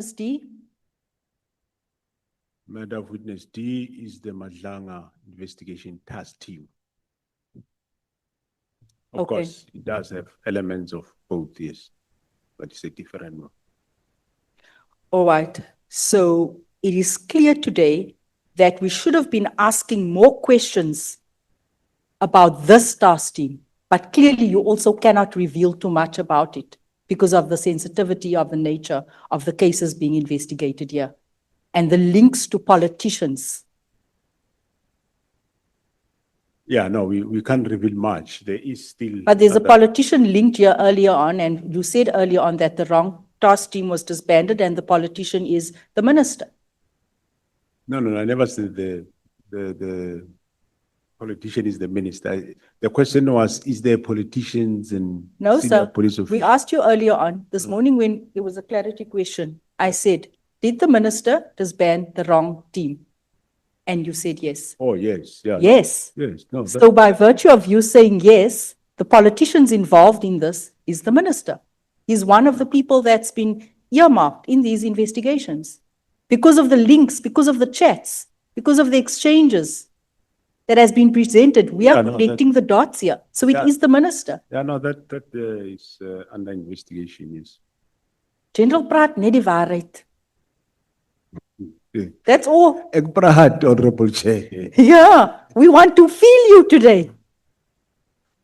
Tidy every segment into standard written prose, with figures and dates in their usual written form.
D? Matter of witness D is the Madlanga Investigation Task Team. Of Okay. course, it does have elements of both, yes, but it's a different one. All right. So it is clear today that we should have been asking more questions about this task team, but clearly you also cannot reveal too much about it because of the sensitivity of the nature of the cases being investigated here and the links to politicians. Yeah, no, we can't reveal much. There is still. But there's a other- politician linked here earlier on, and you said earlier on that the wrong task team was disbanded and the politician is the minister. No, I never said the politician is the minister. The question was, is there politicians and No, senior sir. police We officials? asked you earlier on, this morning when it was a clarity question, I said, did the minister disband the wrong team? And you said yes. Oh, yes, yeah. Yes. Yes, no. So by virtue of you saying yes, the politicians involved in this is the minister. He's one of the people that's been earmarked in these investigations because of the links, because of the chats, because of the exchanges that has been presented. We Yeah, are no, connecting the dots here. So it Yeah. is the minister. Yeah, no, that is under investigation, yes. General praat net die waarheid. Yeah. That's all. Ek praat, Honorable Chair. Yeah, we want to feel you today.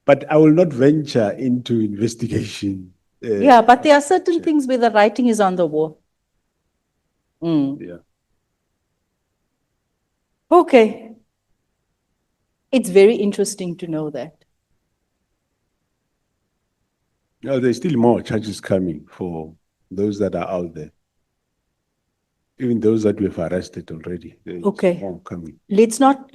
But I will not venture into investigation. Yeah, but there are certain things where the writing is on the wall. Yeah. Okay. It's very interesting to know that. No, there's still more charges coming for those that are out there. Even those that we've arrested already. There's Okay. more coming. Let's not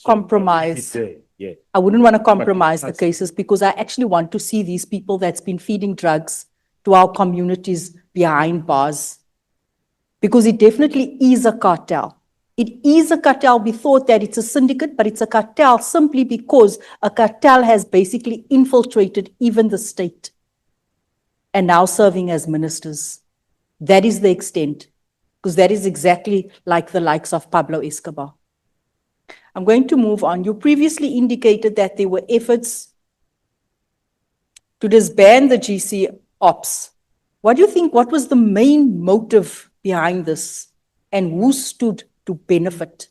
compromise. Yeah. I wouldn't want to compromise the that's- cases because I actually want to see these people that's been feeding drugs to our communities behind bars. Because it definitely is a cartel. It is a cartel. We thought that it's a syndicate, but it's a cartel simply because a cartel has basically infiltrated even the state and now serving as ministers. That is the extent, because that is exactly like the likes of Pablo Escobar. I'm going to move on. You previously indicated that there were efforts to disband the GC ops. What do you think, what was the main motive behind this and who stood to benefit?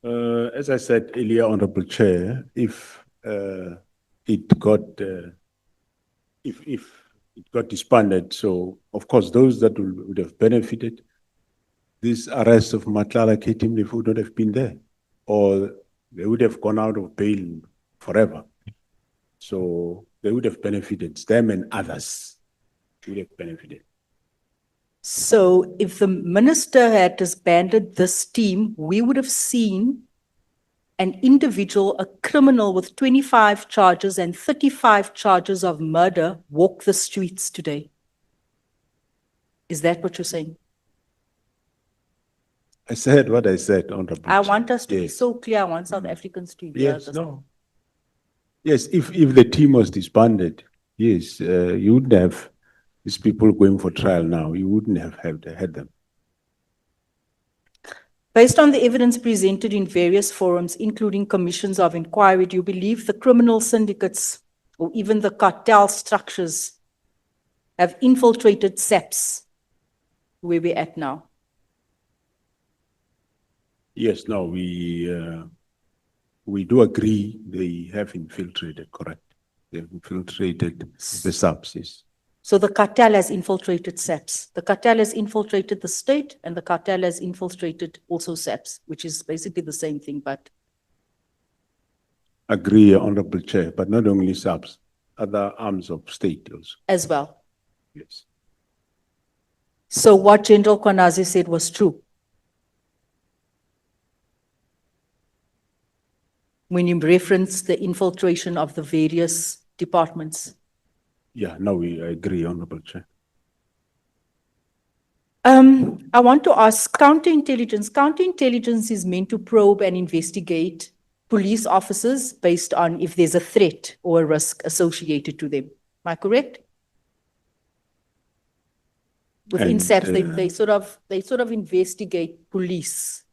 As I said earlier, Honorable Chair, if it got disbanded, so of course those that would have benefited, this arrest of Matlala Ketim would not have been there, or they would have gone out of bail forever. So they would have benefited, them and others would have benefited. So if the minister had disbanded this team, we would have seen an individual, a criminal with 25 charges and 35 charges of murder walk the streets today. Is that what you're saying? I said what I said, Honorable I Chair. want us to be Yes. so clear. I want South Africans to hear Yes, this. no. Yes, if the team was disbanded, yes, you wouldn't have these people going for trial now. You wouldn't have had them. Based on the evidence presented in various forums, including commissions of inquiry, do you believe the criminal syndicates or even the cartel structures have infiltrated SAPS where we're at now? Yes, no, we do agree they have infiltrated, correct? They've infiltrated the subs, yes. So the cartel has infiltrated SAPS. The cartel has infiltrated the state and the cartel has infiltrated also SAPS, which is basically the same thing, but Agree, Honorable Chair, but not only subs, other arms of state also, as well. yes. So what General Kwanazi said was true. When you referenced the infiltration of the various departments. Yeah, no, I agree, Honorable Chair. I want to ask counterintelligence. Counterintelligence is meant to probe and investigate police officers based on if there's a threat or a risk associated to them. Am I correct? Within And, SAPS, they sort of investigate police.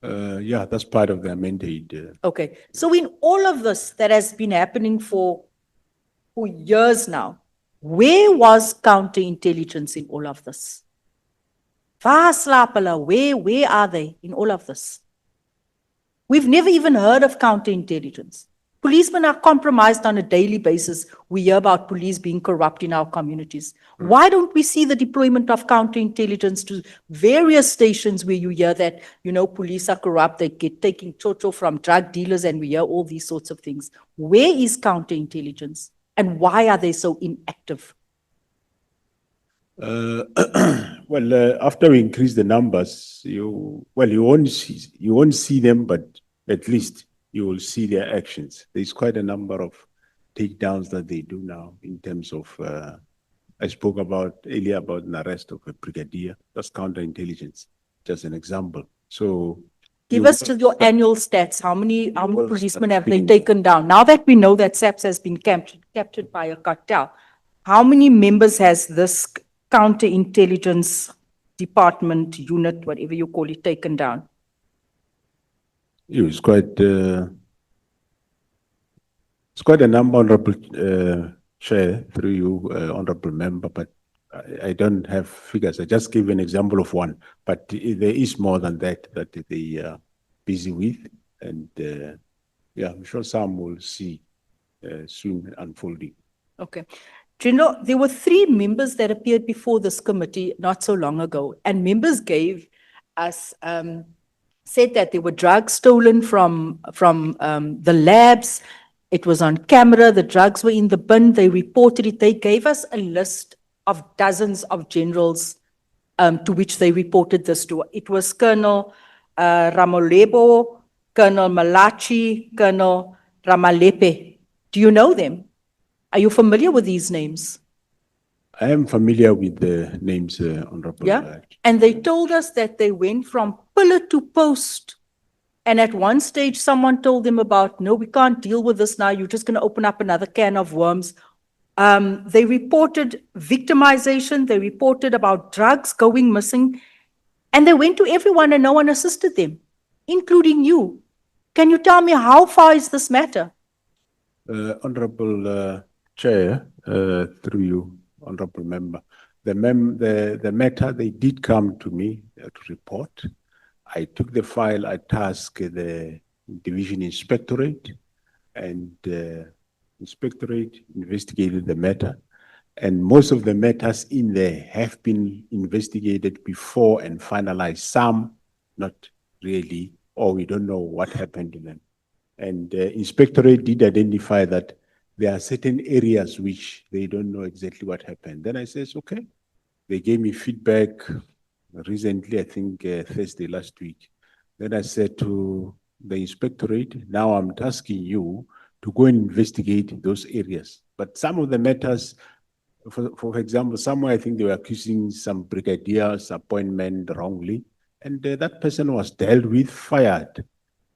yeah, that's part of their mandate. Okay, so in all of this that has been happening for years now, where was counterintelligence in all of this? Waar slaap hulle? Where are they in all of this? We've never even heard of counterintelligence. Policemen are compromised on a daily basis. We hear about police being corrupt in our communities. Why don't we see the deployment of counterintelligence to various stations where you hear that, police are corrupt, they get taking chocho from drug dealers, and we hear all these sorts of things. Where is counterintelligence? And why are they so inactive? Well, after we increase the numbers, you won't see them, but at least you will see their actions. There's quite a number of takedowns that they do now in terms of, I spoke earlier about an arrest of a brigadier. That's counterintelligence, just an example. So Give you us your annual stats. How many will policemen start have they feeling- taken down? Now that we know that SAPS has been captured by a cartel, how many members has this counterintelligence department, unit, whatever you call it, taken down? It's quite a number, Honorable Chair, through you, Honorable Member, but I don't have figures. I just give an example of one, but there is more than that they are busy with, and yeah, I'm sure some will see soon unfolding. Okay. General, there were 3 members that appeared before this committee not so long ago, and members gave us, said that there were drugs stolen from the labs. It was on camera, the drugs were in the bin, they reported it. They gave us a list of dozens of generals to which they reported this to. It was Colonel Ramolebo, Colonel Malachi, Colonel Ramalepe. Do you know them? Are you familiar with these names? I am familiar with the names, Honorable. Yeah. And they told us that they went from pillar to post. And at one stage, someone told them about, no, we can't deal with this now. You're just going to open up another can of worms. They reported victimization. They reported about drugs going missing. And they went to everyone and no one assisted them, including you. Can you tell me how far is this matter? Honorable Chair, through you, Honorable Member, the matter, they did come to me to report. I took the file, I tasked the Division Inspectorate, and Inspectorate investigated the matter. And most of the matters in there have been investigated before and finalized. Some, not really, or we don't know what happened to them. And Inspectorate did identify that there are certain areas which they don't know exactly what happened. Then I says, okay. They gave me feedback recently, I think Thursday last week. Then I said to the Inspectorate, now I'm tasking you to go and investigate those areas. But some of the matters, for example, somewhere I think they were accusing some brigadier's appointment wrongly, and that person was dealt with, fired.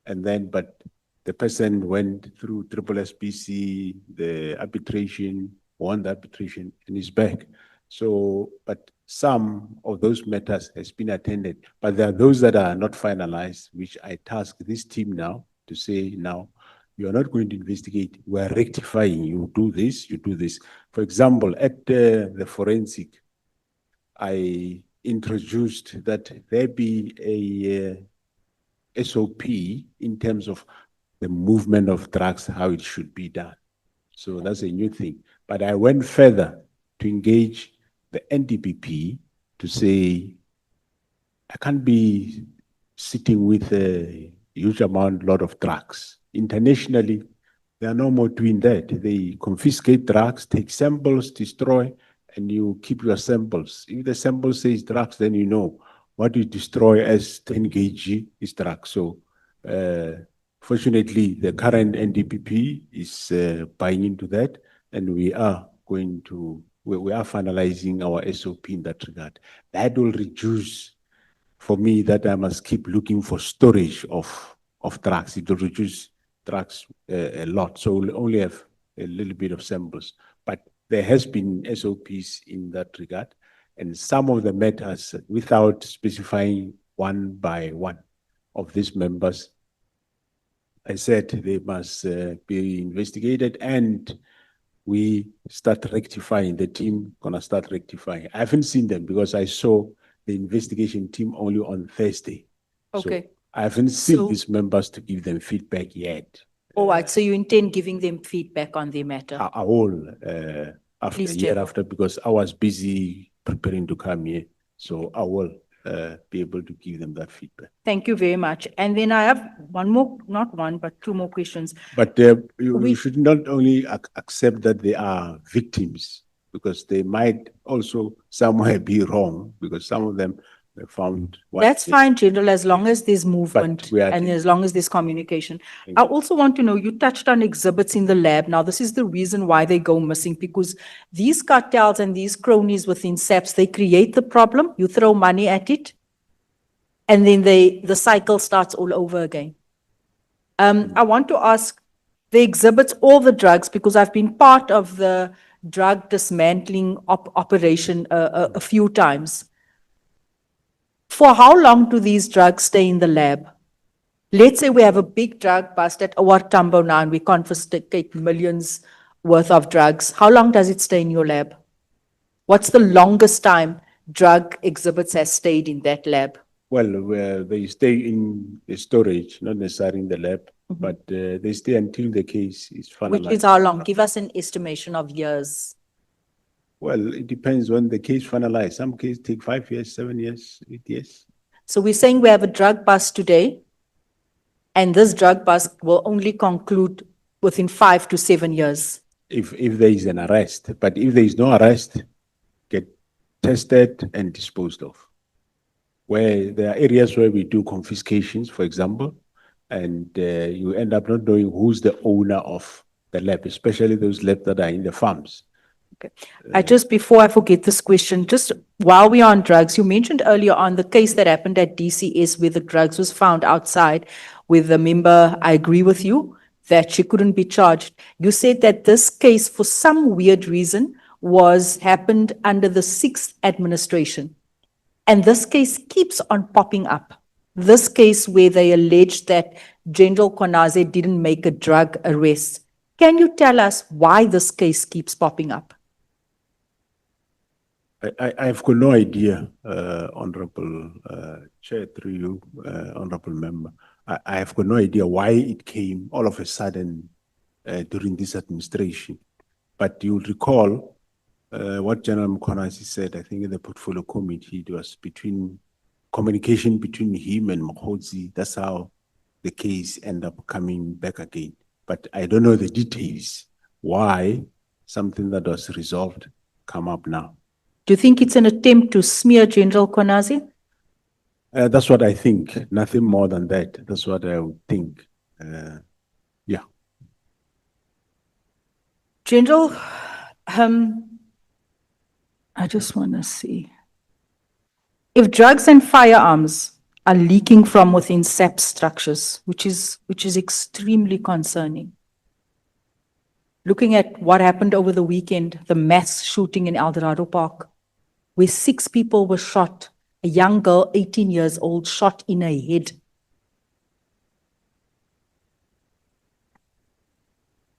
And then, but the person went through SSBC, the arbitration, won the arbitration, and is back. So, but some of those matters has been attended, but there are those that are not finalized, which I task this team now to say, now, you are not going to investigate, we are rectifying, you do this, you do this. For example, at the forensic, I introduced that there be a SOP in terms of the movement of drugs, how it should be done. So that's a new thing. But I went further to engage the NDPP to say, I can't be sitting with a huge lot of drugs. Internationally, they are no more doing that. They confiscate drugs, take samples, destroy, and you keep your samples. If the sample says drugs, then you know what you destroy as 10 kg is drugs. So fortunately, the current NDPP is buying into that, and we are finalizing our SOP in that regard. That will reduce, for me, that I must keep looking for storage of drugs. It will reduce drugs a lot. So we'll only have a little bit of samples. But there has been SOPs in that regard. And some of the matters, without specifying one by one of these members, I said they must be investigated, and we start rectifying. The team gonna start rectifying. I haven't seen them because I saw the investigation team only on Thursday. So Okay. I haven't seen So- these members to give them feedback yet. All right, so you intend giving them feedback on their matter? I will after Please, year General. after, because I was busy preparing to come here. So I will be able to give them that feedback. Thank you very much. And then I have one more, not one, but two more questions. But you We- should not only accept that they are victims, because they might also somewhere be wrong, because some of them were found. That's fine, General, as long as there's movement we are- and as long as there's communication. I also want to know, you touched on exhibits in the lab. Now, this is the reason why they go missing, because these cartels and these cronies within SAPS, they create the problem, you throw money at it, and then the cycle starts all over again. I want to ask, the exhibits, all the drugs, because I've been part of the drug dismantling operation a few times. For how long do these drugs stay in the lab? Let's say we have a big drug bust at Owartambo now and we confiscate millions worth of drugs. How long does it stay in your lab? What's the longest time drug exhibits has stayed in that lab? Well, where they stay in the storage, not necessarily in the lab, but they stay until the case is Which finalized. is how long? Give us an estimation of years. Well, it depends when the case finalized. Some cases take 5 years, 7 years, 8 years. So we're saying we have a drug bust today, and this drug bust will only conclude within 5 to 7 years. If there is an arrest, but if there is no arrest, get tested and disposed of. Where there are areas where we do confiscations, for example, and you end up not knowing who's the owner of the lab, especially those labs that are in the farms. Before I forget this question, just while we're on drugs, you mentioned earlier on the case that happened at DCS where the drugs was found outside with the member. I agree with you that she couldn't be charged. You said that this case, for some weird reason, happened under the 6th administration. And this case keeps on popping up. This case where they allege that General Konaze didn't make a drug arrest. Can you tell us why this case keeps popping up? I've got no idea, Honorable Chair, through you, Honorable Member. I have got no idea why it came all of a sudden during this administration. But you'll recall what General Mkhwanazi said, I think in the portfolio committee, it was communication between him and Mokhozi. That's how the case ended up coming back again. But I don't know the details, why something that was resolved come up now. Do you think it's an attempt to smear General Konazi? That's what I think, nothing more than that. That's what I would think. Yeah. General, I just want to see. If drugs and firearms are leaking from within SAP structures, which is extremely concerning. Looking at what happened over the weekend, the mass shooting in Eldorado Park, where 6 people were shot, a young girl, 18 years old, shot in her head.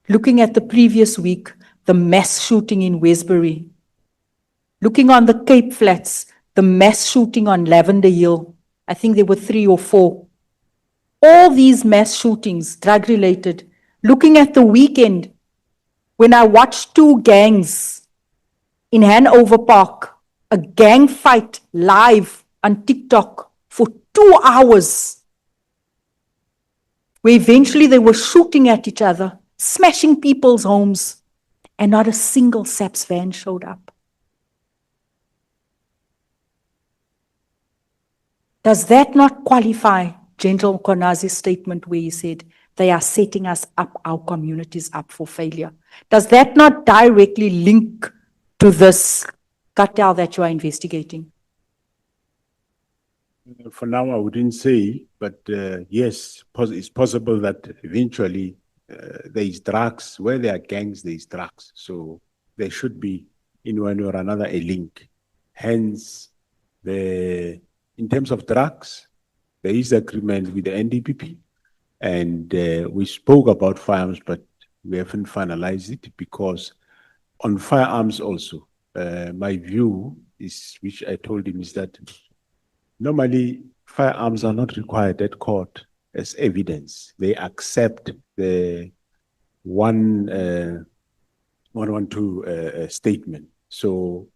Looking at the previous week, the mass shooting in Westbury. Looking on the Cape Flats, the mass shooting on Lavender Hill. I think there were 3 or 4. All these mass shootings, drug-related. Looking at the weekend, when I watched 2 gangs in Hanover Park, a gang fight live on TikTok for 2 hours, where eventually they were shooting at each other, smashing people's homes, and not a single SAPS van showed up. Does that not qualify General Konazi's statement where he said they are setting us up, our communities up for failure? Does that not directly link to this cartel that you are investigating? For now, I wouldn't say, but yes, it's possible that eventually there is drugs. Where there are gangs, there is drugs. So there should be, in one way or another, a link. Hence, in terms of drugs, there is agreement with the NDPP. And we spoke about firearms, but we haven't finalized it because on firearms also, my view is, which I told him, is that normally firearms are not required at court as evidence. They accept the 112 statement. So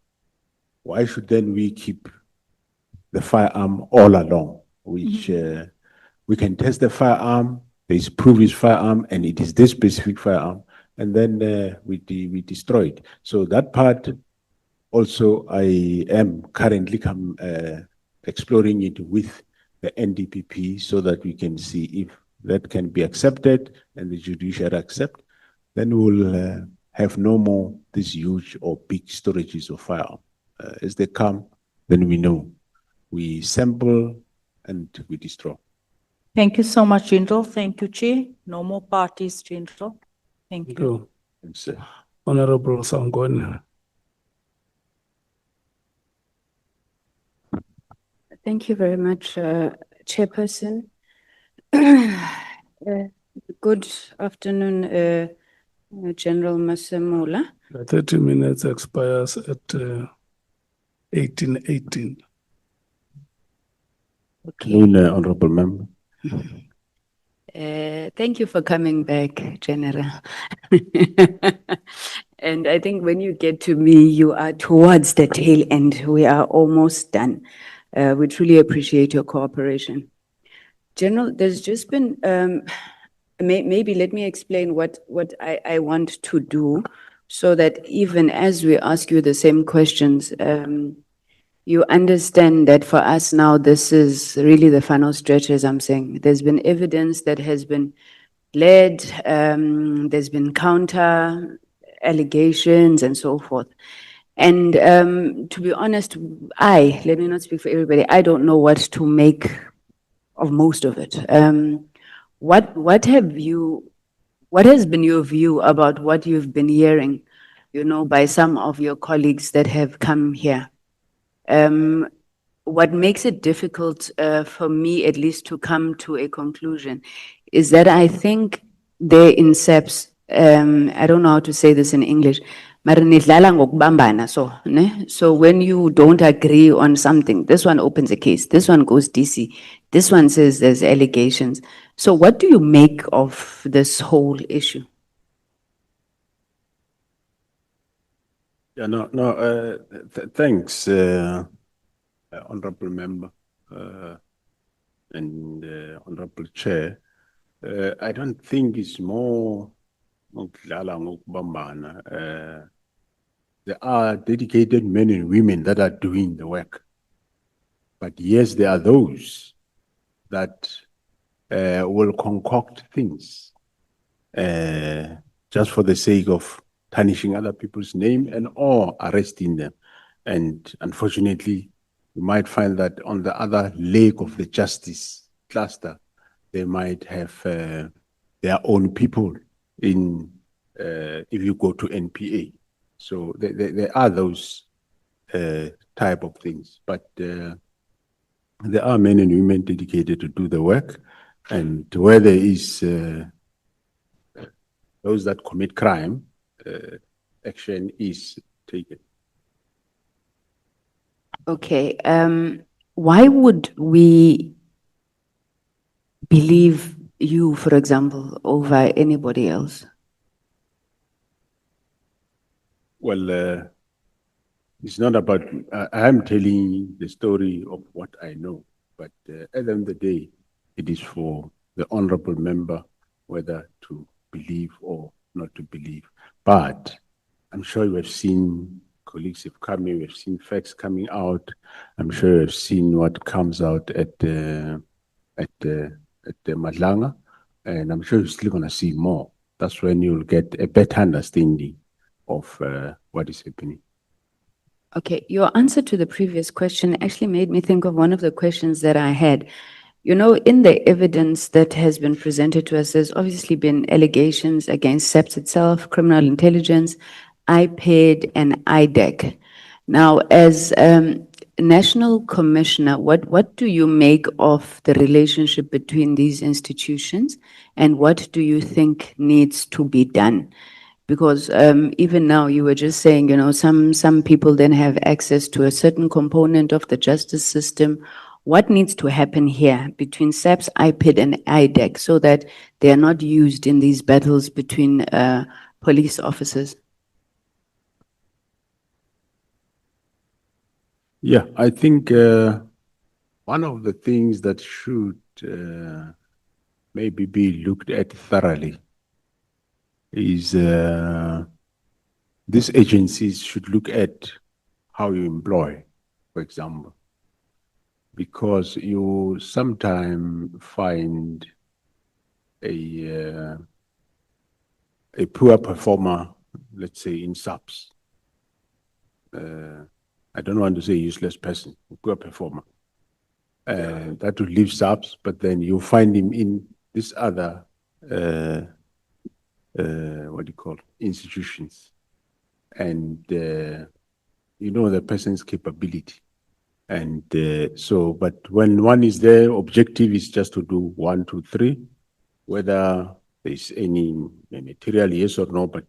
why should then we keep the firearm all along, which we can test the firearm, there is proof it's firearm, and it is this specific firearm, and then we destroy it. So that part also I am currently exploring it with the NDPP so that we can see if that can be accepted and the judiciary accept, then we'll have no more these huge or big storages of firearm. As they come, then we know. We sample and we destroy. Thank you so much, General. Thank you, Chair. No more parties, General. Thank you. Go. Thanks, Honorable Sangone. Thank you very much, Chairperson. Good afternoon, General Masemola. The 30 minutes expires at 18:18. Okay. Noon, Honorable Member. Thank you for coming back, General. And I think when you get to me, you are towards the tail end. We are almost done. We truly appreciate your cooperation. General, there's just been, maybe let me explain what I want to do so that even as we ask you the same questions, you understand that for us now, this is really the final stretch, as I'm saying. There's been evidence that has been led, there's been counter allegations and so forth. And to be honest, let me not speak for everybody, I don't know what to make of most of it. What has been your view about what you've been hearing, by some of your colleagues that have come here? What makes it difficult for me, at least, to come to a conclusion is that I think they're in SEPs, I don't know how to say this in English, mara nidlala ngokubambana, so when you don't agree on something, this one opens a case, this one goes DC, this one says there's allegations. So what do you make of this whole issue? Yeah, thanks, Honorable Member and Honorable Chair. I don't think it's more ngokudlala ngokubambana. There are dedicated men and women that are doing the work. But yes, there are those that will concoct things just for the sake of tarnishing other people's name and or arresting them. And unfortunately, you might find that on the other leg of the justice cluster, they might have their own people in, if you go to NPA. So there are those type of things, but there are men and women dedicated to do the work, and where there is those that commit crime, action is taken. Okay, why would we believe you, for example, over anybody else? Well, it's not about, I am telling the story of what I know, but at the end of the day, it is for the honorable member whether to believe or not to believe. But I'm sure you have seen colleagues have come in, we've seen facts coming out. I'm sure you've seen what comes out at the Madlanga, and I'm sure you're still gonna see more. That's when you'll get a better understanding of what is happening. Okay, your answer to the previous question actually made me think of one of the questions that I had. In the evidence that has been presented to us, there's obviously been allegations against SEPS itself, criminal intelligence, IPED, and IDEC. Now, as National Commissioner, what do you make of the relationship between these institutions, and what do you think needs to be done? Because even now, you were just saying, you know, some people then have access to a certain component of the justice system. What needs to happen here between SAPS, IPID, and IDEC so that they are not used in these battles between police officers? Yeah, I think one of the things that should maybe be looked at thoroughly is these agencies should look at how you employ, for example, because you sometimes find a poor performer, let's say in SAPS. I don't want to say useless person, a poor performer. That will leave SAPS, but then you find him in this other, what do you call, institutions. And you know the person's capability. And so, but when one is there, objective is just to do 1, 2, 3, whether there's any material, yes or no, but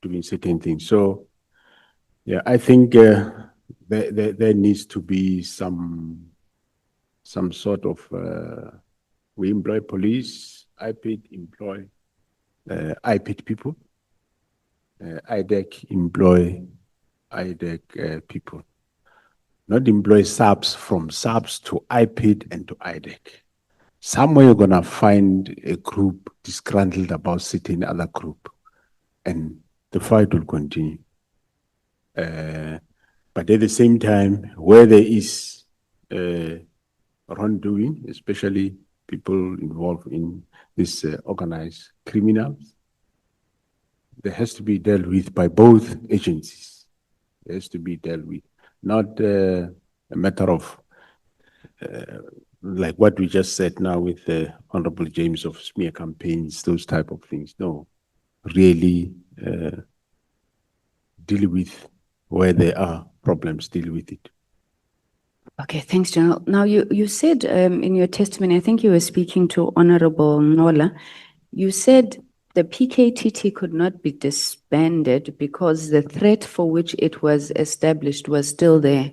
doing certain things. So, yeah, I think there needs to be some sort of, we employ police, IPID employ IPID people, IDEC employ IDEC people. Not employ SAPS from SAPS to IPID and to IDEC. Somewhere you're going to find a group disgruntled about sitting other group, and the fight will continue. But at the same time, where there is wrongdoing, especially people involved in this organized criminals, there has to be dealt with by both agencies. There has to be dealt with, not a matter of like what we just said now with the Honorable James of smear campaigns, those type of things. No, really deal with where there are problems, deal with it. Okay, thanks, General. Now, you said in your testimony, I think you were speaking to Honorable Nola, you said the PKTT could not be disbanded because the threat for which it was established was still there.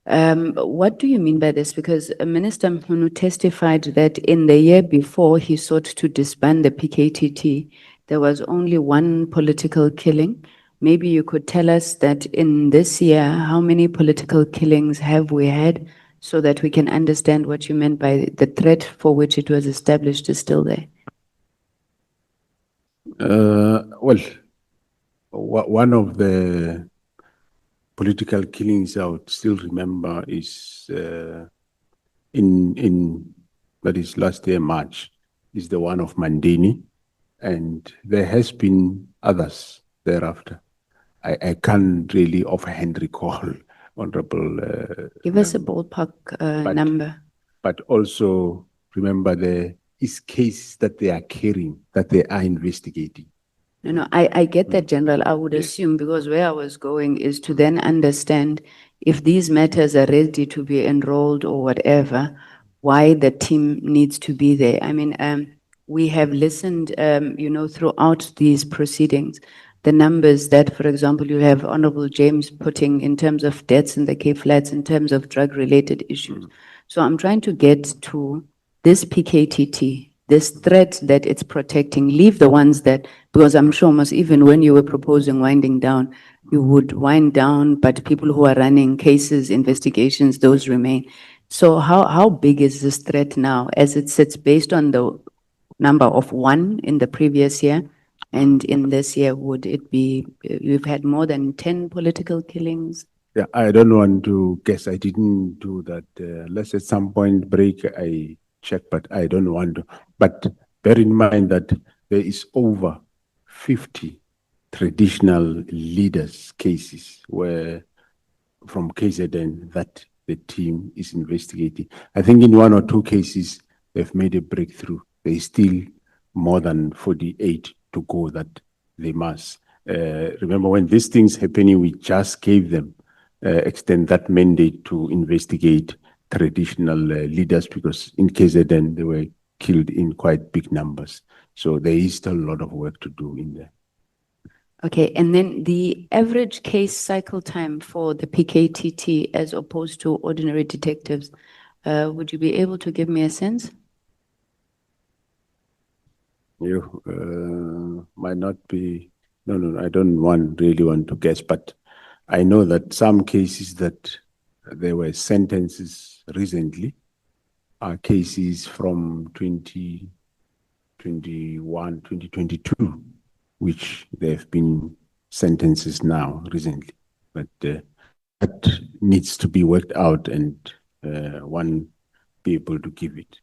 What do you mean by this? Because Minister Mhunu testified that in the year before he sought to disband the PKTT, there was only one political killing. Maybe you could tell us that in this year, how many political killings have we had so that we can understand what you meant by the threat for which it was established is still there? Well, one of the political killings I would still remember is that is last year, March, is the one of Mandini, and there has been others thereafter. I can't really offhand recall, Honorable. Give us a ballpark number. But also remember there is cases that they are carrying, that they are investigating. No, I get that, General. I would assume, because where I was going is to then understand if these matters are ready to be enrolled or whatever, why the team needs to be there. I mean, we have listened, you know, throughout these proceedings, the numbers that, for example, you have Honorable James putting in terms of deaths in the Cape Flats, in terms of drug-related issues. So I'm trying to get to this PKTT, this threat that it's protecting, leave the ones that, because I'm sure most even when you were proposing winding down, you would wind down, but people who are running cases, investigations, those remain. So how big is this threat now as it sits based on the number of one in the previous year? And in this year, would it be, you've had more than 10 political killings? Yeah, I don't want to guess. I didn't do that. Unless at some point break, I check, but I don't want to. But bear in mind that there is over 50 traditional leaders cases where from KZN that the team is investigating. I think in 1 or 2 cases, they've made a breakthrough. There is still more than 48 to go that they must. Remember when these things happening, we just gave them extend that mandate to investigate traditional leaders, because in KZN they were killed in quite big numbers. So there is still a lot of work to do in there. Okay, and then the average case cycle time for the PKTT as opposed to ordinary detectives, would you be able to give me a sense? You might not be, no, I don't really want to guess, but I know that some cases that there were sentences recently are cases from 2021, 2022, which there have been sentences now recently, but that needs to be worked out and one be able to give it.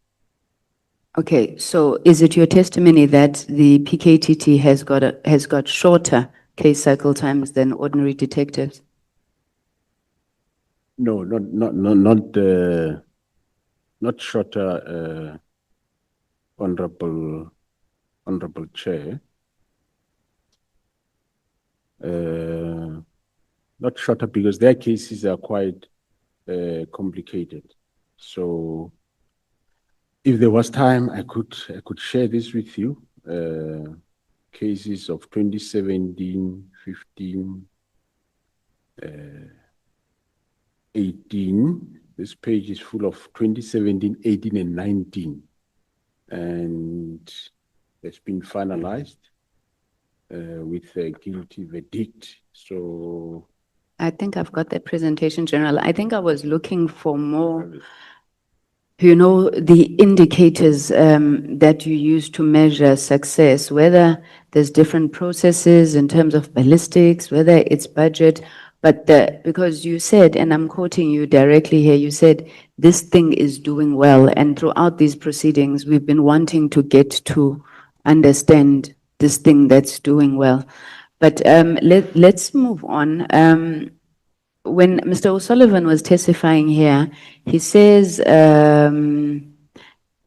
Okay, so is it your testimony that the PKTT has got shorter case cycle times than ordinary detectives? No, not shorter, honorable chair. Not shorter because their cases are quite complicated. So if there was time, I could share this with you. Cases of 2017, 15, 18. This page is full of 2017, 18, and 19. And it's been finalized with a guilty verdict. So I think I've got that presentation, General. I think I was looking for more, you know, the indicators that you use to measure success, whether there's different processes in terms of ballistics, whether it's budget, but because you said, and I'm quoting you directly here, you said, this thing is doing well. And throughout these proceedings, we've been wanting to get to understand this thing that's doing well. But let's move on. When Mr. O'Sullivan was testifying here, he says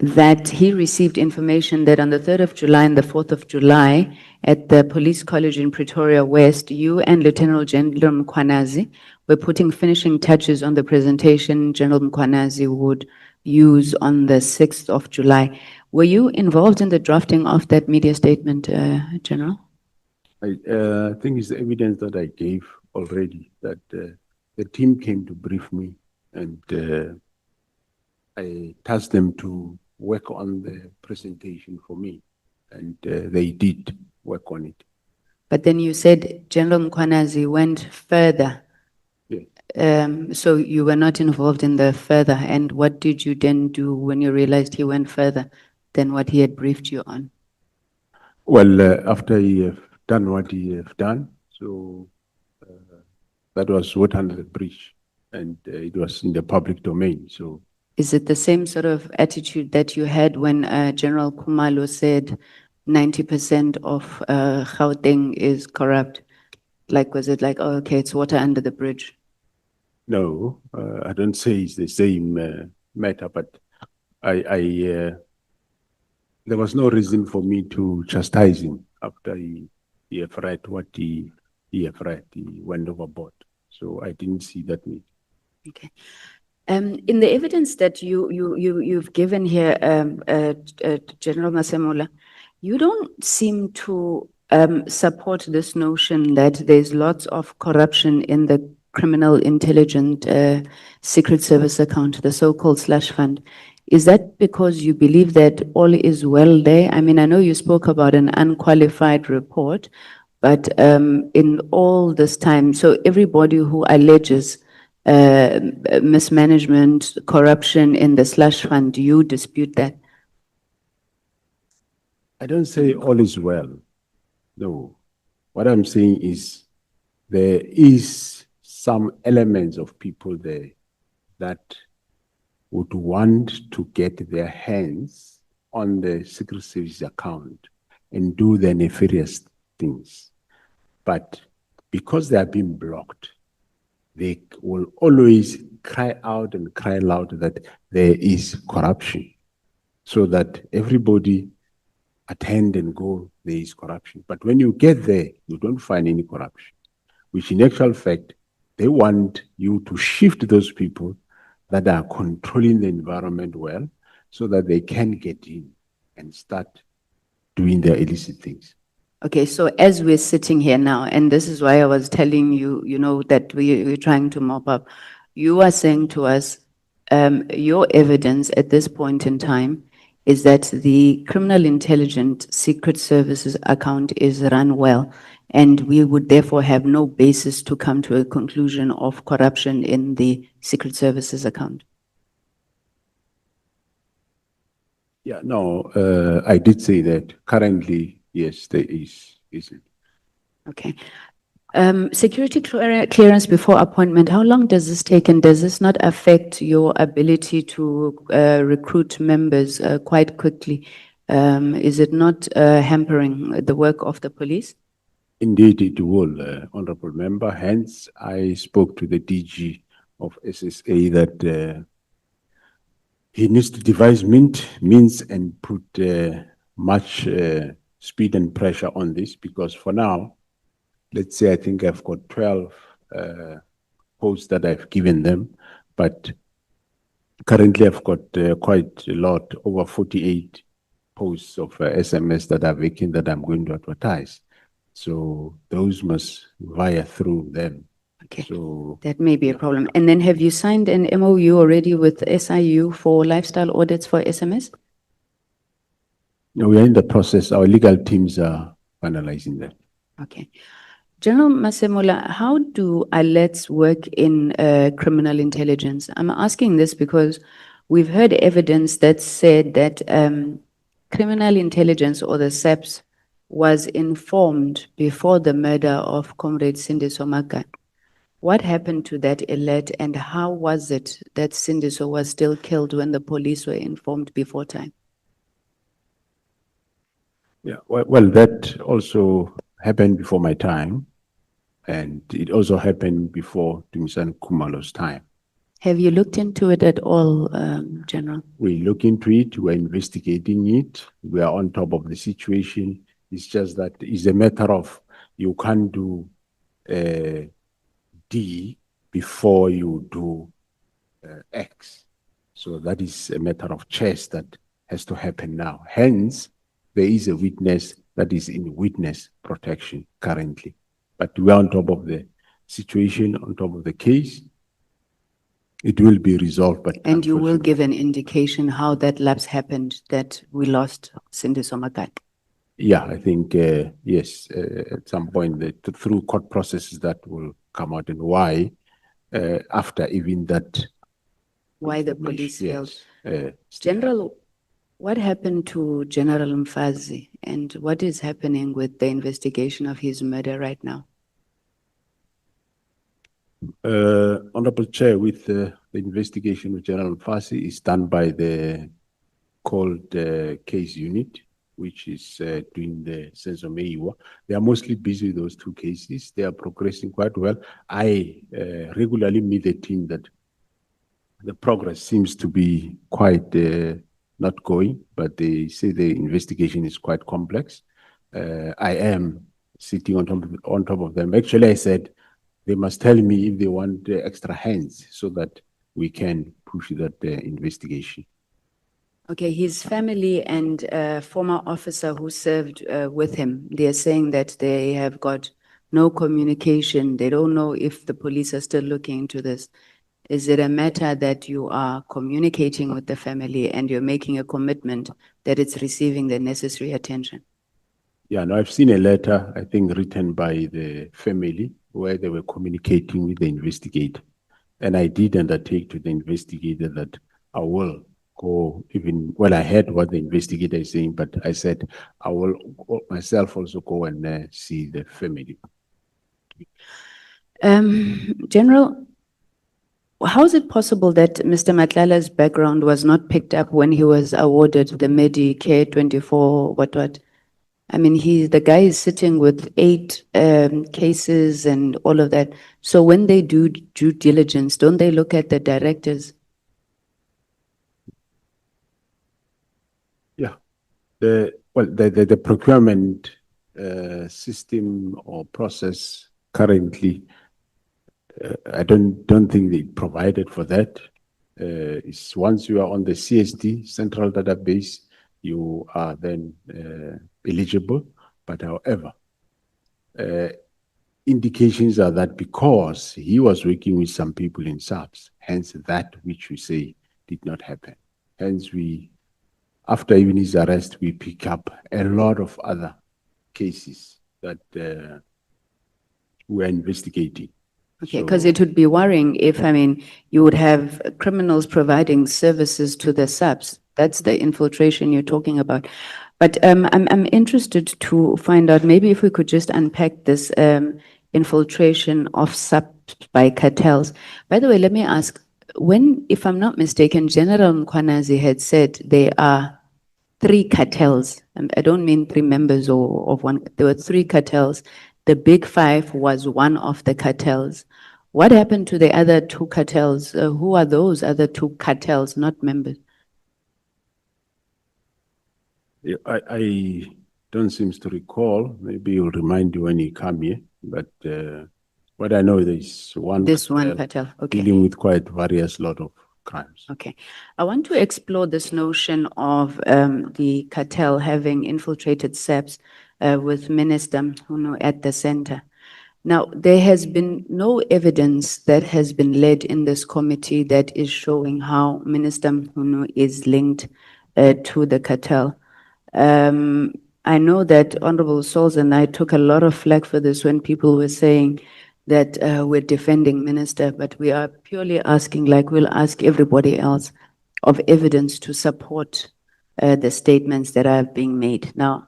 that he received information that on the 3rd of July and the 4th of July at the Police College in Pretoria West, you and Lieutenant General Mkhwanazi were putting finishing touches on the presentation General Mkhwanazi would use on the 6th of July. Were you involved in the drafting of that media statement, General? I think it's the evidence that I gave already that the team came to brief me and I tasked them to work on the presentation for me, and they did work on it. But then you said General Mkhwanazi went further. Yeah. So you were not involved in the further. And what did you then do when you realized he went further than what he had briefed you on? Well, after he have done what he have done, so that was what under the breach, and it was in the public domain. So is it the same sort of attitude that you had when General Khumalo said 90% of Gauteng is corrupt? Like, was it like, oh, okay, it's water under the bridge? no, I don't say it's the same matter, but there was no reason for me to chastise him after he have read what he have read. He went overboard. So I didn't see that need. Okay. In the evidence that you've given here, General Masemola, you don't seem to support this notion that there's lots of corruption in the criminal intelligence secret service account, the so-called slush fund. Is that because you believe that all is well there? I mean, I know you spoke about an unqualified report, but in all this time, so everybody who alleges mismanagement, corruption in the slush fund, do you dispute that? I don't say all is well. No. What I'm saying is there is some elements of people there that would want to get their hands on the Secret Service account and do their nefarious things. But because they are being blocked, they will always cry out and cry loud that there is corruption, so that everybody attend and go, there is corruption. But when you get there, you don't find any corruption, which in actual fact, they want you to shift those people that are controlling the environment well so that they can get in and start doing their illicit things. Okay, so as we're sitting here now, and this is why I was telling you, you know, that we're trying to mop up, you are saying to us, your evidence at this point in time is that the criminal intelligence secret services account is run well, and we would therefore have no basis to come to a conclusion of corruption in the secret services account. Yeah, no, I did say that currently, yes, there is. Okay. Security clearance before appointment, how long does this take, and does this not affect your ability to recruit members quite quickly? Is it not hampering the work of the police? Indeed, it will, Honorable Member. Hence, I spoke to the DG of SSA that he needs to devise means and put much speed and pressure on this, because for now, let's say I think I've got 12 posts that I've given them, but currently I've got quite a lot, over 48 posts of SMS that are vacant that I'm going to advertise. So those must via through them. Okay, So that may be a problem. And then have you signed an MOU already with SIU for lifestyle audits for SMS? we are in the process. Our legal teams are finalizing that. Okay. General Masemola, how do alerts work in criminal intelligence? I'm asking this because we've heard evidence that said that criminal intelligence, or the SAPS, was informed before the murder of Comrade Sindiso Magat. What happened to that alert, and how was it that Sindiso was still killed when the police were informed before time? Yeah, well, that also happened before my time, and it also happened before Dumisan Kumalo's time. Have you looked into it at all, General? We look into it, we're investigating it, we are on top of the situation. It's just that it's a matter of you can't do D before you do X. So that is a matter of chess that has to happen now. Hence, there is a witness that is in witness protection currently. But we are on top of the situation, on top of the case. It will be resolved, but And you will unfortunately- give an indication how that lapse happened, that we lost Sindiso Magat? Yeah, I think, yes, at some point, through court processes that will come out, and why, after even that. Why the police failed. Yes, General, what happened to General Mfazi, and what is happening with the investigation of his murder right now? Honorable Chair, with the investigation of General Mfasi is done by the called case unit, which is doing the Senzo Meiwa. They are mostly busy with those two cases. They are progressing quite well. I regularly meet the team that the progress seems to be quite not going, but they say the investigation is quite complex. I am sitting on top of them. Actually, I said they must tell me if they want extra hands so that we can push that investigation. Okay, his family and former officer who served with him, they are saying that they have got no communication. They don't know if the police are still looking into this. Is it a matter that you are communicating with the family and you're making a commitment that it's receiving the necessary attention? Yeah, no, I've seen a letter, I think, written by the family where they were communicating with the investigator. And I did undertake to the investigator that I will go even, well, I heard what the investigator is saying, but I said I will myself also go and see the family. General, how is it possible that Mr. Matlala's background was not picked up when he was awarded the Medicare 24, what? I mean, the guy is sitting with 8 cases and all of that. So when they do due diligence, don't they look at the directors? Yeah, the procurement system or process currently I don't think they provided for that. It's once you are on the CSD, Central Database, you are then eligible. But however, indications are that because he was working with some people in SAPS, hence that which we say did not happen. Hence after even his arrest, we pick up a lot of other cases that we're investigating. Okay, because it would be worrying if, I mean, you would have criminals providing services to the SAPS. That's the infiltration you're talking about. But I'm interested to find out, maybe if we could just unpack this infiltration of SAPS by cartels. By the way, let me ask, when, if I'm not mistaken, General Mkhwanazi had said there are 3 cartels. I don't mean 3 members or of one, there were 3 cartels. The Big Five was one of the cartels. What happened to the other 2 cartels? Who are those other 2 cartels, not members? Yeah, I don't seem to recall. Maybe he'll remind you when you come here. But what I know, there's one This one cartel, okay. dealing with quite various lot of crimes. Okay. I want to explore this notion of the cartel having infiltrated SAPS with Minister Mkhunu at the center. Now, there has been no evidence that has been led in this committee that is showing how Minister Mkhunu is linked to the cartel. I know that Honorable Souls and I took a lot of flack for this when people were saying that we're defending Minister, but we are purely asking, like we'll ask everybody else, of evidence to support the statements that are being made. Now,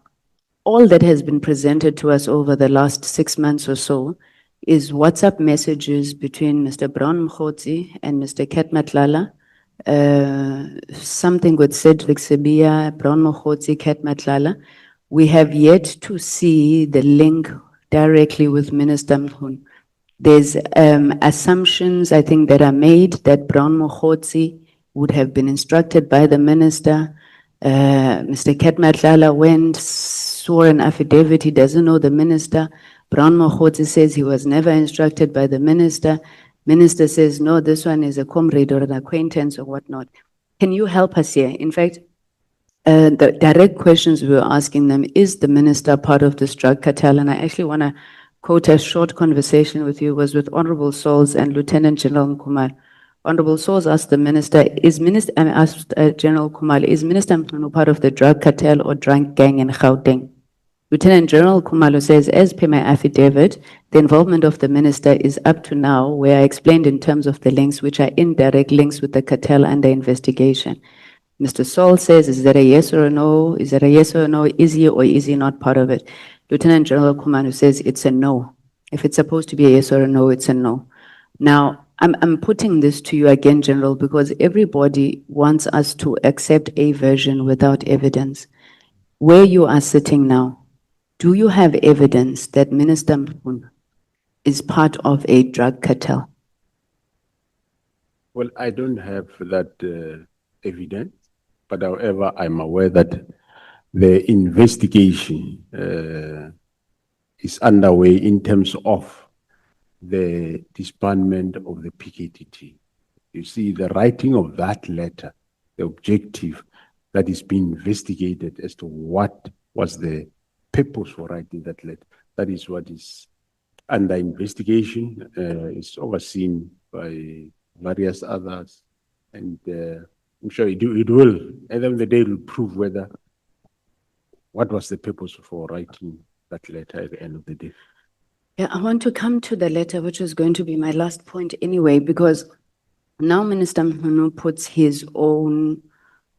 all that has been presented to us over the last 6 months or so is WhatsApp messages between Mr. Brown Mkhotsi and Mr. Ket Matlala, something with Cedric Sebia, Brown Mkhotsi, Ket Matlala. We have yet to see the link directly with Minister Mkhunu. There's assumptions, I think, that are made that Brown Mkhotsi would have been instructed by the minister. Mr. Ket Matlala went, swore an affidavit, he doesn't know the minister. Brown Mkhotsi says he was never instructed by the minister. Minister says, no, this one is a comrade or an acquaintance or whatnot. Can you help us here? In fact, the direct questions we were asking them, is the minister part of this drug cartel? And I actually want to quote a short conversation with you, was with Honorable Souls and Lieutenant General Kumar. Honorable Souls asked the minister, asked General Kumar, is Minister Mkhunu part of the drug cartel or drug gang in Gauteng? Lieutenant General Kumalo says, as per my affidavit, the involvement of the minister is up to now, where I explained in terms of the links, which are indirect links with the cartel under investigation. Mr. Saul says, is that a yes or a no? Is that a yes or a no? Is he or is he not part of it? Lieutenant General Kumalo says it's a no. If it's supposed to be a yes or a no, it's a no. Now, I'm putting this to you again, General, because everybody wants us to accept a version without evidence. Where you are sitting now, do you have evidence that Minister Mkhunu is part of a drug cartel? Well, I don't have that evidence, but however, I'm aware that the investigation is underway in terms of the disbandment of the PKTT. You see, the writing of that letter, the objective that is being investigated as to what was the purpose for writing that letter, that is what is under investigation, is overseen by various others, and I'm sure it will, at the end of the day, it will prove what was the purpose for writing that letter at the end of the day. Yeah, I want to come to the letter, which is going to be my last point anyway, because now Minister Mkhunu puts his own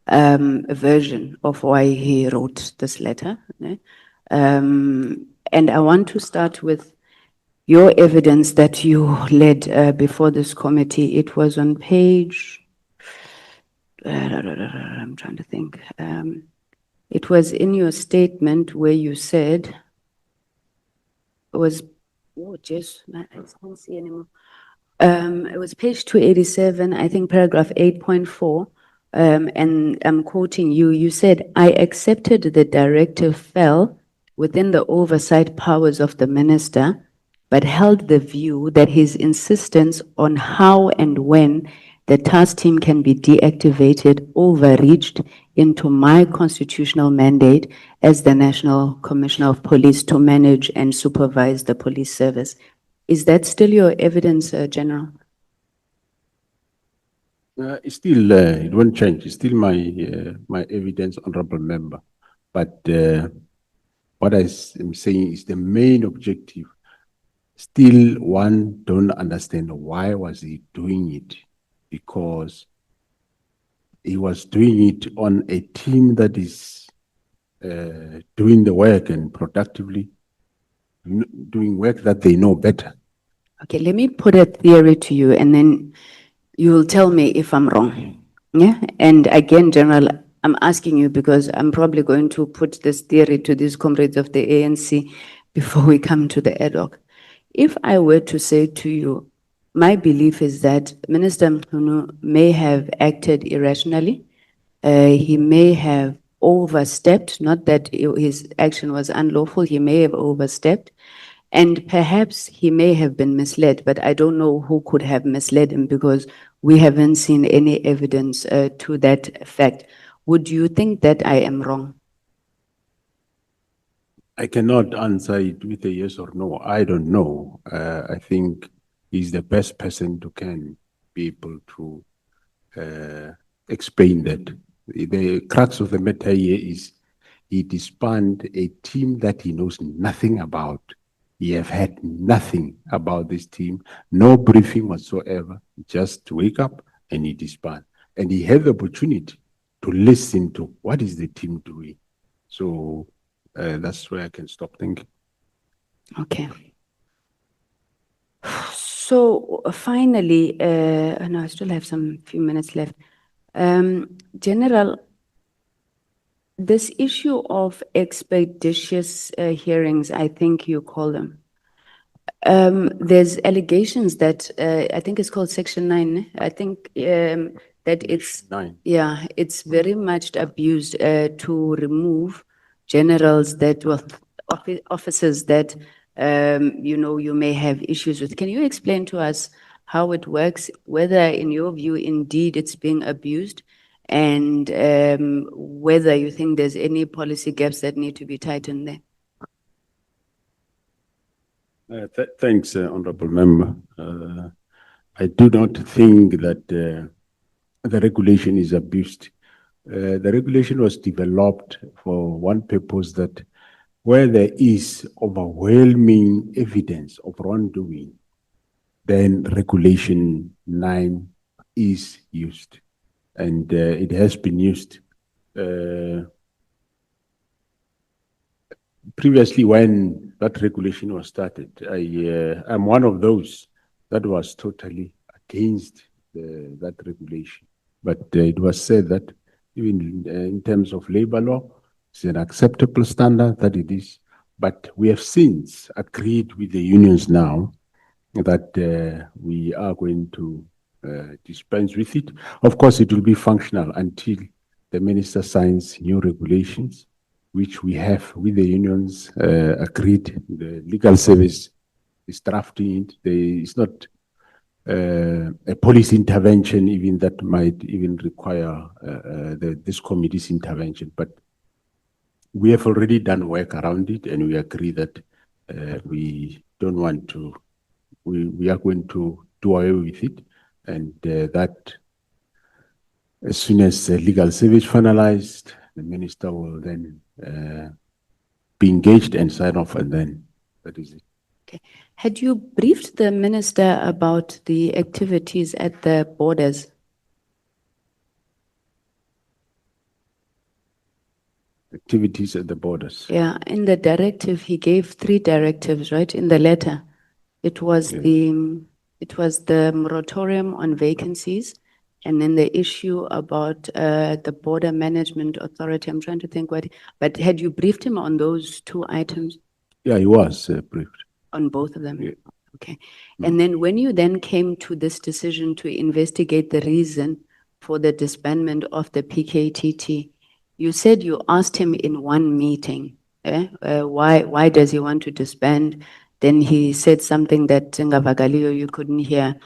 version of why he wrote this letter. And I want to start with your evidence that you led before this committee. It was on page, I'm trying to think. It was in your statement where you said, it was, oh, jeez, I can't see anymore. It was page 287, I think paragraph 8.4, and I'm quoting you. You said, I accepted the directive fell within the oversight powers of the minister, but held the view that his insistence on how and when the task team can be deactivated overreached into my constitutional mandate as the National Commissioner of Police to manage and supervise the police service. Is that still your evidence, General? It's still, it won't change. It's still my evidence, honorable member. But what I am saying is the main objective. Still, one don't understand why was he doing it, because he was doing it on a team that is doing the work and productively doing work that they know better. Okay, let me put a theory to you and then you will tell me if I'm wrong. Yeah, and again, General, I'm asking you because I'm probably going to put this theory to these comrades of the ANC before we come to the ad hoc. If I were to say to you, my belief is that Minister Mkhunu may have acted irrationally. He may have overstepped, not that his action was unlawful, he may have overstepped. And perhaps he may have been misled, but I don't know who could have misled him because we haven't seen any evidence to that effect. Would you think that I am wrong? I cannot answer it with a yes or no. I don't know. I think he's the best person to can be able to explain that. The crux of the matter here is he disbanded a team that he knows nothing about. He have had nothing about this team, no briefing whatsoever, just wake up and he disband. And he had the opportunity to listen to what is the team doing. So that's where I can stop thinking. Okay. So finally, no, I still have some few minutes left. General, this issue of expeditious hearings, I think you call them. There's allegations that I think it's called Section 9. I think that it's 9. yeah, it's very much abused to remove generals that well, officers that you know you may have issues with. Can you explain to us how it works? Whether, in your view, indeed it's being abused, and whether you think there's any policy gaps that need to be tightened there. Thanks, honorable member. I do not think that the regulation is abused. The regulation was developed for one purpose, that where there is overwhelming evidence of wrongdoing, then Regulation 9 is used, and it has been used. Previously, when that regulation was started, I'm one of those that was totally against that regulation. But it was said that even in terms of labor law, it's an acceptable standard that it is. But we have since agreed with the unions now that we are going to dispense with it. Of course, it will be functional until the minister signs new regulations, which we have with the unions agreed. The legal service is drafting it. It's not a police intervention even that might even require this committee's intervention. But we have already done work around it, and we agree that we don't want to, we are going to do away with it, and that as soon as the legal service finalized, the minister will then be engaged and sign off, and then that is it. Okay. Had you briefed the minister about the activities at the borders? Activities at the borders. Yeah, in the directive, he gave 3 directives, right? In the letter, it was the moratorium on vacancies, and then the issue about the border management authority. I'm trying to think but had you briefed him on those 2 items? Yeah, he was briefed. On both of them? Yeah. Okay. And then when you then came to this decision to investigate the reason for the disbandment of the PKTT, you said you asked him in one meeting, why does he want to disband then he said something that Ngavagalio you couldn't hear.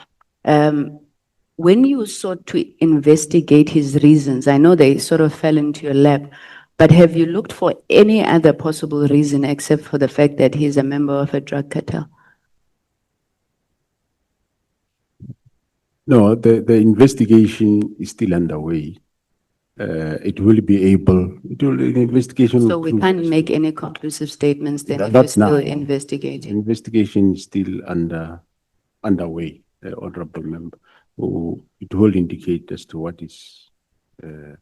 When you sought to investigate his reasons, I know they sort of fell into your lap, but have you looked for any other possible reason except for the fact that he's a member of a drug cartel? No, the investigation is still underway. It will be able, the investigation will So we prove can't as make to- any conclusive statements then if Not you're still now. investigating. Investigation is still underway, Honorable Member. So it will indicate as to what is. No,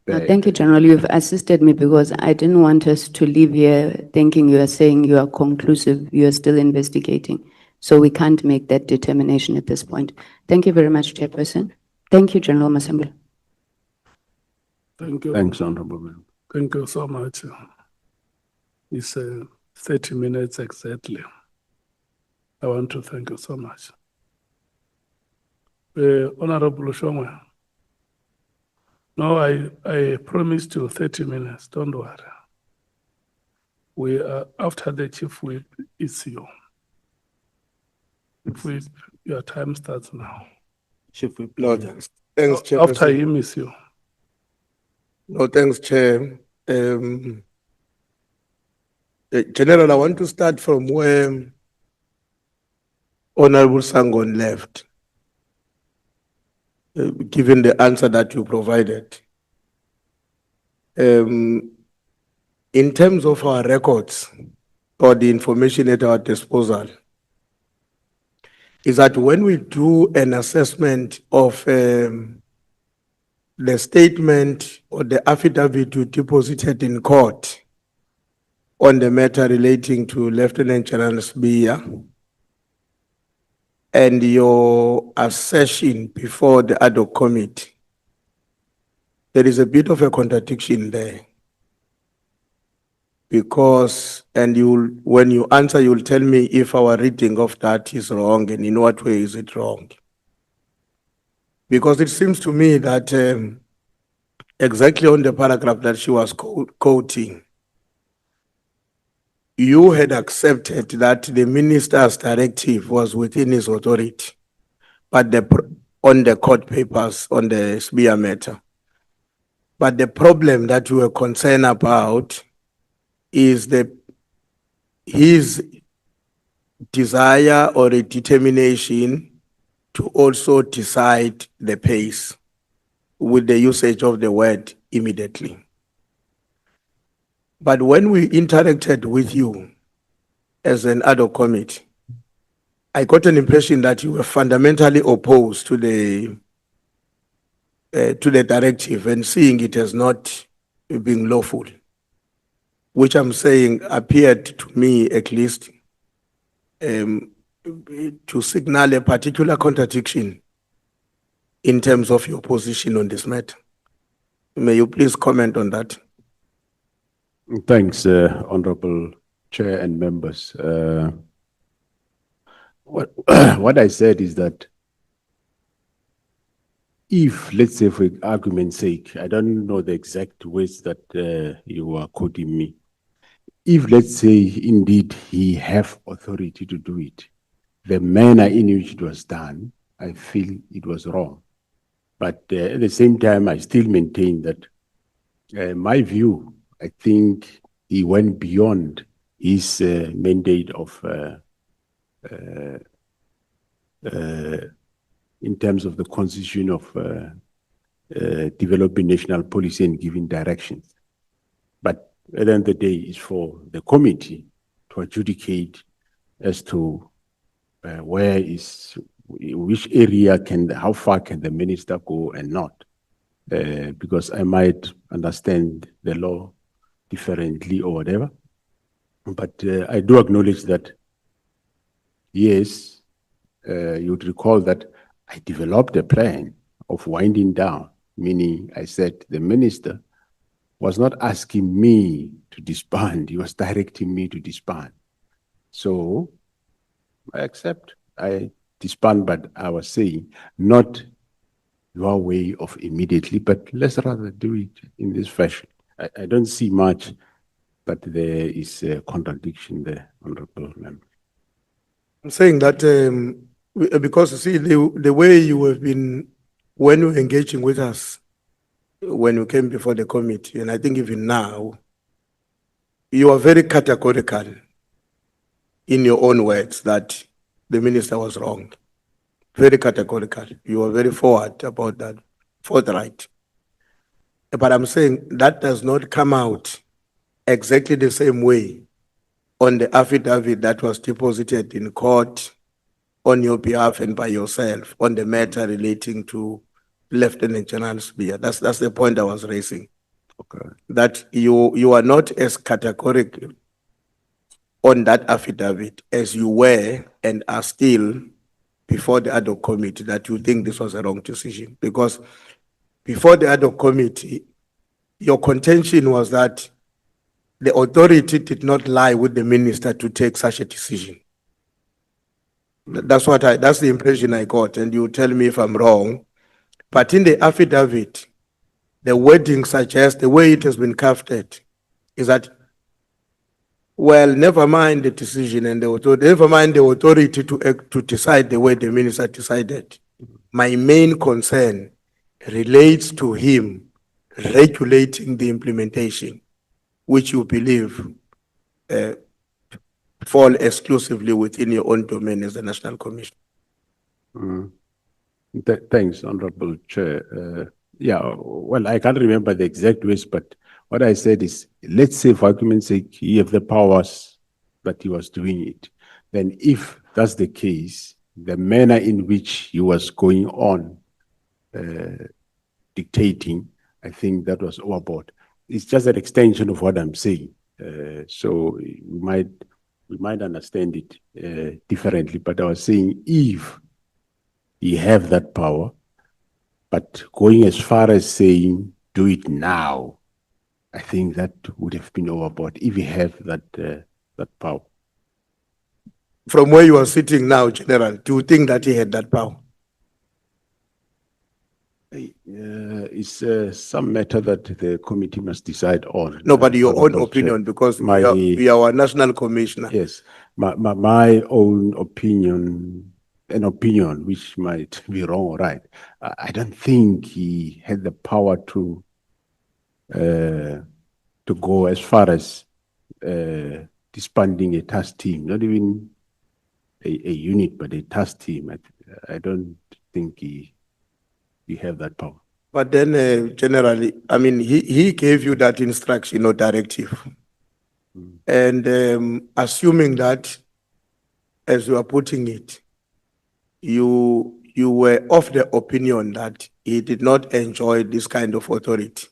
thank you, General. You've assisted me because I didn't want us to leave here thinking you are saying you are conclusive, you are still investigating. So we can't make that determination at this point. Thank you very much, Chairperson. Thank you, General Masemola. Thank you. Thanks, Honorable Member. Thank you so much. It's 30 minutes exactly. I want to thank you so much. Honorable Shongwe. No, I promised you 30 minutes, don't worry. We are, after the chief whip, it's you. Chief whip, your time starts now. Chief Whip. No, thanks, Chair. After him is you. No, thanks, Chair. General, I want to start from where Honorable Sangon left, given the answer that you provided. In terms of our records or the information at our disposal, is that when we do an assessment of the statement or the affidavit you deposited in court on the matter relating to Lieutenant General Sbiya and your assertion before the ad hoc committee, there is a bit of a contradiction there. Because, and when you answer, you'll tell me if our reading of that is wrong and in what way is it wrong. Because it seems to me that exactly on the paragraph that she was quoting, you had accepted that the minister's directive was within his authority, but on the court papers, on the Sbiya matter. But the problem that you were concerned about is his desire or a determination to also decide the pace with the usage of the word immediately. But when we interacted with you as an ad hoc committee, I got an impression that you were fundamentally opposed to the directive and seeing it as not being lawful, which I'm saying appeared to me at least to signal a particular contradiction in terms of your position on this matter. May you please comment on that? Thanks, Honorable Chair and members. What I said is that if, let's say for argument's sake, I don't know the exact words that you are quoting me. If, let's say, indeed he have authority to do it, the manner in which it was done, I feel it was wrong. But at the same time, I still maintain that my view, I think he went beyond his mandate of in terms of the constitution of developing national policy and giving directions. But at the end of the day, it's for the committee to adjudicate as to which area how far can the minister go and not. Because I might understand the law differently or whatever. But I do acknowledge that, yes, you would recall that I developed a plan of winding down, meaning I said the minister was not asking me to disband, he was directing me to disband. So I accept, I disband, but I was saying not your way of immediately, but let's rather do it in this fashion. I don't see much, but there is a contradiction there, Honorable Member. I'm saying that because you see the way you have been when you were engaging with us when you came before the committee, and I think even now, you are very categorical in your own words that the minister was wrong. Very categorical. You are very forward about that, forthright. But I'm saying that does not come out exactly the same way on the affidavit that was deposited in court on your behalf and by yourself on the matter relating to Lieutenant General Spear. That's the point I was raising. Okay. That you are not as categorical on that affidavit as you were and are still before the ad hoc committee that you think this was a wrong decision. Because before the ad hoc committee, your contention was that the authority did not lie with the minister to take such a decision. That's the impression I got, and you tell me if I'm wrong. But in the affidavit, the wording suggests, the way it has been crafted, is that, well, never mind the decision and the authority, never mind the authority to decide the way the minister decided. My main concern relates to him regulating the implementation, which you believe fall exclusively within your own domain as the National Commission. Thanks, Honorable Chair. Yeah, well, I can't remember the exact words, but what I said is, let's say for argument's sake, he have the powers that he was doing it. Then if that's the case, the manner in which he was going on dictating, I think that was overboard. It's just an extension of what I'm saying. So we might understand it differently, but I was saying if he have that power, but going as far as saying, do it now, I think that would have been overboard if he have that power. From where you are sitting now, General, do you think that he had that power? It's some matter that the committee must decide on. No, but your own Honorable opinion, Chair. because My- we are our national commissioner. Yes, my own opinion, an opinion which might be wrong or right. I don't think he had the power to go as far as disbanding a task team, not even a unit, but a task team. I don't think he have that power. But then generally, I mean, he gave you that instruction or directive. And assuming that, as you are putting it, you were of the opinion that he did not enjoy this kind of authority.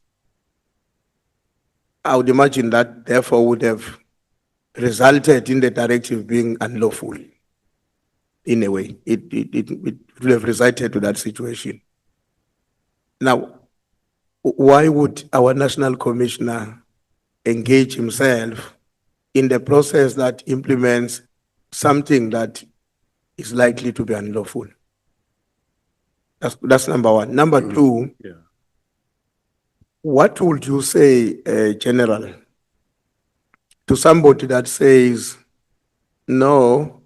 I would imagine that therefore would have resulted in the directive being unlawful. In a way, it would have resulted to that situation. Now, why would our national commissioner engage himself in the process that implements something that is likely to be unlawful? That's number one. Number two, Yeah. what would you say, General, to somebody that says, no,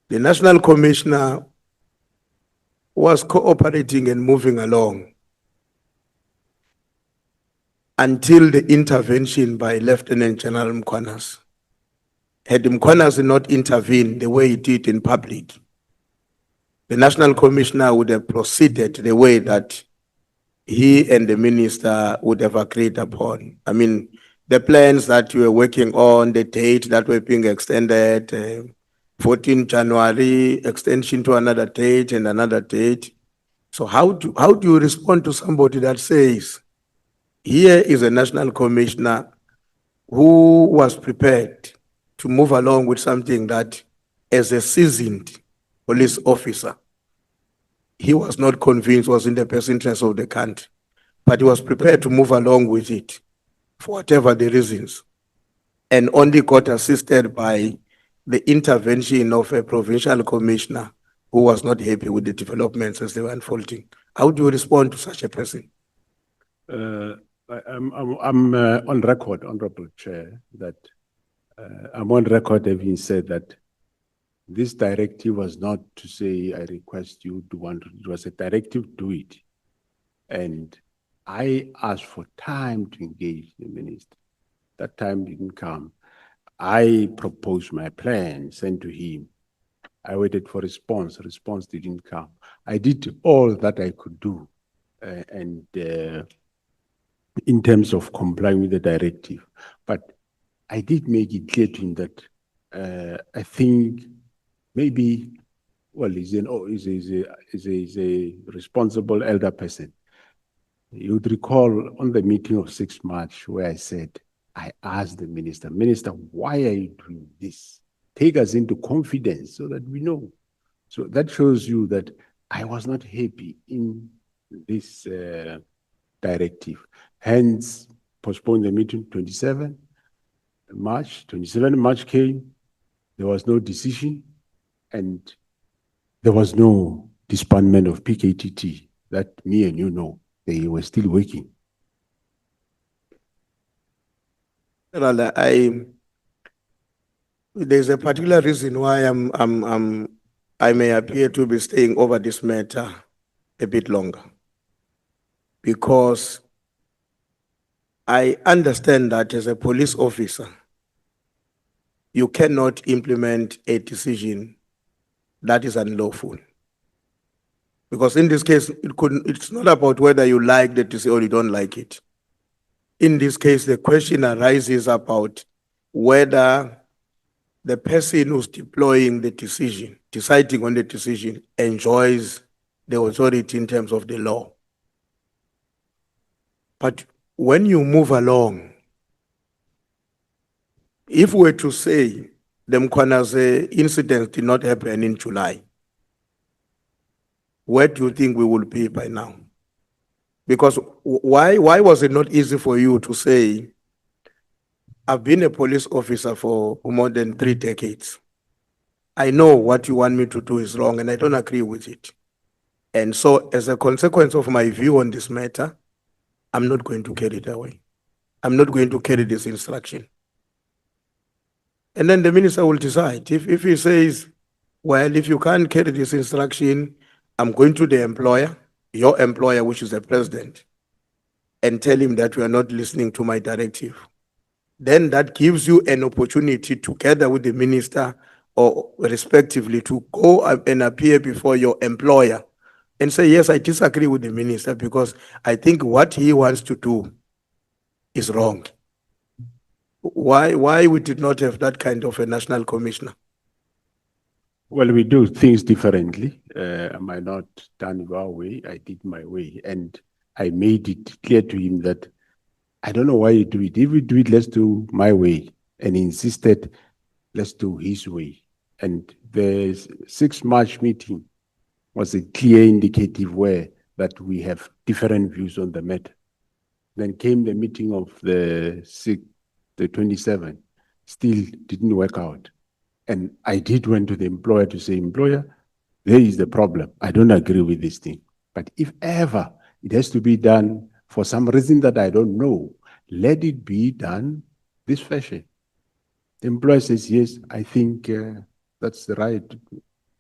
the national commissioner was cooperating and moving along until the intervention by Lieutenant General Mkwanas? Had Mkwanas not intervened the way he did in public, the national commissioner would have proceeded the way that he and the minister would have agreed upon. I mean, the plans that you were working on, the date that were being extended, 14 January, extension to another date and another date. So how do you respond to somebody that says, here is a national commissioner who was prepared to move along with something that, as a seasoned police officer, he was not convinced was in the best interest of the country, but he was prepared to move along with it for whatever the reasons, and only got assisted by the intervention of a provincial commissioner who was not happy with the developments as they were unfolding. How do you respond to such a person? I'm on record, Honorable Chair, that I'm on record having said that This directive was not to say, I request you to want to, it was a directive, do it. And I asked for time to engage the minister. That time didn't come. I proposed my plan, sent to him. I waited for response. Response didn't come. I did all that I could do, in terms of complying with the directive. But I did make it clear to him that I think maybe, well, he's a responsible elder person. You would recall on the meeting of 6 March where I said, I asked the minister, Minister, why are you doing this? Take us into confidence so that we know. So that shows you that I was not happy in this directive. Hence, postpone the meeting 27 March. 27 March came, there was no decision, and there was no disbandment of PKTT that me and you know. They were still working. General, there's a particular reason why I may appear to be staying over this matter a bit longer. Because I understand that as a police officer, you cannot implement a decision that is unlawful. Because in this case, it's not about whether you like the decision or you don't like it. In this case, the question arises about whether the person who's deploying the decision, deciding on the decision, enjoys the authority in terms of the law. But when you move along, if we were to say the Mkwanaze incident did not happen in July, where do you think we will be by now? Because why was it not easy for you to say, I've been a police officer for more than 3 decades. I know what you want me to do is wrong and I don't agree with it. And so as a consequence of my view on this matter, I'm not going to carry it away. I'm not going to carry this instruction. And then the minister will decide. If he says, well, if you can't carry this instruction, I'm going to the employer, your employer, which is the president, and tell him that you are not listening to my directive. Then that gives you an opportunity together with the minister or respectively to go and appear before your employer and say, yes, I disagree with the minister because I think what he wants to do is wrong. Why we did not have that kind of a national commissioner? Well, we do things differently. I might not done our way. I did my way. And I made it clear to him that I don't know why you do it. If we do it, let's do my way. And he insisted, let's do his way. And the 6 March meeting was a clear indicative way that we have different views on the matter. Then came the meeting of the 27th, still didn't work out. And I did went to the employer to say, employer, there is the problem. I don't agree with this thing. But if ever it has to be done for some reason that I don't know, let it be done this fashion. The employer says, yes, I think that's the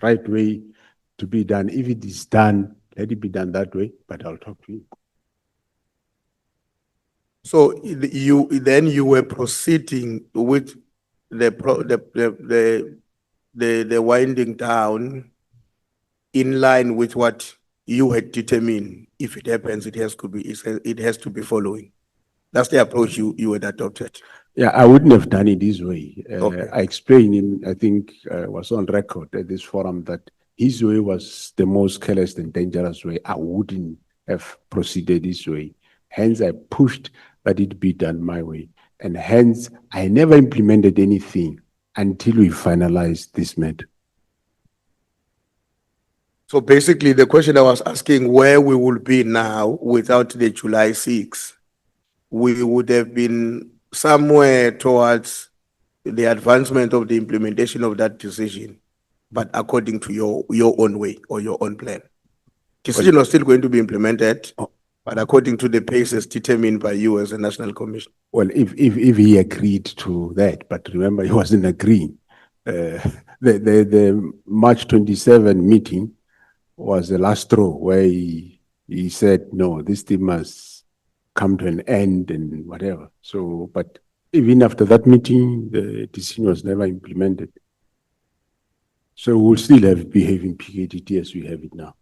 right way to be done. If it is done, let it be done that way, but I'll talk to you. So you were proceeding with the winding down in line with what you had determined. If it happens, it has to be following. That's the approach you had adopted. Yeah, I wouldn't have done it this way. Okay. I explained him, I think was on record at this forum that his way was the most careless and dangerous way. I wouldn't have proceeded this way. Hence, I pushed that it be done my way. And hence, I never implemented anything until we finalized this matter. So basically, the question I was asking where we will be now without the July 6, we would have been somewhere towards the advancement of the implementation of that decision, but according to your own way or your own plan. Decision was still going to be implemented, but according to the paces determined by you as a national commission. Well, if he agreed to that, but remember, he wasn't agreeing. the March 27 meeting was the last straw where he said, no, this thing must come to an end and whatever. So, but even after that meeting, the decision was never implemented. So we'll still have behaving PKDT as we have it now.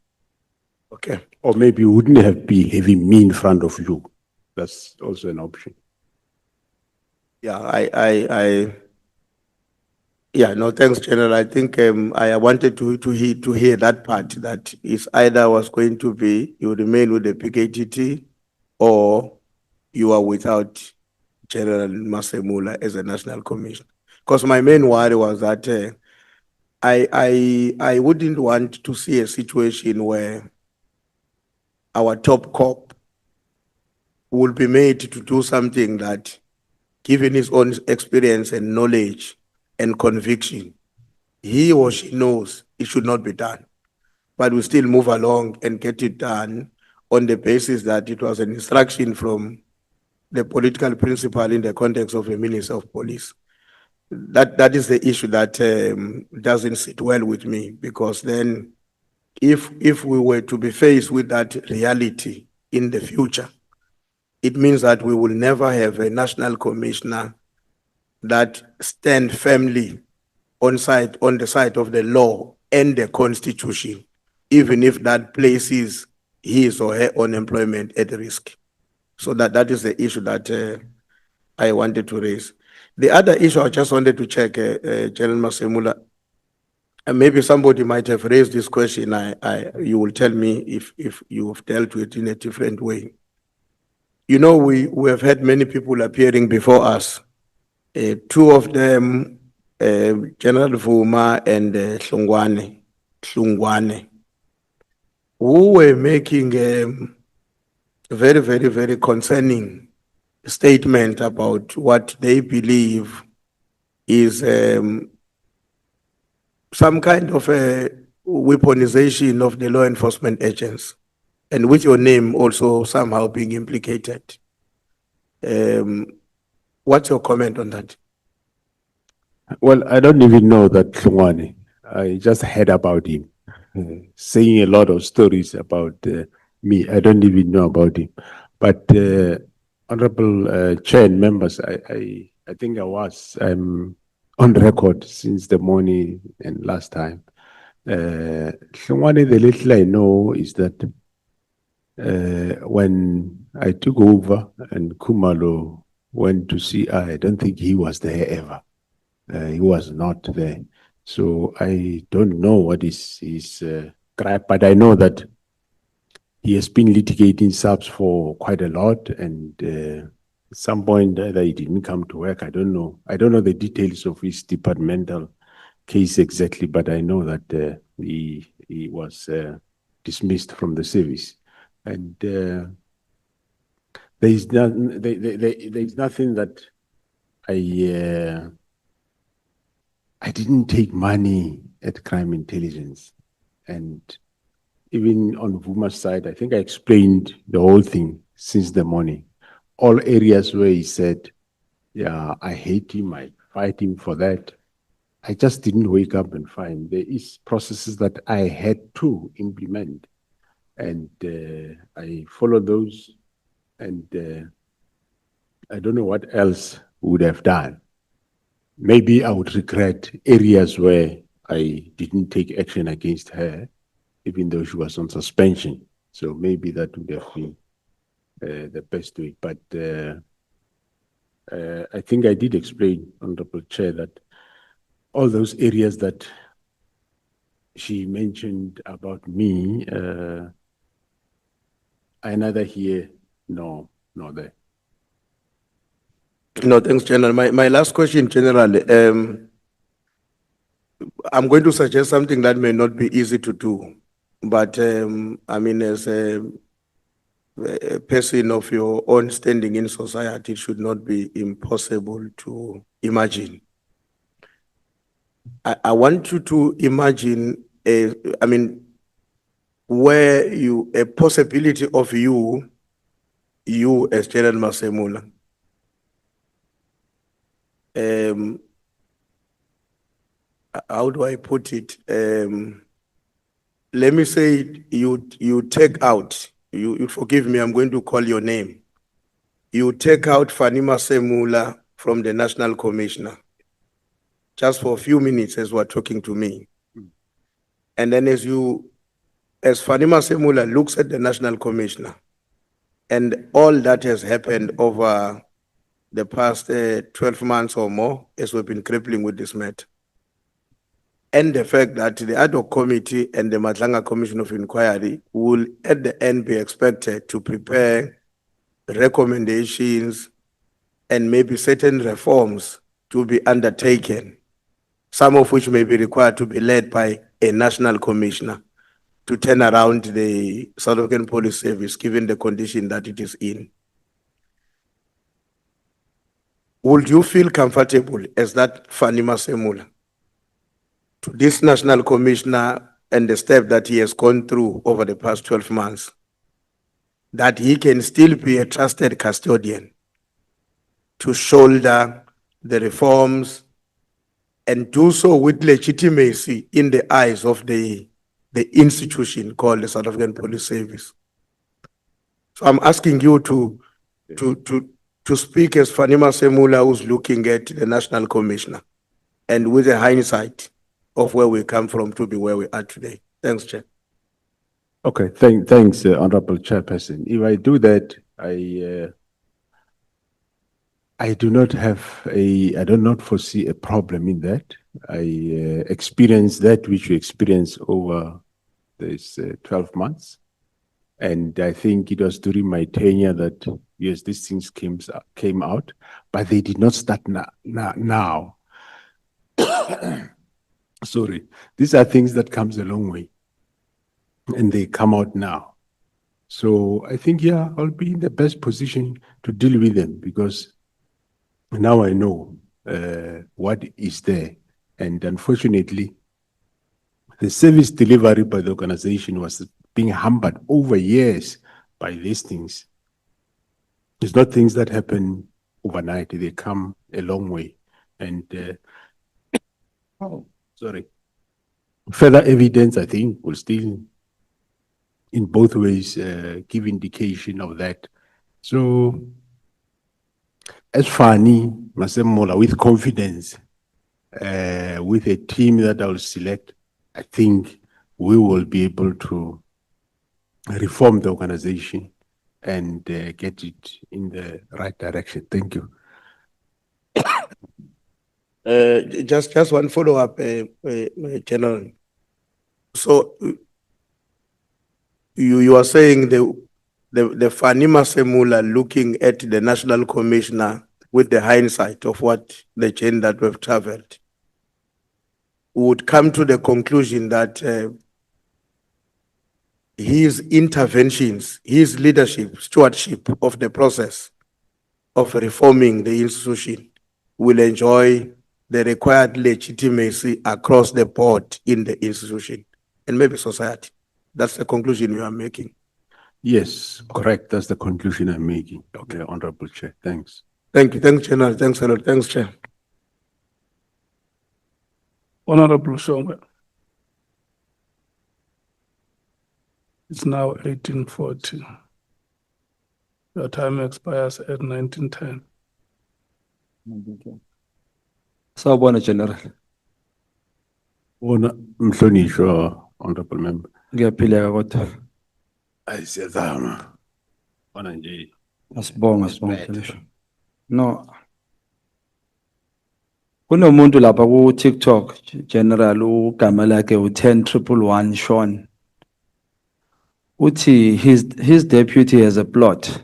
Okay. Or maybe we wouldn't have behaving me in front of you. That's also an option. Yeah, yeah, no, thanks, General. I think I wanted to hear that part, that it's either was going to be you remain with the PKTT or you are without General Masemola as a national commissioner. Because my main worry was that I wouldn't want to see a situation where our top cop will be made to do something that, given his own experience and knowledge and conviction, he or she knows it should not be done. But we still move along and get it done on the basis that it was an instruction from the political principal in the context of a minister of police. That is the issue that doesn't sit well with me, because then if we were to be faced with that reality in the future, it means that we will never have a national commissioner that stand firmly on the side of the law and the constitution, even if that places his or her own employment at risk. So that is the issue that I wanted to raise. The other issue I just wanted to check, General Masemola, and maybe somebody might have raised this question. You will tell me if you've dealt with it in a different way. You know, we have had many people appearing before us. Two of them, General Vuma and Hlungwane, who were making very, very, very concerning statement about what they believe is some kind of a weaponization of the law enforcement agents, and with your name also somehow being implicated. What's your comment on that? Well, I don't even know that Hlungwane. I just heard about him, saying a lot of stories about me. I don't even know about him. But Honorable Chair and members, I think I'm on record since the morning and last time. Hlungwane, the little I know is that when I took over and Kumalo went to see, I don't think he was there ever. He was not there. So I don't know what is his gripe, but I know that he has been litigating subs for quite a lot, and at some point either he didn't come to work. I don't know. I don't know the details of his departmental case exactly, but I know that he was dismissed from the service. And there is nothing that I didn't take money at crime intelligence. And even on Vuma's side, I think I explained the whole thing since the morning. All areas where he said, yeah, I hate him, I fight him for that. I just didn't wake up and find there is processes that I had to implement. And I followed those, and I don't know what else would have done. Maybe I would regret areas where I didn't take action against her, even though she was on suspension. So maybe that would have been the best way. But I think I did explain, Honorable Chair, that all those areas that she mentioned about me, I neither here nor there. No, thanks, General. My last question, General, I'm going to suggest something that may not be easy to do, but I mean, as a person of your own standing in society, it should not be impossible to imagine. I want you to imagine where a possibility of you as General Masemola, how do I put it? Let me say you take out, you forgive me, I'm going to call your name. You take out Fannie Masemola from the National Commissioner, just for a few minutes as we're talking to me. And then as Fannie Masemola looks at the National Commissioner and all that has happened over the past 12 months or more as we've been grappling with this matter, and the fact that the ad hoc committee and the Matlanga Commission of Inquiry will at the end be expected to prepare recommendations and maybe certain reforms to be undertaken, some of which may be required to be led by a national commissioner to turn around the South African Police Service, given the condition that it is in. Would you feel comfortable as that Fannie Masemola to this national commissioner and the step that he has gone through over the past 12 months, that he can still be a trusted custodian to shoulder the reforms and do so with legitimacy in the eyes of the institution called the South African Police Service? So I'm asking you to speak as Fannie Masemola, who's looking at the national commissioner and with a hindsight of where we come from to be where we are today. Thanks, Chair. Okay, thanks, Honorable Chairperson. If I do that, I do not foresee a problem in that. I experienced that which we experienced over this 12 months. And I think it was during my tenure that, yes, these things came out, but they did not start now. Sorry, these are things that comes a long way and they come out now. So I think, yeah, I'll be in the best position to deal with them because now I know what is there. And unfortunately, the service delivery by the organization was being hampered over years by these things. It's not things that happen overnight. They come a long way. And further evidence, I think, will still, in both ways, give indication of that. So, as Fannie Masemola, with confidence, with a team that I will select, I think we will be able to reform the organization and get it in the right direction. Thank you. Just one follow-up, General. So you are saying the Fannie Masemola looking at the National Commissioner with the hindsight of what the chain that we've traveled would come to the conclusion that his interventions, his leadership, stewardship of the process of reforming the institution will enjoy the required legitimacy across the board in the institution and maybe society. That's the conclusion you are making. Yes, correct. That's the conclusion I'm making. Okay, Honorable Chair. Thanks. Thank you. Thanks, General. Thanks a lot. Thanks, Chair. Honorable Shongwe. It's now 1840. Your time expires at 1910. Sawubona General. Mhlonishwa, Honorable Member. Ngiyaphila kodwa. Siyazama. Bona nje. Asibonga Mhlonishwa. No. Kunomuntu lapha ku TikTok General ugama lakhe u10111 Sean. Uthi his deputy has a plot,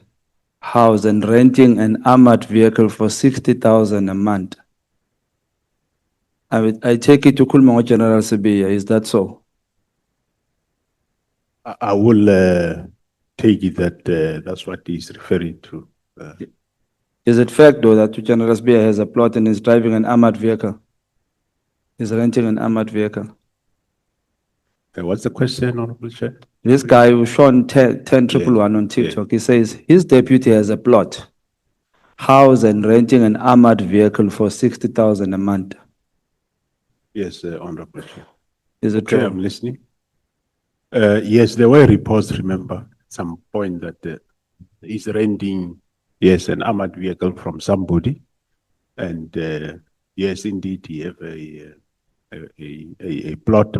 house and renting an armored vehicle for 60,000 a month. I take it to Kulmango General Sibiya, is that so? I will take it that that's what he's referring to. Is it fact though that General Sibiya has a plot and is driving an armored vehicle? Is renting an armored vehicle? What's the question, Honorable Chair? This guy who Sean 10111 on TikTok, he says his deputy has a plot, house and renting an armored vehicle for 60,000 a month. Yes, Honorable Chair. Is it Okay, I'm true? listening. Yes, there were reports, remember, some point that he's renting, yes, an armored vehicle from somebody. And yes, indeed, he have a plot.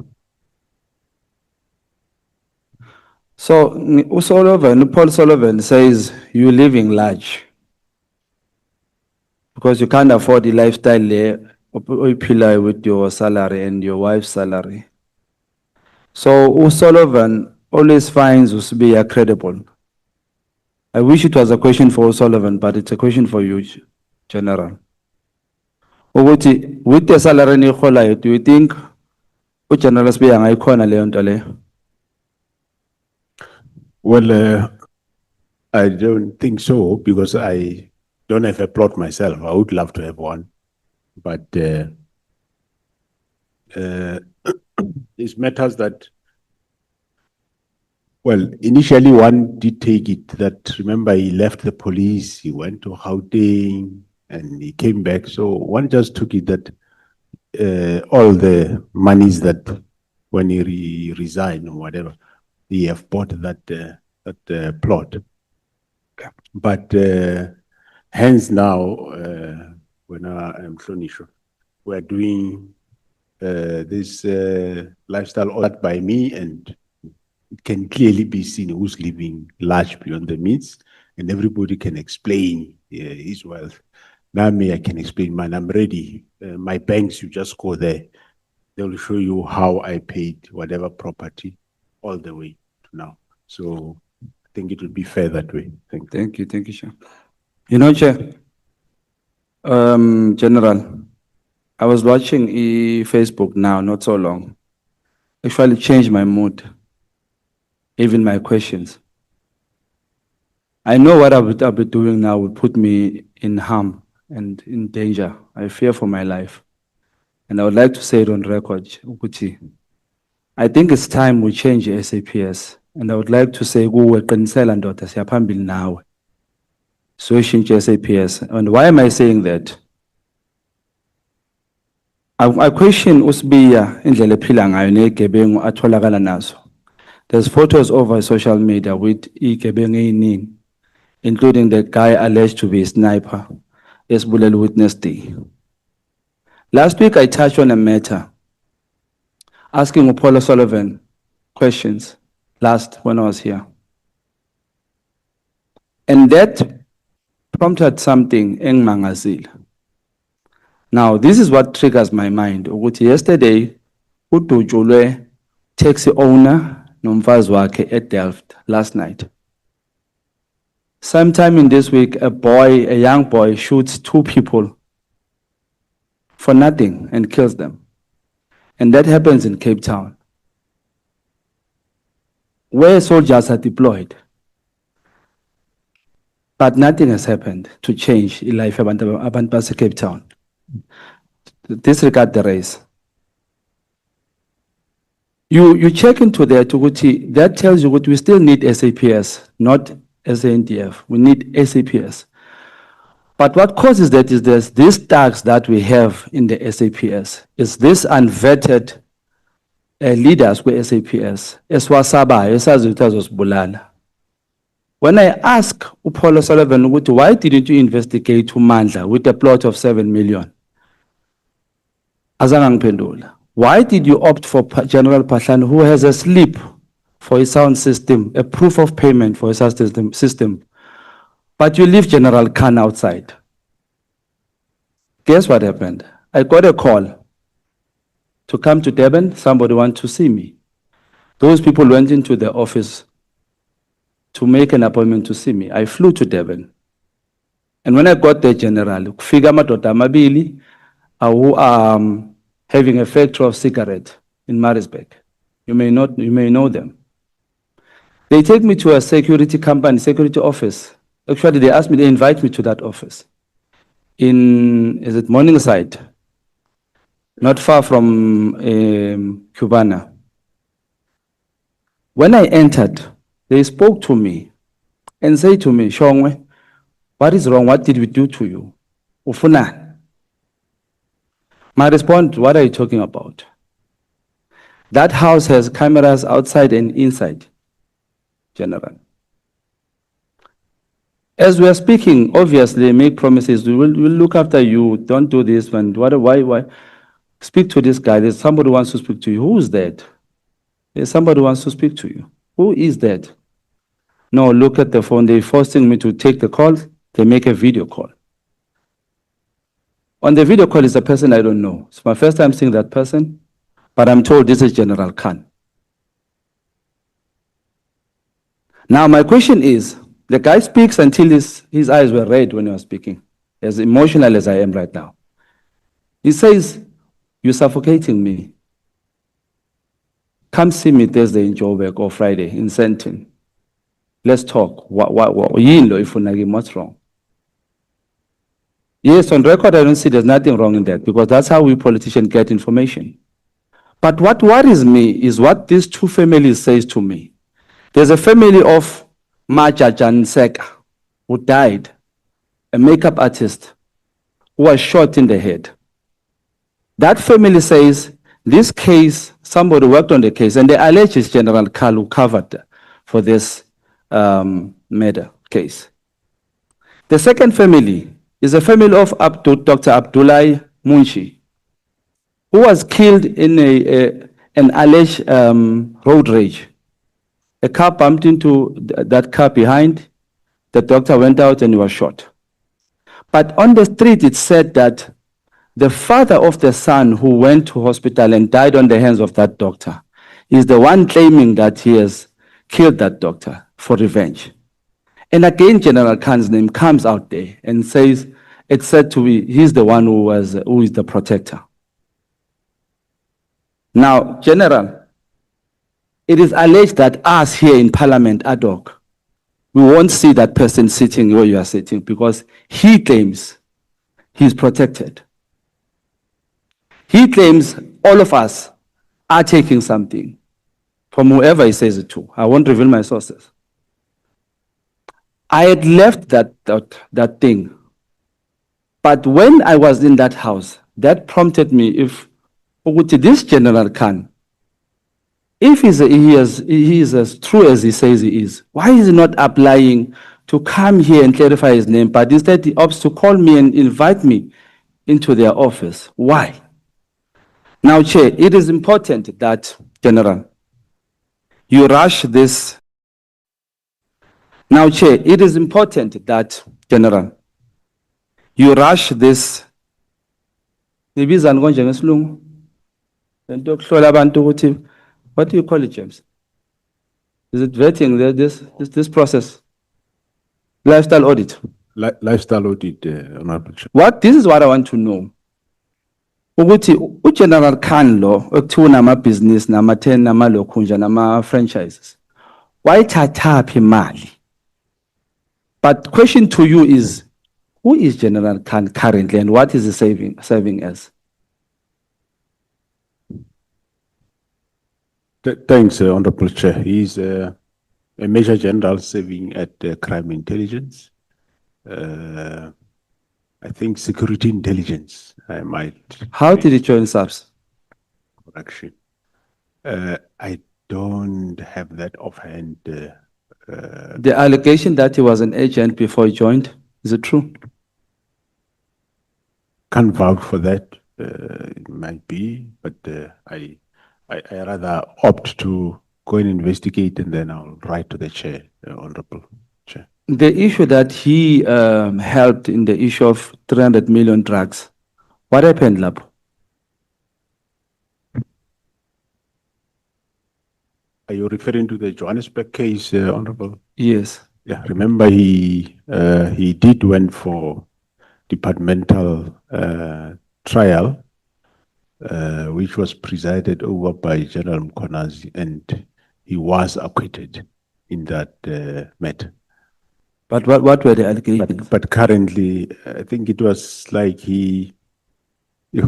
So, Paul Sullivan says you're living large because you can't afford the lifestyle there, or you pillar with your salary and your wife's salary. So, Sullivan always finds Usbiya credible. I wish it was a question for Sullivan, but it's a question for you, General. Ukuthi, with the salary eniyirholayo, do you think uGeneral Sibiya angayikhona leyo nto leyo? Well, I don't think so because I don't have a plot myself. I would love to have one, but it's matters that, well, initially one did take it that, remember, he left the police, he went to Gauteng and he came back. So one just took it that all the monies that when he resigned or whatever, he have bought that plot. But hence now, when I'm Flonisho, we're doing this lifestyle audit by me, and it can clearly be seen who's living large beyond the means, and everybody can explain his wealth. Now me, I can explain mine. I'm ready. My banks, you just go there. They will show you how I paid whatever property all the way to now. So I think it will be fair that way. Thank you. Thank you, Chair. You know, Chair, General, I was watching Facebook now, not so long. Actually changed my mood, even my questions. I know what I'll be doing now will put me in harm and in danger. I fear for my life. And I would like to say it on record, ukuthi, I think it's time we change the SAPS. And I would like to say, kuwe qinisela ndoda siyaphambili nawe. So change SAPS. And why am I saying that? I question Usbiya indlela ephila ngayo negebengu atholakala nazo. There's photos over social media with igebengu eyiningi, including the guy alleged to be a sniper, esibulele witness D. Last week I touched on a matter, asking Paul Sullivan questions when I was here. And that prompted something engimangazile. Now, this is what triggers my mind. Ukuthi yesterday, udutshulwe taxi owner nomfazi wakhe at Delft last night. Sometime in this week, a young boy shoots 2 people for nothing and kills them. And that happens in Cape Town, where soldiers are deployed. But nothing has happened to change the life of abantu base Cape Town. Disregard the race. You check into that, that tells you what we still need SAPS, not SANDF. We need SAPS. But what causes that is there's these tags that we have in the SAPS. It's this unvetted leaders with SAPS. Eswasabayo, esazi ukuthi azosibulala. When I ask Paul Sullivan, why didn't you investigate uMandla with a plot of 7 million? Azange ngiphendula. Why did you opt for General Pashan, who has a slip for his sound system, a proof of payment for his sound system, but you leave General Khan outside? Guess what happened? I got a call to come to Durban. Somebody wanted to see me. Those people went into the office to make an appointment to see me. I flew to Durban. And when I got there, General, kufika amadoda amabili who are having a factory of cigarette in Maritzburg. You may know them. They take me to a security company, security office. Actually, they invite me to that office. Is it Morningside? Not far from Cubana. When I entered, they spoke to me and said to me, Shongwe, what is wrong? What did we do to you? Ufuna. My response, what are you talking about? That house has cameras outside and inside, General. As we are speaking, obviously, make promises. We'll look after you. Don't do this. And why? Speak to this guy. There's somebody who wants to speak to you. Who is that? There's somebody who wants to speak to you. Who is that? No, look at the phone. They're forcing me to take the call. They make a video call. On the video call is a person I don't know. It's my first time seeing that person, but I'm told this is General Khan. Now, my question is, the guy speaks until his eyes were red when he was speaking, as emotional as I am right now. He says, "You're suffocating me. Come see me Thursday in Joburg or Friday in Sandton. Let's talk. What's wrong?" Yes, on record, I don't see there's nothing wrong in that because that's how we politicians get information. But what worries me is what these two families says to me. There's a family of Maja Janseka who died, a makeup artist who was shot in the head. That family says this case, somebody worked on the case, and they allege it's General Khan who covered for this murder case. The second family is a family of Dr. Abdullah Munshi, who was killed in an alleged road rage. A car bumped into that car behind. The doctor went out and he was shot. But on the street, it said that the father of the son who went to hospital and died on the hands of that doctor is the one claiming that he has killed that doctor for revenge. And again, General Khan's name comes out there and says, it's said to be, he's the one who is the protector. Now, General, it is alleged that us here in Parliament ad hoc, we won't see that person sitting where you are sitting because he claims he's protected. He claims all of us are taking something from whoever he says it to. I won't reveal my sources. I had left that thing. But when I was in that house, that prompted me if this General Khan, if he is as true as he says he is, why is he not applying to come here and clarify his name? But instead he opts to call me and invite me into their office. Why? Now, Chair, it is important that, General, you rush this. Now, Chair, it is important that, General, you rush this. What do you call it, James? Is it vetting, this process? Lifestyle audit. Lifestyle audit, Honorable Chair. This is what I want to know. General Khan lo ekuthiwa nama-business nama-10 namalokhunja nama-franchises wayithathaphi imali? But question to you is, who is General Khan currently and what is he serving as? Thanks, Honorable Chair. He's a Major General serving at Crime Intelligence. I think Security Intelligence, I might. How did he join SAPS? Correction. I don't have that offhand. The allegation that he was an agent before he joined, is it true? Can't vouch for that. It might be, but I rather opt to go and investigate and then I'll write to the chair, Honorable Chair. The issue that he helped in the issue of 300 million drugs, what happened, Lab? Are you referring to the Johannesburg case, Honorable? Yes. Yeah, remember he did went for departmental trial, which was presided over by General Mkonazi, and he was acquitted in that matter. But what were the allegations? But currently, I think it was like I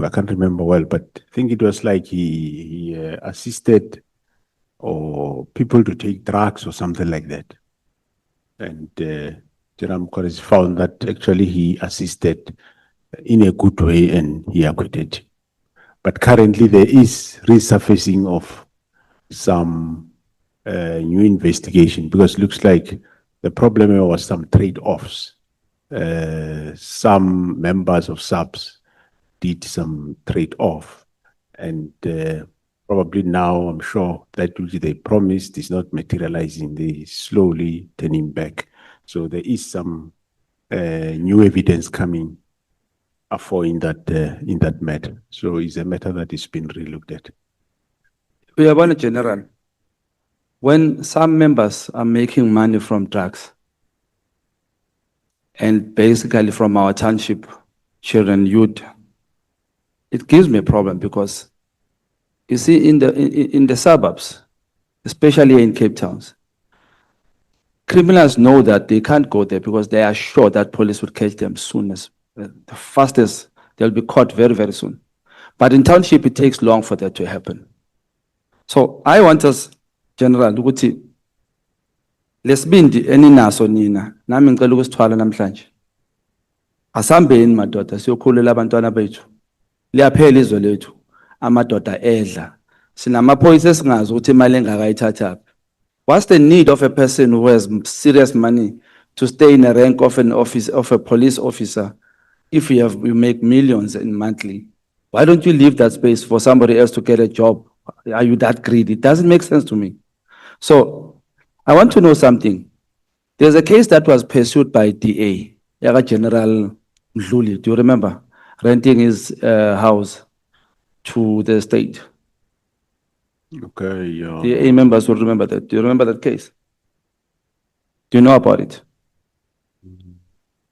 can't remember well, but I think it was like he assisted or people to take drugs or something like that. And General Mkonazi found that actually he assisted in a good way and he acquitted. But currently there is resurfacing of some new investigation because looks like the problem was some trade-offs. Some members of SAPS did some trade-off, and probably now I'm sure that which they promised is not materializing. They slowly turning back. So there is some new evidence coming for in that matter. So it's a matter that is being relooked at. We are one general. When some members are making money from drugs, and basically from our township, children, youth, it gives me a problem because you see in the suburbs, especially in Cape Towns, criminals know that they can't go there because they are sure that police would catch them soon as the fastest. They'll be caught very, very soon. But in township, it takes long for that to happen. So I want us, General, ukuthi lesibindi eninaso nina, nami ngicela ukusithwala namhlanje. Asambeni madoda siyokhulela abantwana bethu. Liyaphela izwe lethu. Amadoda edla. Sinamaphoyisa esingazi ukuthi imali engakayithatha. What's the need of a person who has serious money to stay in a rank of an office of a police officer if you make millions in monthly? Why don't you leave that space for somebody else to get a job? Are you that greedy? It doesn't make sense to me. So I want to know something. There's a case that was pursued by DA, Yaga General Mdluli, do you remember? Renting his house to the state. Okay, DA members will remember that. Do you remember that case? Do you know about it?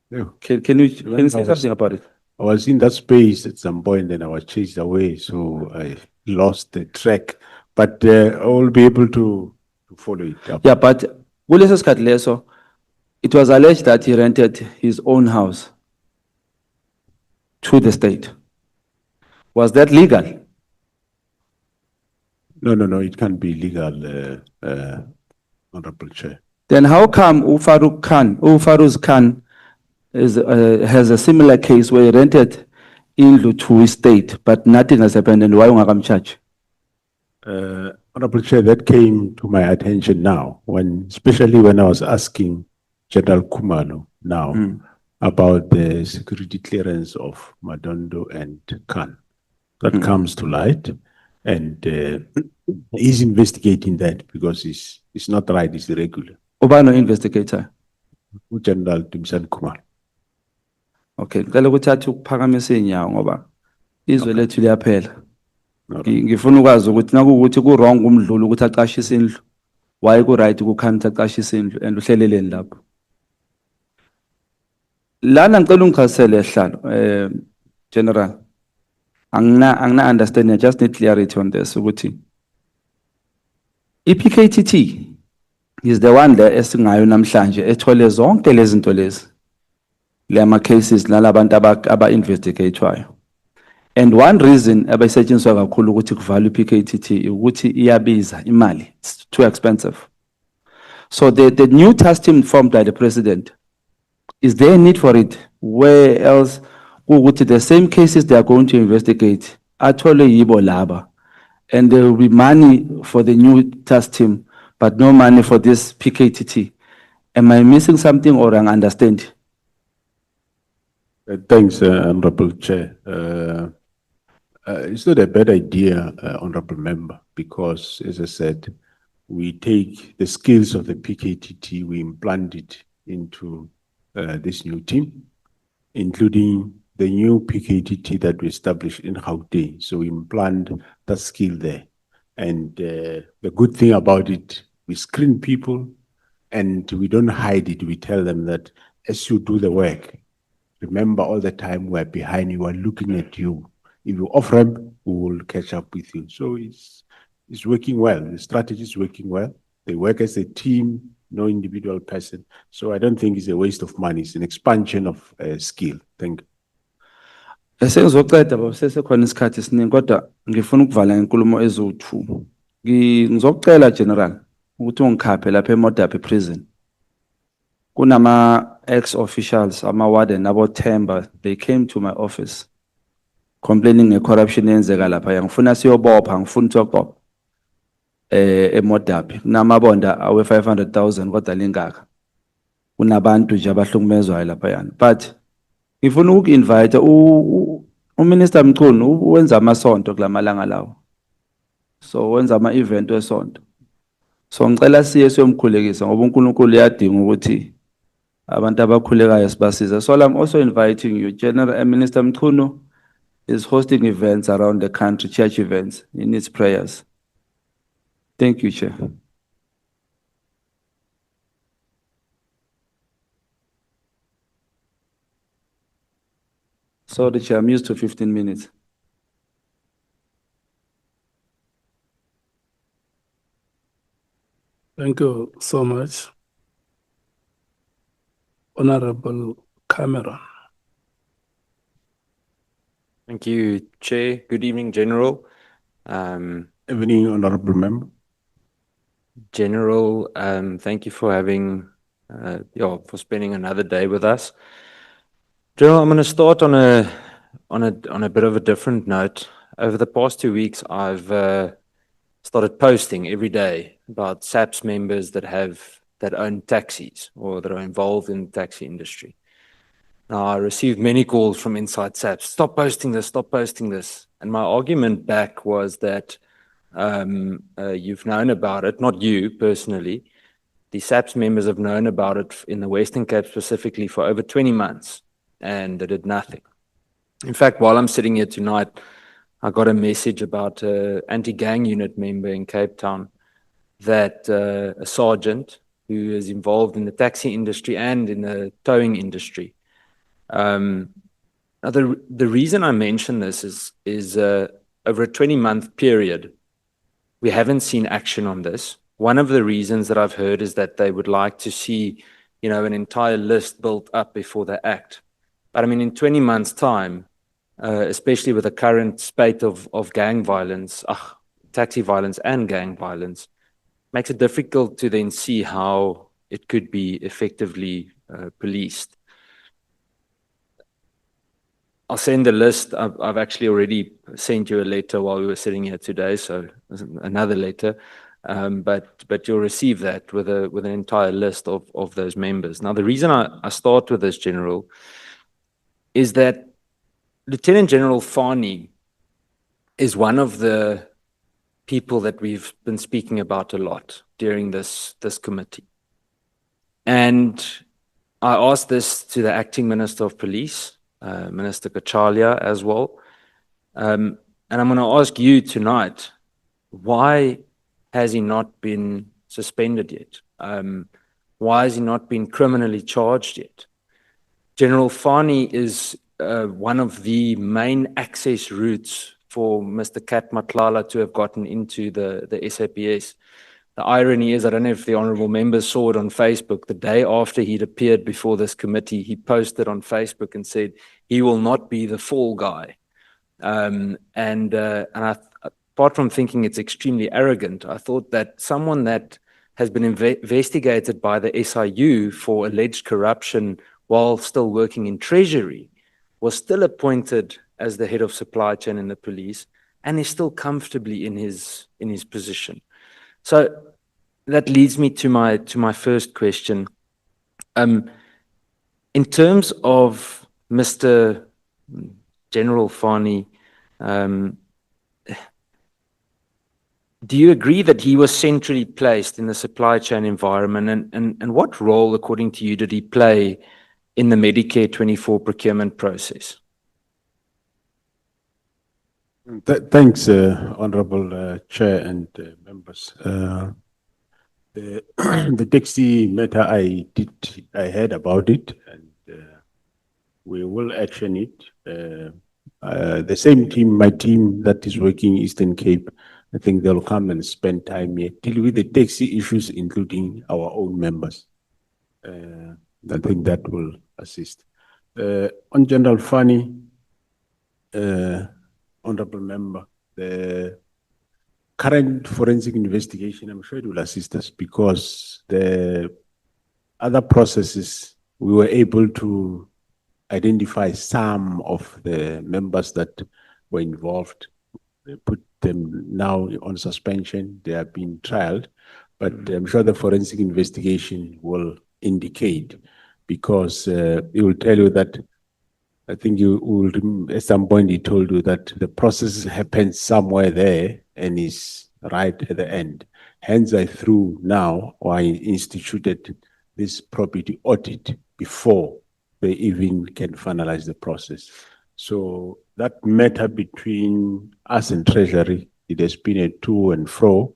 yeah. Can you say something about it? I was in that space at some point and I was chased away, so I lost the track. But I will be able to follow it up. Yeah, but Willis Katleso, it was alleged that he rented his own house to the state. Was that legal? No, it can't be legal, Honorable Chair. Then how come Farouz Khan has a similar case where he rented Indlu to his state, but nothing has happened, and why ungakam charge? Honorable Chair, that came to my attention now, especially when I was asking General Kumalo now about the security clearance of Madondo and Khan. That comes to light, and he's investigating that because it's not right, it's irregular. Ubano investigator. General Timsan Kumalo. Okay, ngicela ukuthi athi ukuphakamise inyawo ngoba izwe lethu liyaphela. Ngifuna ukwazi ukuthi nakuukuthi ku wrong umdluli ukuthi aqashise indlu. Why ku right ukukhanda ukuthi aqashise indlu and uhleleleni lapho. Lana ngicela ungichasele hlalo General. Angina understand, I just need clarity on this ukuthi iPKTT is the one there esingayo namhlanje ethole zonke lezi zinto lezi. Lama cases nalabantu aba-investigatwayo. And one reason abayisetshenziswa kakhulu ukuthi kuvalwe iPKTT ukuthi iyabiza imali. It's too expensive. So the new task team formed by the president, is there a need for it? Where else ukuthi the same cases they are going to investigate athole yibo laba, and there will be money for the new task team, but no money for this PKTT. Am I missing something or I understand? Thanks, Honorable Chair. It's not a bad idea, Honorable Member, because as I said, we take the skills of the PKTT, we implant it into this new team, including the new PKTT that we established in Gauteng. So we implant that skill there. And the good thing about it, we screen people and we don't hide it. We tell them that as you do the work, remember all the time we're behind you, we're looking at you. If you off ramp, we will catch up with you. So it's working well. The strategy is working well. They work as a team, no individual person. So I don't think it's a waste of money. It's an expansion of skill. Thank you. Sengizoqeda baba sesekhona isikhathi esiningi kodwa ngifuna ukuvala inkulumo ezo2. Ngizocela General ukuthi ungikhaphe lapha eModapi prison. Kunama ex officials ama warden abo Themba, they came to my office complaining nge-corruption eyenzeka laphaya. Ngifuna siyobopha, ngifuna ukuyoqopha. Emodabi, kunamabonda awe 500,000 kodwa lingaka. Kunabantu nje abahlukumezwayo laphayana. But ngifuna uku-invite uMinister Mchunu wenza amasonto kulamalanga lawo. So wenza ama-event wesonto. So ngicela siye siyomkhulekisa ngoba uNkulunkulu uyadinga ukuthi abantu abakhulekayo sibasize. So I'm also inviting you. General Minister Mchunu is hosting events around the country, church events. He needs prayers. Thank you, Chair. So the Chair, I'm used to 15 minutes. Thank you so much. Honorable Cameron. Thank you, Chair. Good evening, General. Evening, honorable member. General, thank you for having, for spending another day with us. General, I'm going to start on a bit of a different note. Over the past 2 weeks, I've started posting every day about SAPS members that own taxis or that are involved in the taxi industry. Now, I received many calls from inside SAPS. Stop posting this, stop posting this. And my argument back was that you've known about it, not you personally. The SAPS members have known about it in the Western Cape specifically for over 20 months, and they did nothing. In fact, while I'm sitting here tonight, I got a message about an anti-gang unit member in Cape Town that a sergeant who is involved in the taxi industry and in the towing industry. Now the reason I mention this is over a 20-month period, we haven't seen action on this. One of the reasons that I've heard is that they would like to see, an entire list built up before they act. But I mean, in 20 months' time, especially with the current spate of gang violence, taxi violence and gang violence, makes it difficult to then see how it could be effectively policed. I'll send the list. I've actually already sent you a letter while we were sitting here today, so another letter. But you'll receive that with an entire list of those members. Now, the reason I start with this, General, is that Lieutenant General Fannie is one of the people that we've been speaking about a lot during this committee. And I asked this to the Acting Minister of Police, Minister Kachalia as well. And I'm going to ask you tonight, why has he not been suspended yet? Why has he not been criminally charged yet? General Fannie is one of the main access routes for Mr. Kat Matlala to have gotten into the SAPS. The irony is, I don't know if the honorable members saw it on Facebook, the day after he'd appeared before this committee, he posted on Facebook and said he will not be the fall guy. And apart from thinking it's extremely arrogant, I thought that someone that has been investigated by the SIU for alleged corruption while still working in Treasury was still appointed as the head of supply chain in the police and is still comfortably in his position. So that leads me to my first question. In terms of Mr. General Fannie, do you agree that he was centrally placed in the supply chain environment? And what role, according to you, did he play in the Medicare 24 procurement process? Thanks, Honorable Chair and members. The taxi matter, I heard about it, and we will action it. The same team, my team that is working Eastern Cape, I think they'll come and spend time here, deal with the taxi issues, including our own members. I think that will assist. On General Fannie, Honorable Member, the current forensic investigation, I'm sure it will assist us because the other processes, we were able to identify some of the members that were involved. They put them now on suspension. They have been trialed, but I'm sure the forensic investigation will indicate, because it will tell you that, I think you will, at some point he told you that the process happens somewhere there and is right at the end. Hence, I threw now, or I instituted this property audit before they even can finalize the process. So that matter between us and Treasury, it has been a to and fro.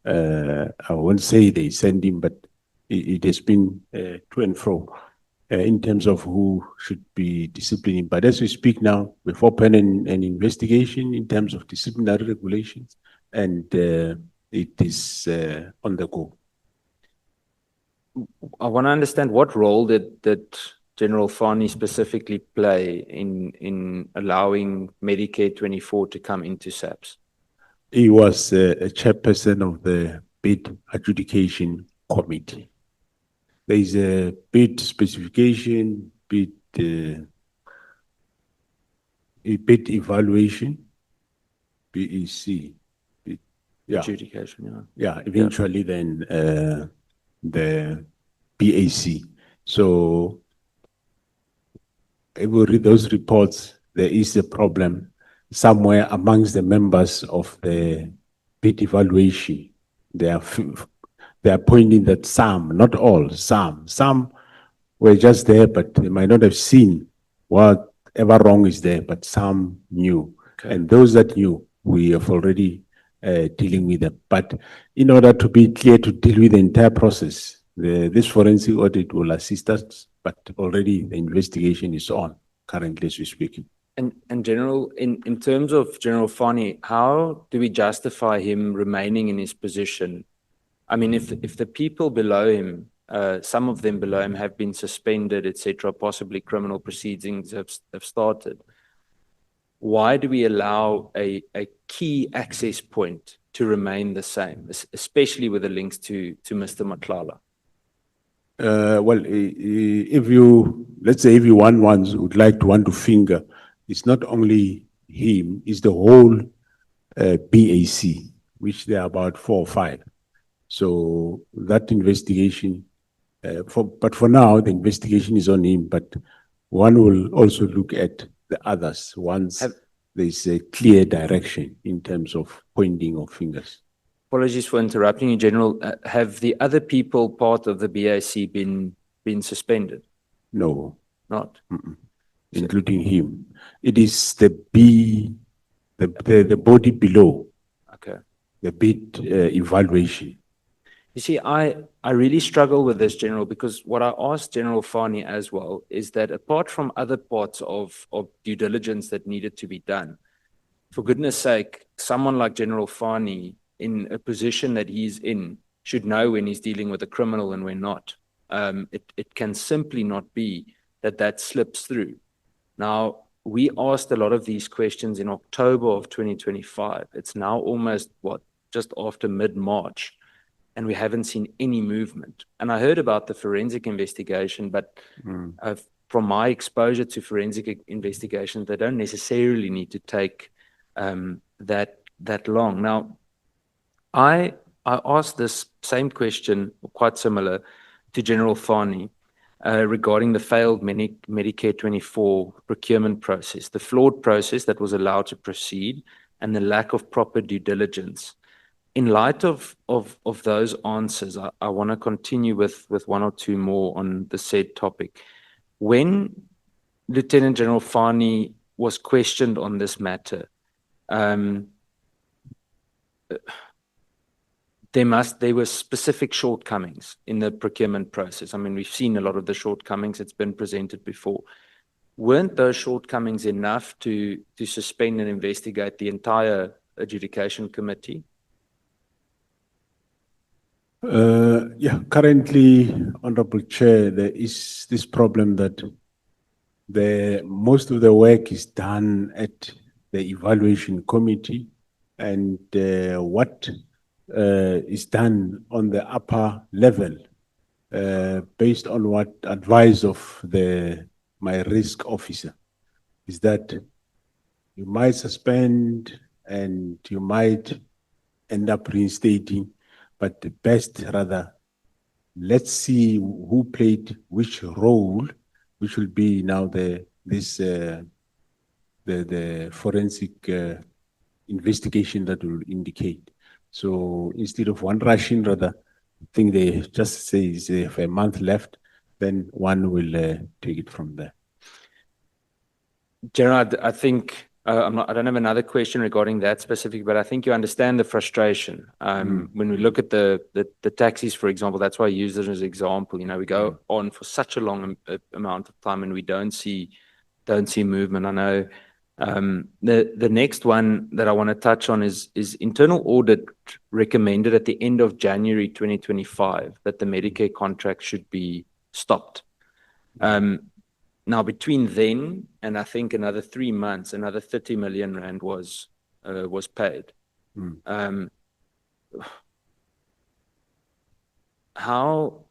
I won't say they send him, but it has been to and fro in terms of who should be disciplining. But as we speak now, we've opened an investigation in terms of disciplinary regulations, and it is on the go. I want to understand, what role did General Fannie specifically play in allowing Medicare 24 to come into SAPS? He was a chairperson of the bid adjudication committee. There is a bid specification, a bid evaluation, BEC. Yeah, Adjudication, yeah. Eventually, then the BAC. So, if we read those reports, there is a problem somewhere amongst the members of the bid evaluation. They are pointing that some, not all, some were just there, but they might not have seen whatever wrong is there, but some knew. Okay. And those that knew, we have already dealing with them. But in order to be clear to deal with the entire process, this forensic audit will assist us, but already the investigation is on currently as we speak. And General, in terms of General Fannie, how do we justify him remaining in his position? I mean, if the people below him, some of them below him have been suspended, etc., possibly criminal proceedings have started, why do we allow a key access point to remain the same, especially with the links to Mr. Matlala? Well, let's say if you would like to finger, it's not only him, it's the whole BAC, which there are about 4 or 5. So that investigation, but for now, the investigation is on him, but one will also look at the others once there's a clear direction in terms of pointing of fingers. Apologies for interrupting you, General. Have the other people part of the BAC been suspended? No. Not? Including him. It is the body below. Okay. The bid evaluation. You see, I really struggle with this, General, because what I asked General Fannie as well is that apart from other parts of due diligence that needed to be done, for goodness sake, someone like General Fannie in a position that he's in should know when he's dealing with a criminal and when not. It can simply not be that slips through. Now, we asked a lot of these questions in October of 2025. It's now almost, just after mid-March, and we haven't seen any movement. And I heard about the forensic investigation, but from my exposure to forensic investigations, they don't necessarily need to take that long. Now, I asked this same question, quite similar, to General Fannie regarding the failed Medicare 24 procurement process, the flawed process that was allowed to proceed, and the lack of proper due diligence. In light of those answers, I want to continue with 1 or 2 more on the said topic. When Lieutenant General Fannie was questioned on this matter, there were specific shortcomings in the procurement process. I mean, we've seen a lot of the shortcomings. It's been presented before. Weren't those shortcomings enough to suspend and investigate the entire adjudication committee? Yeah, currently, Honorable Chair, there is this problem that most of the work is done at the evaluation committee, and what is done on the upper level, based on what advice of my risk officer, is that you might suspend and you might end up reinstating, but the best rather, let's see who played which role, which will be now the forensic investigation that will indicate. So instead of one rushing, rather, I think they just say they have a month left, then one will take it from there. Gerard, I think I don't have another question regarding that specific, but I think you understand the frustration. When we look at the taxis, for example, that's why I use it as an example. You know, we go on for such a long amount of time and we don't see movement. I know the next one that I want to touch on is internal audit recommended at the end of January 2025 that the Medicare contract should be stopped. Now, between then and I think another 3 months, another 30 million rand was paid. How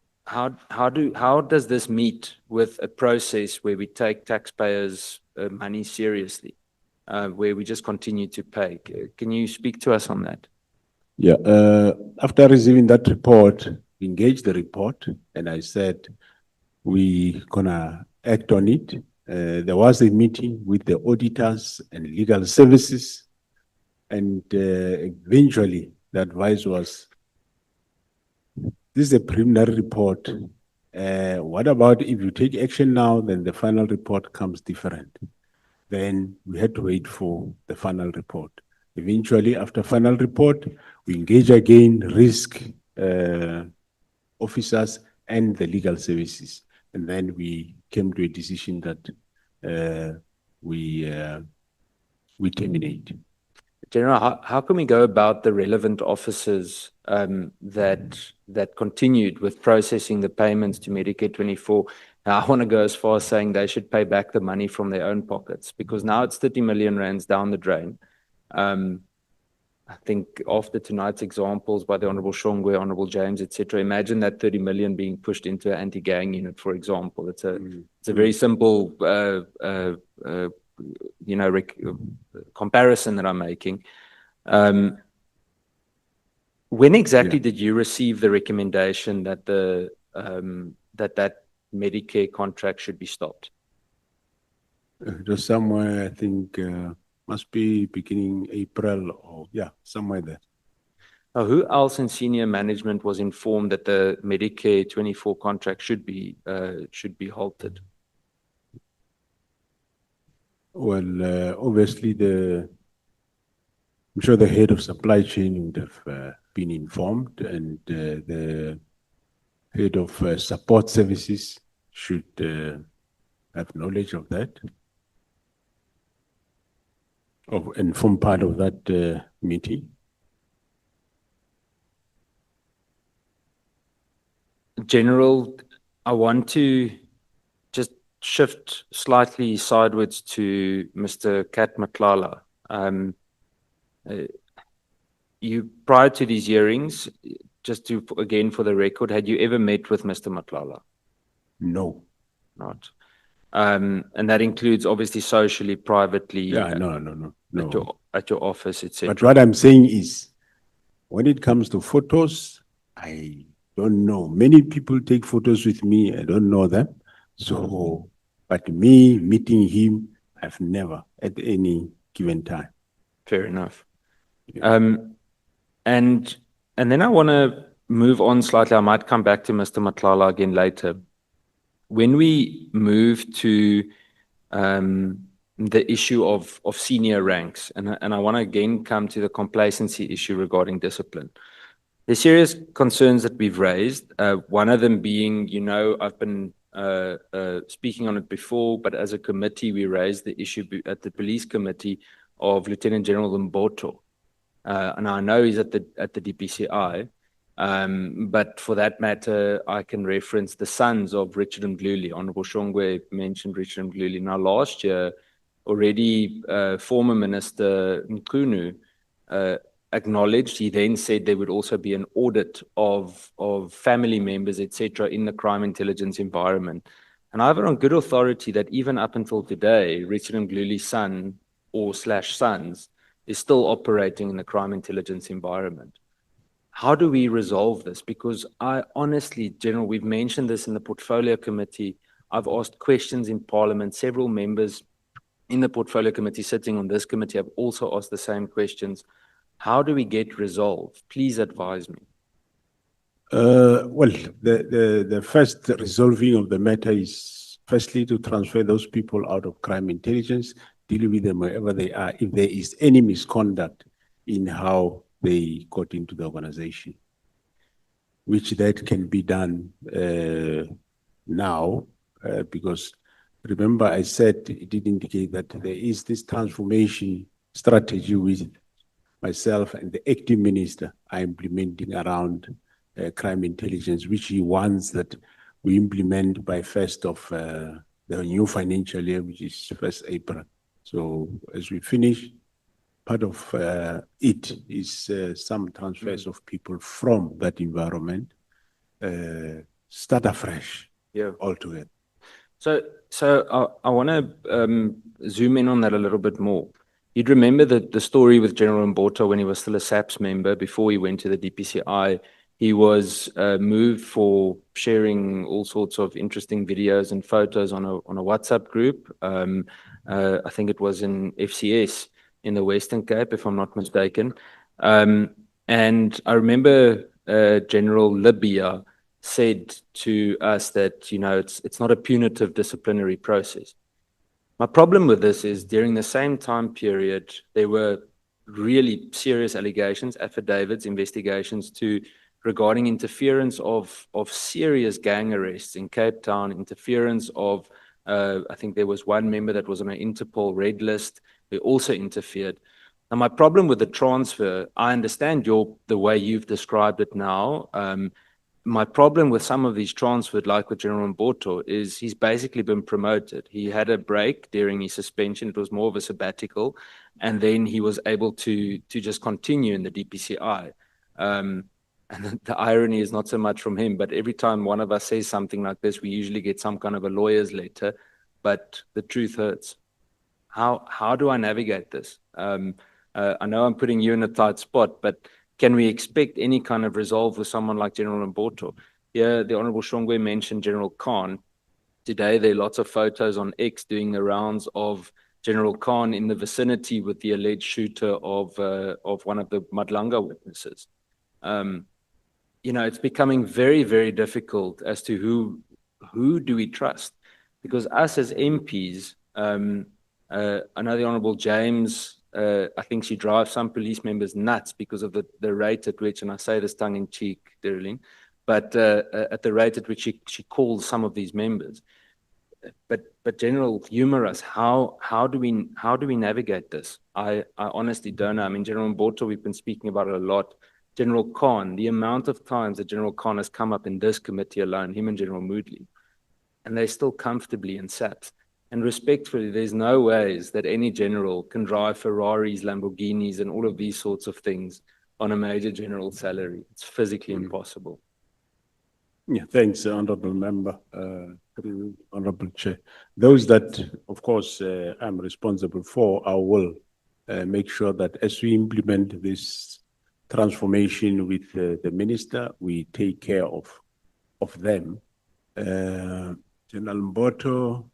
does this meet with a process where we take taxpayers' money seriously, where we just continue to pay? Can you speak to us on that? Yeah, after receiving that report, we engaged the report, and I said, we gonna act on it. There was a meeting with the auditors and legal services, and eventually the advice was, this is a preliminary report. What about if you take action now, then the final report comes different? Then we had to wait for the final report. Eventually, after final report, we engage again risk officers and the legal services. And then we came to a decision that we terminate. General, how can we go about the relevant officers that continued with processing the payments to Medicare 24? Now, I want to go as far as saying they should pay back the money from their own pockets, because now it's 30 million rands down the drain. I think after tonight's examples by the Honorable Shongwe, Honorable James, etc., imagine that 30 million being pushed into an anti-gang unit, for example. It's a very simple comparison that I'm making. When exactly did you receive the recommendation that that Medicare contract should be stopped? It was somewhere, I think, must be beginning April or somewhere there. Now, who else in senior management was informed that the Medicare 24 contract should be halted? Well, obviously, I'm sure the head of supply chain would have been informed, and the head of support services should have knowledge of that, and form part of that meeting. General, I want to just shift slightly sideways to Mr. Kat Matlala. You, prior to these hearings, just to, again, for the record, had you ever met with Mr. Matlala? No. Not. And that includes obviously socially, privately. Yeah, no. At your office, etc. But what I'm saying is, when it comes to photos, I don't know. Many people take photos with me. I don't know them. So, but me meeting him, I've never at any given time. Fair enough. Yeah. And then I want to move on slightly. I might come back to Mr. Matlala again later. When we move to the issue of senior ranks, and I want to again come to the complacency issue regarding discipline. There's serious concerns that we've raised. One of them being, I've been speaking on it before, but as a committee, we raised the issue at the police committee of Lieutenant General Mboto. And I know he's at the DPCI, but for that matter, I can reference the sons of Richard Mdluli. Honorable Shongwe mentioned Richard Mdluli. Now, last year, already former Minister Nkunu acknowledged, he then said there would also be an audit of family members, etc., in the crime intelligence environment. And I have it on good authority that even up until today, Richard Mdluli's son or slash sons is still operating in the crime intelligence environment. How do we resolve this? Because I honestly, General, we've mentioned this in the portfolio committee. I've asked questions in Parliament. Several members in the portfolio committee sitting on this committee have also asked the same questions. How do we get resolved? Please advise me. Well, the first resolving of the matter is firstly to transfer those people out of crime intelligence, deal with them wherever they are, if there is any misconduct in how they got into the organization, which that can be done now, because remember I said it did indicate that there is this transformation strategy with myself and the acting minister are implementing around crime intelligence, which he wants that we implement by 1st of the new financial year, which is 1st April. So as we finish, part of it is some transfers of people from that environment, start afresh altogether. So I want to zoom in on that a little bit more. You'd remember the story with General Mboto when he was still a SAPS member before he went to the DPCI. He was moved for sharing all sorts of interesting videos and photos on a WhatsApp group. I think it was in FCS in the Western Cape, if I'm not mistaken. And I remember General Libya said to us that, you know, it's not a punitive disciplinary process. My problem with this is during the same time period, there were really serious allegations, affidavits, investigations regarding interference of serious gang arrests in Cape Town, interference of, I think there was one member that was on an Interpol red list. They also interfered. Now, my problem with the transfer, I understand the way you've described it now. My problem with some of these transferred, like with General Mboto, is he's basically been promoted. He had a break during his suspension. It was more of a sabbatical. And then he was able to just continue in the DPCI. And the irony is not so much from him, but every time one of us says something like this, we usually get some kind of a lawyer's letter, but the truth hurts. How do I navigate this? I know I'm putting you in a tight spot, but can we expect any kind of resolve with someone like General Mboto? Yeah, the Honorable Shongwe mentioned General Khan. Today, there are lots of photos on X doing the rounds of General Khan in the vicinity with the alleged shooter of one of the Madlanga witnesses. You know, it's becoming very, very difficult as to who do we trust? Because us as MPs, I know the Honorable James, I think she drives some police members nuts because of the rate at which, and I say this tongue in cheek, Darlene, but at the rate at which she calls some of these members. But General, humor us. How do we navigate this? I honestly don't know. I mean, General Mboto, we've been speaking about it a lot. General Khan, the amount of times that General Khan has come up in this committee alone, him and General Moodley, and they're still comfortably in SAPS. And respectfully, there's no ways that any general can drive Ferraris, Lamborghinis, and all of these sorts of things on a major general salary. It's physically impossible. Yeah, thanks, Honorable Member, Honorable Chair. Those that, of course, I'm responsible for, I will make sure that as we implement this transformation with the Minister, we take care of them. General Mboto,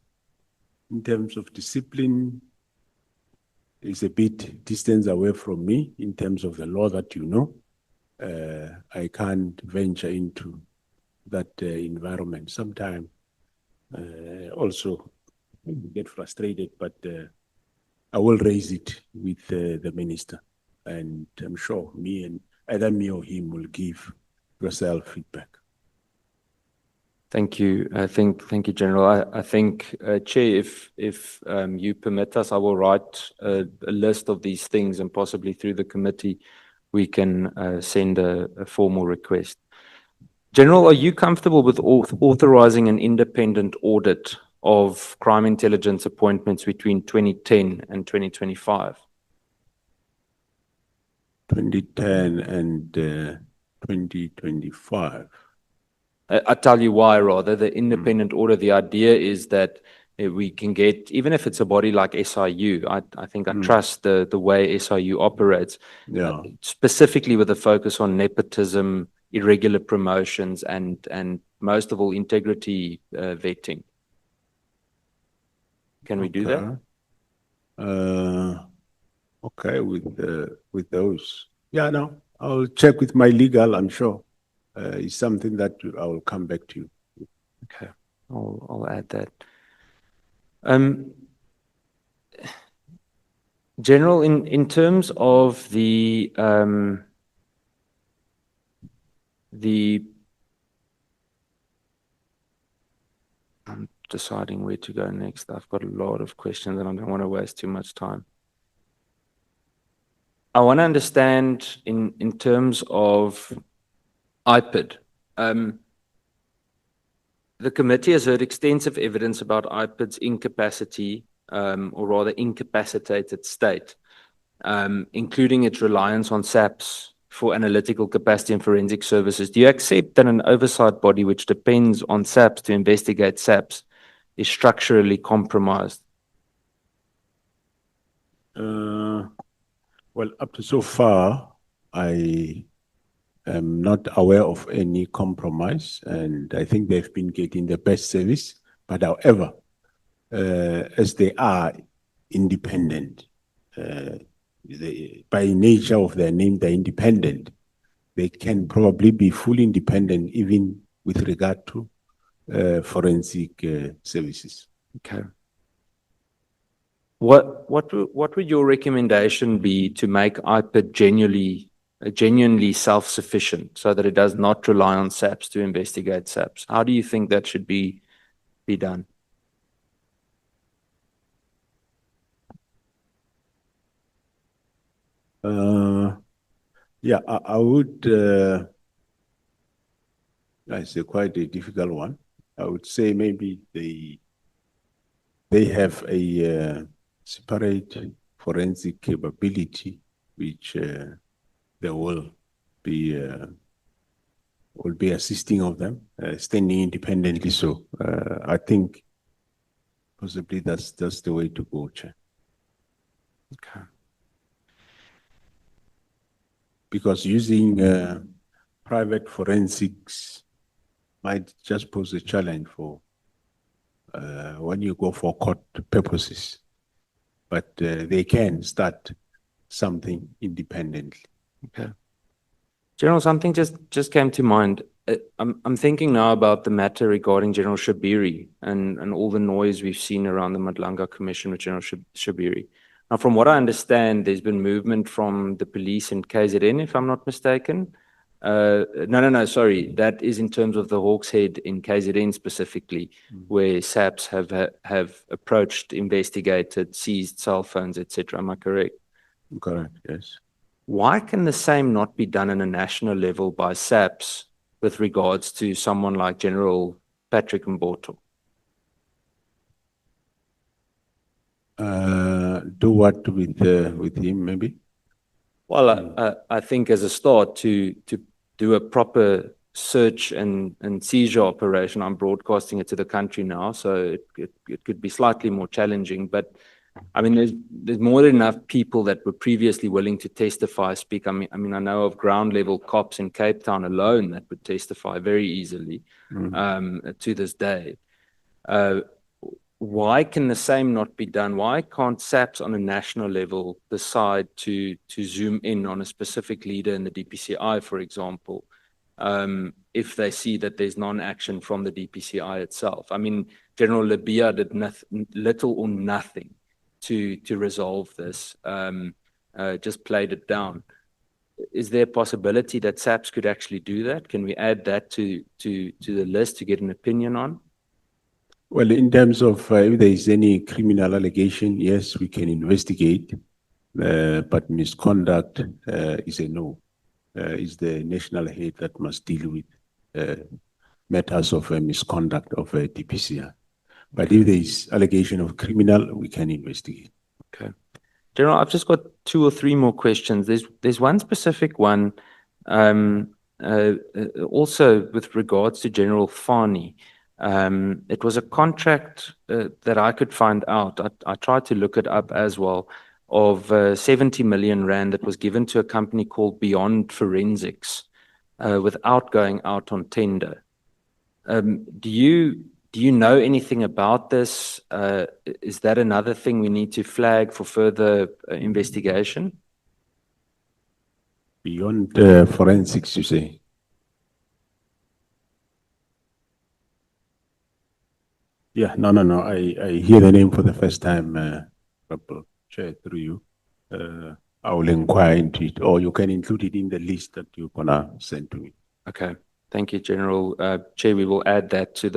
in terms of discipline, is a bit distance away from me in terms of the law that you know. I can't venture into that environment. Sometimes also get frustrated, but I will raise it with the Minister, and I'm sure either me or him will give yourself feedback. Thank you. Thank you, General. I think, Chair, if you permit us, I will write a list of these things, and possibly through the committee, we can send a formal request. General, are you comfortable with authorizing an independent audit of crime intelligence appointments between 2010 and 2025? 2010 and 2025. I'll tell you why, rather. The independent audit, the idea is that we can get, even if it's a body like SIU, I think I trust the way SIU operates, Yeah. specifically with a focus on nepotism, irregular promotions, and most of all, integrity vetting. Can we do that? Okay, with those. Yeah, no, I'll check with my legal, I'm sure. It's something that I will come back to you. Okay, I'll add that. General, in terms of the I'm deciding where to go next. I've got a lot of questions and I don't want to waste too much time. I want to understand in terms of IPID. The committee has heard extensive evidence about IPID's incapacity, or rather incapacitated state, including its reliance on SAPS for analytical capacity and forensic services. Do you accept that an oversight body which depends on SAPS to investigate SAPS is structurally compromised? Well, up to so far, I am not aware of any compromise, and I think they've been getting the best service. But however, as they are independent, by nature of their name, they're independent. They can probably be fully independent, even with regard to forensic services. Okay. What would your recommendation be to make IPID genuinely self-sufficient so that it does not rely on SAPS to investigate SAPS? How do you think that should be done? Yeah, I would, it's quite a difficult one. I would say maybe they have a separate forensic capability, which they will be assisting of them, standing independently. So I think possibly that's the way to go, Chair. Okay. Because using private forensics might just pose a challenge for when you go for court purposes. But they can start something independently. Okay. General, something just came to mind. I'm thinking now about the matter regarding General Shabiri and all the noise we've seen around the Madlanga Commission with General Shabiri. Now, from what I understand, there's been movement from the police in KZN, if I'm not mistaken. No, sorry. That is in terms of the Hawks Head in KZN specifically, where SAPS have approached, investigated, seized cell phones, etc. Am I correct? Correct, yes. Why can the same not be done on a national level by SAPS with regards to someone like General Patrick Mboto? Do what with him, maybe? Well, I think as a start to do a proper search and seizure operation, I'm broadcasting it to the country now, so it could be slightly more challenging. But I mean, there's more than enough people that were previously willing to testify, speak. I mean, I know of ground level cops in Cape Town alone that would testify very easily to this day. Why can the same not be done? Why can't SAPS on a national level decide to zoom in on a specific leader in the DPCI, for example, if they see that there's non-action from the DPCI itself? I mean, General Labia did little or nothing to resolve this, just played it down. Is there a possibility that SAPS could actually do that? Can we add that to the list to get an opinion on? Well, in terms of if there is any criminal allegation, yes, we can investigate, but misconduct is a no. It's the national head that must deal with matters of misconduct of DPCI. But if there is allegation of criminal, we can investigate. Okay. General, I've just got 2 or 3 more questions. There's one specific one, also with regards to General Fannie. It was a contract that I could find out. I tried to look it up as well, of 70 million rand that was given to a company called Beyond Forensics without going out on tender. Do you know anything about this? Is that another thing we need to flag for further investigation? Beyond forensics, you say? Yeah, no. I hear the name for the first time, Honorable Chair, through you. I will inquire into it, or you can include it in the list that you're gonna send to me. Okay, thank you, General. Chair, we will add that to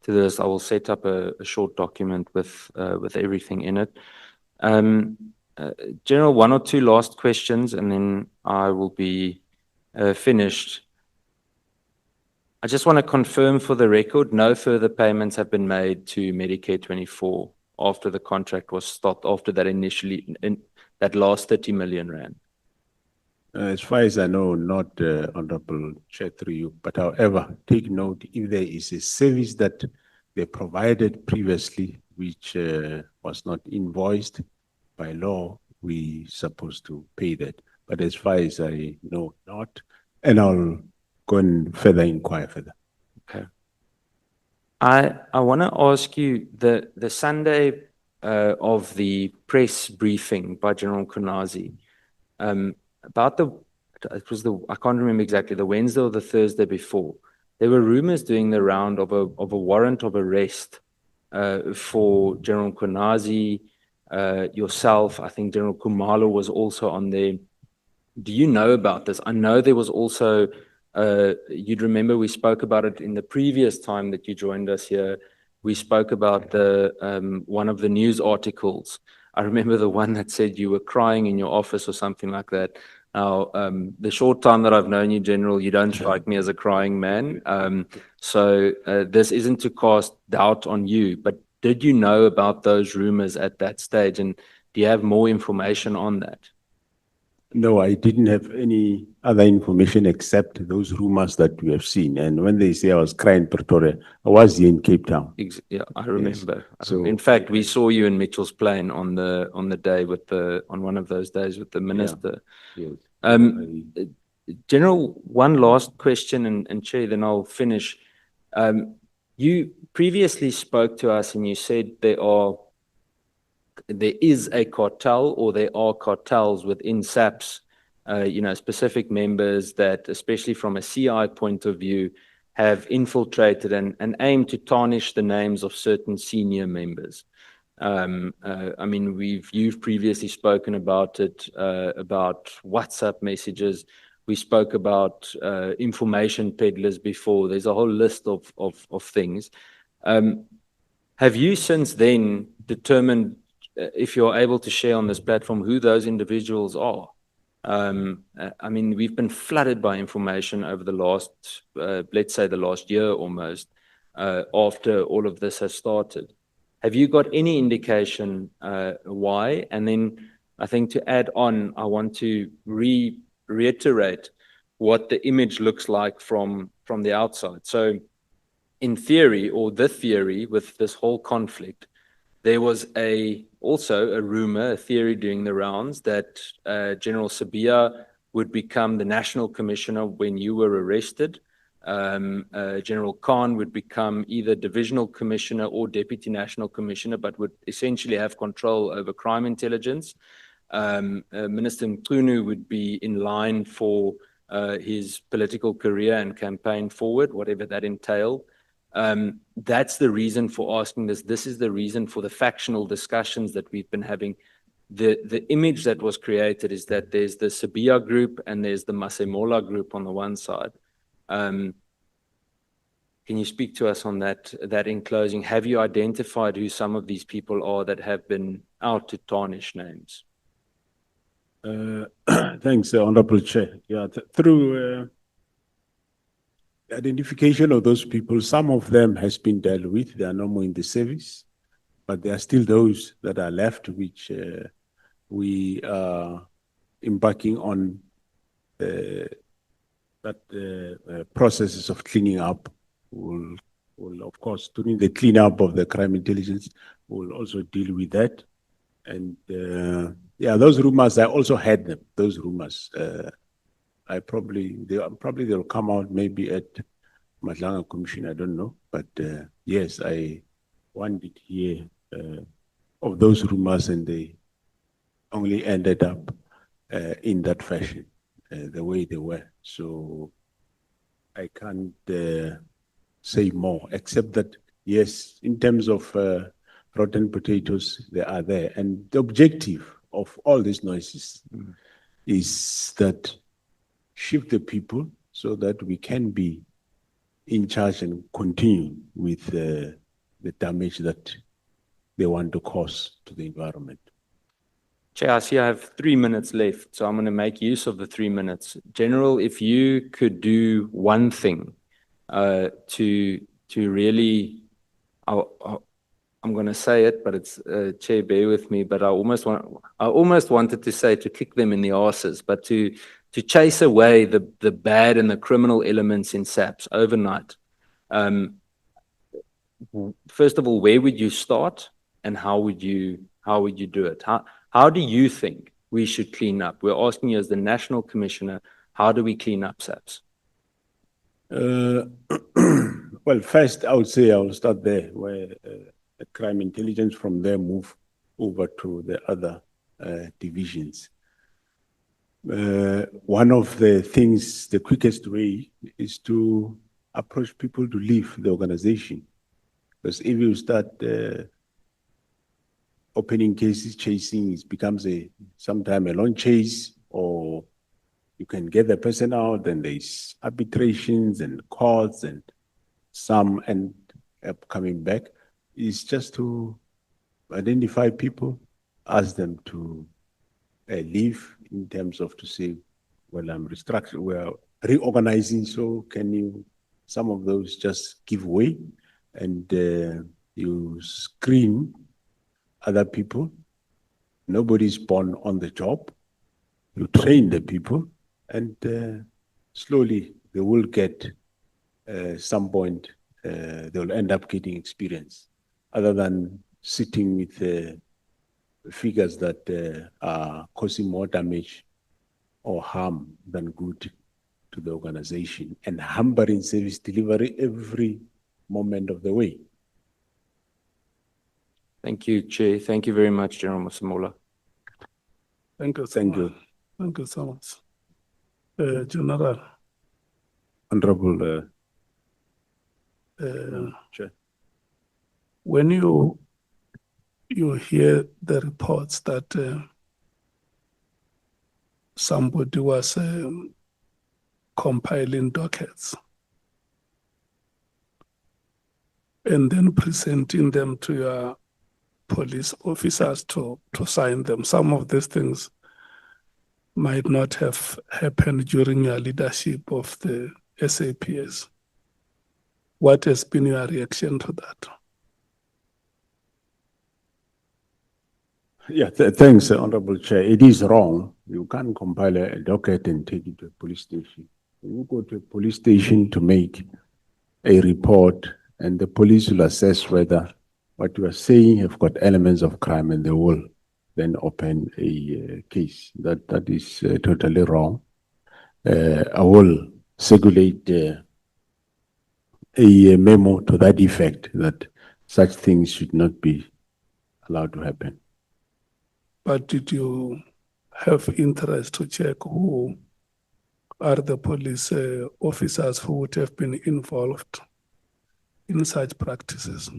this. I will set up a short document with everything in it. General, one or two last questions, and then I will be finished. I just want to confirm for the record, no further payments have been made to Medicare 24 after the contract was stopped, after that initially, that last 30 million rand. As far as I know, not Honorable Chair, through you, but however, take note, if there is a service that they provided previously, which was not invoiced by law, we supposed to pay that. But as far as I know, not, and I'll go and further inquire further. Okay. I want to ask you the Sunday of the press briefing by General Kunazi about I can't remember exactly, the Wednesday or the Thursday before. There were rumors doing the round of a warrant of arrest for General Kunazi, yourself. I think General Kumalo was also on there. Do you know about this? I know there was also, you'd remember we spoke about it in the previous time that you joined us here. We spoke about one of the news articles. I remember the one that said you were crying in your office or something like that. Now, the short time that I've known you, General, you don't strike me as a crying man. So this isn't to cast doubt on you, but did you know about those rumors at that stage? And do you have more information on that? No, I didn't have any other information except those rumors that we have seen. And when they say I was crying in Pretoria, I was here in Cape Town. Yeah, I remember. So- in fact, we saw you in Mitchell's Plain on the day on one of those days with the minister. Yes. General, one last question, and Chair, then I'll finish. You previously spoke to us and you said there is a cartel, or there are cartels within SAPS, specific members that, especially from a CI point of view, have infiltrated and aim to tarnish the names of certain senior members. You've previously spoken about it, about WhatsApp messages. We spoke about information peddlers before. There's a whole list of things. Have you since then determined, if you're able to share on this platform, who those individuals are? We've been flooded by information over the last, let's say the last year almost, after all of this has started. Have you got any indication why? And then I think to add on, I want to reiterate what the image looks like from the outside. So in theory, or the theory with this whole conflict, there was also a rumor, a theory doing the rounds that General Sibiya would become the National Commissioner when you were arrested. General Khan would become either Divisional Commissioner or Deputy National Commissioner, but would essentially have control over crime intelligence. Minister Mchunu would be in line for his political career and campaign forward, whatever that entailed. That's the reason for asking this. This is the reason for the factional discussions that we've been having. The image that was created is that there's the Sibiya group and there's the Masemola group on the one side. Can you speak to us on that in closing? Have you identified who some of these people are that have been out to tarnish names? Thanks, Honorable Chair. Yeah, through identification of those people, some of them has been dealt with. They are no more in the service, but there are still those that are left, which we are embarking on processes of cleaning up. We'll We'll, of course, during the cleanup of the crime intelligence, we'll also deal with that. And yeah, those rumors, I also had them, those rumors. They'll come out maybe at Madlanga Commission, I don't know. But yes, one did hear of those rumors, and they only ended up in that fashion, the way they were. So I can't say more, except that, yes, in terms of rotten potatoes, they are there. And the objective of all these noises is that shift the people so that we can be in charge and continue with the damage that they want to cause to the environment. Chair, I see I have 3 minutes left, so I'm going to make use of the 3 minutes. General, if you could do one thing to really, I'm going to say it, but it's Chair, bear with me. But I almost wanted to say to kick them in the arses, but to chase away the bad and the criminal elements in SAPS overnight. First of all, where would you start, and how would you do it? How do you think we should clean up? We're asking you as the National Commissioner, how do we clean up SAPS? Well, first, I would say I will start there, where the crime intelligence from there move over to the other divisions. One of the things, the quickest way is to approach people to leave the organization. Because if you start opening cases, chasing, it becomes sometimes a long chase, or you can get the person out, and there's arbitrations and courts, and some end up coming back. It's just to identify people, ask them to leave, in terms of to say, well, I'm restructuring, we're reorganizing, so can you, some of those just give way, and you screen other people. Nobody's born on the job. You train the people, and slowly they will get some point, they'll end up getting experience, other than sitting with figures that are causing more damage or harm than good to the organization, and hampering service delivery every moment of the way. Thank you, Chair. Thank you very much, General Masemola. Thank you so Thank much. you. Thank you so much. General, Honorable Chair. when you hear the reports that somebody was compiling dockets and then presenting them to your police officers to sign them, some of these things might not have happened during your leadership of the SAPS. What has been your reaction to that? Yeah, thanks, Honorable Chair. It is wrong. You can't compile a docket and take it to a police station. You go to a police station to make a report, and the police will assess whether what you are saying have got elements of crime, and they will then open a case. That is totally wrong. I will circulate a memo to that effect, that such things should not be allowed to happen. But did you have interest to check who are the police officers who would have been involved in such practices?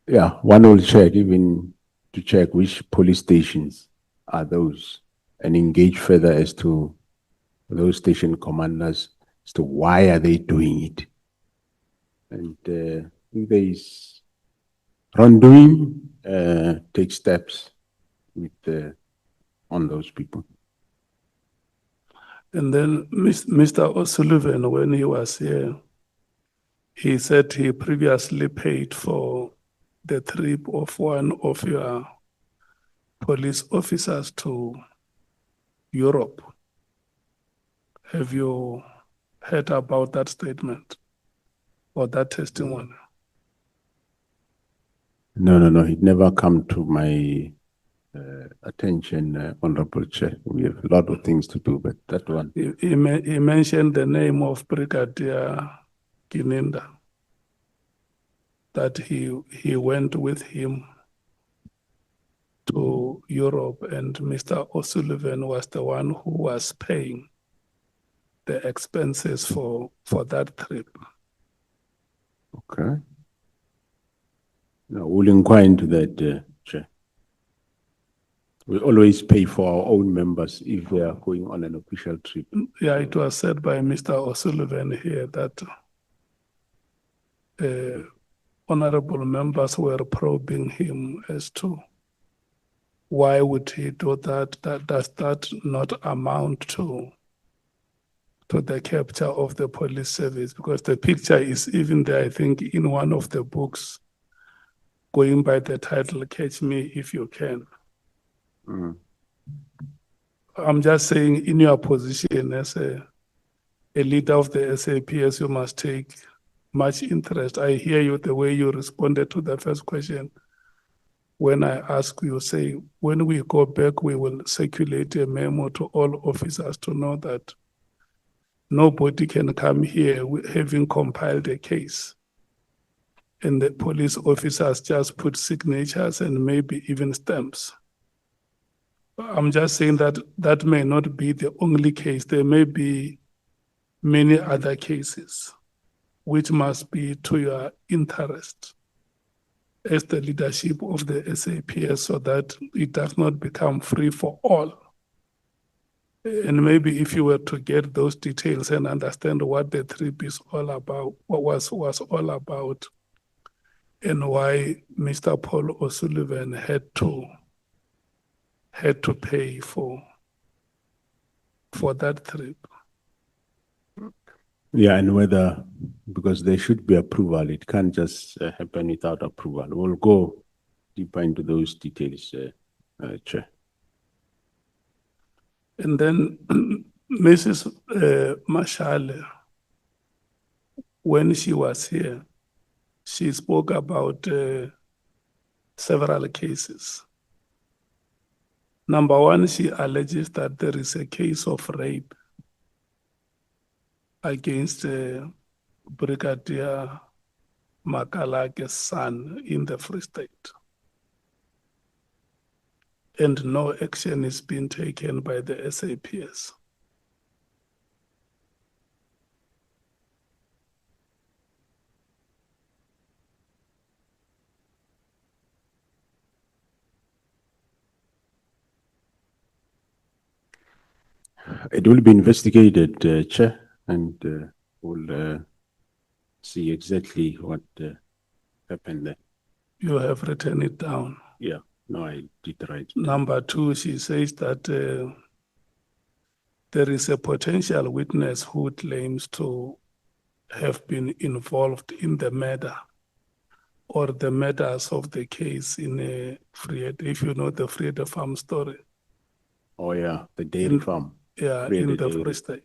Yeah, one will check, even to check which police stations are those, and engage further as to those station commanders as to why are they doing it. And if there is wrongdoing, take steps with on those people. And then Mr. O'Sullivan, when he was here, he said he previously paid for the trip of one of your police officers to Europe. Have you heard about that statement? or that testimony? No. It never come to my attention, Honorable Chair. We have a lot of things to do, but that one. He mentioned the name of Brigadier Kininda, that he went with him to Europe, and Mr. O'Sullivan was the one who was paying the expenses for that trip. Okay. No, we'll inquire into that, Chair. We always pay for our own members if they are going on an official trip. Yeah, it was said by Mr. O'Sullivan here that honorable members were probing him as to why would he do that? Does that not amount to the capture of the police service? Because the picture is even there, I think, in one of the books, going by the title, Catch Me If You Can. I'm just saying, in your position as a leader of the SAPS, you must take much interest. I hear you, the way you responded to the first question. When I ask you, say, when we go back, we will circulate a memo to all officers to know that nobody can come here having compiled a case. And the police officers just put signatures and maybe even stamps. I'm just saying that that may not be the only case. There may be many other cases which must be to your interest as the leadership of the SAPS, so that it does not become free for all. And maybe if you were to get those details and understand what the trip is all about, what was all about, and why Mr. Paul O'Sullivan had to pay for that trip. Yeah, and whether, because there should be approval, it can't just happen without approval. We'll go deeper into those details, Chair. And then Mrs. Mashale, when she was here, she spoke about several cases. Number one, she alleges that there is a case of rape against Brigadier Makalake's son in the Free State. And no action is being taken by the SAPS. It will be investigated, Chair, and we'll see exactly what happened there. You have written it down. Yeah, no, I did write. Number two, she says that there is a potential witness who claims to have been involved in the murder or the murders of the case in Friede, if you know the Friede farm story. Oh yeah, the dairy farm. Yeah, Friede in the dairy. Free State.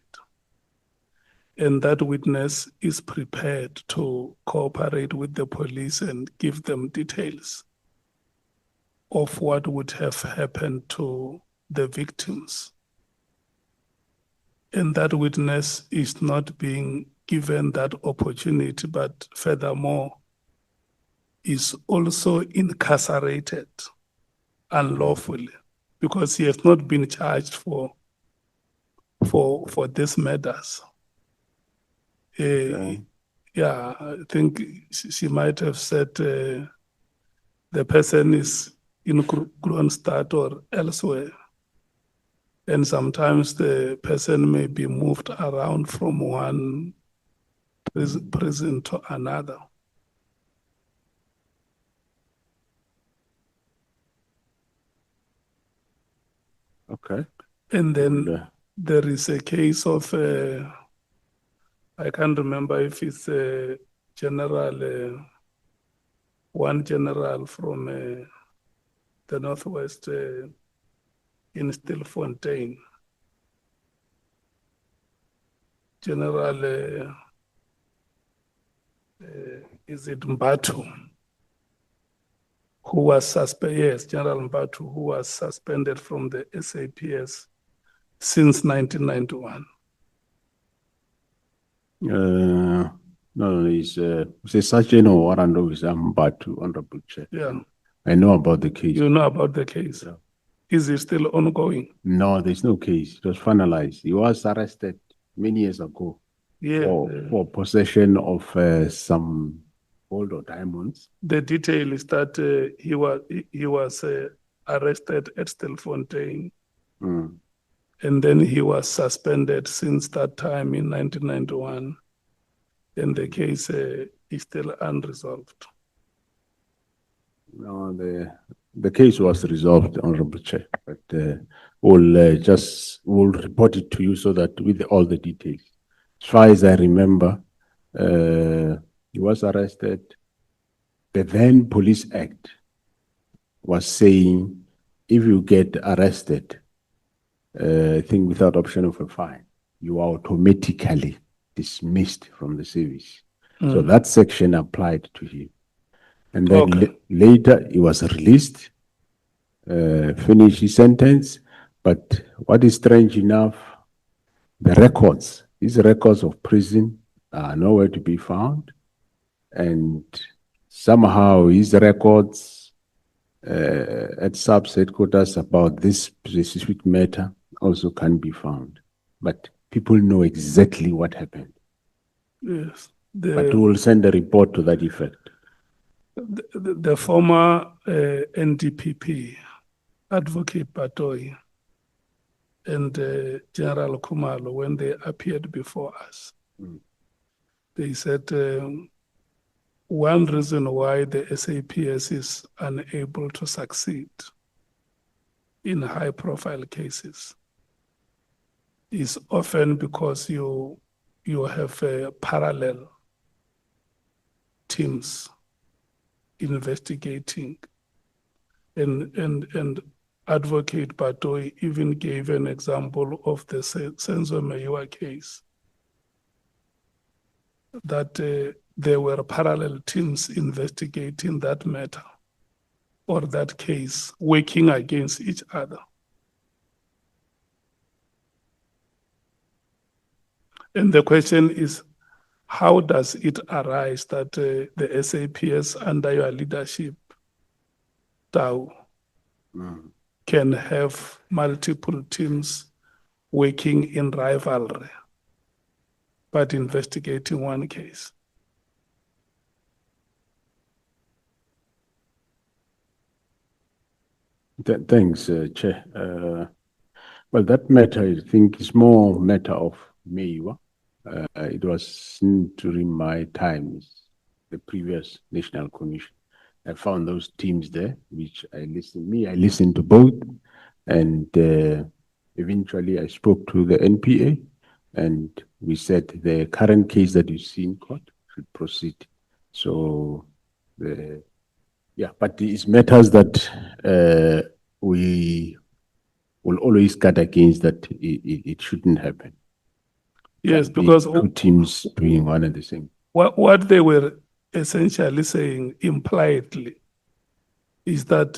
And that witness is prepared to cooperate with the police and give them details of what would have happened to the victims. And that witness is not being given that opportunity, but furthermore, is also incarcerated unlawfully because he has not been charged for these murders. Okay. Yeah, I think she might have said the person is in Kronstadt or elsewhere. And sometimes the person may be moved around from one prison to another. Okay. And then Well, there is a case of, I can't remember if it's a general, one general from the Northwest in Stilfontein. General is it Mbatu, who was suspended, yes, General Mbatu, who was suspended from the SAPS since 1991. No, it's a Sergeant or Warrant Officer Mbatu, Honorable Chair. Yeah, I know about the case. you know about the case. Yeah. Is it still ongoing? No, there's no case. It was finalized. He was arrested many years ago Yeah, for possession of some gold or diamonds. the detail is that he was arrested at Stilfontein, Mm. and then he was suspended since that time in 1991, and the case is still unresolved. No, the case was resolved, Honorable Chair, but we'll report it to you so that with all the details. As far as I remember, he was arrested. The then Police Act was saying if you get arrested, I think without option of a fine, you are automatically dismissed from the service. So that section applied to him. And then Okay. later he was released, finished his sentence. But what is strange enough, these records of prison are nowhere to be found. And somehow his records at SAPS headquarters about this specific matter also can be found. But people know exactly what happened. Yes. But we will send a report to that effect. The former NDPP, Advocate Batoy, and General Kumalo, when they appeared before us, they said one reason why the SAPS is unable to succeed in high-profile cases is often because you have parallel teams investigating, and Advocate Batoy even gave an example of the Senzo Meyiwa case, that there were parallel teams investigating that matter or that case, working against each other. And the question is, how does it arise that the SAPS under your leadership, Tau, can have multiple teams working in rivalry, but investigating one case? Thanks, Chair. Well, that matter, I think, is more matter of Meyiwa. It was during my time as the previous National Commission. I found those teams there, which I listened to both. And eventually I spoke to the NPA and we said the current case that you see in court should proceed. So, but it's matters that we will always guard against, that it shouldn't happen. Yes, Be because two teams doing one and the same. what they were essentially saying impliedly is that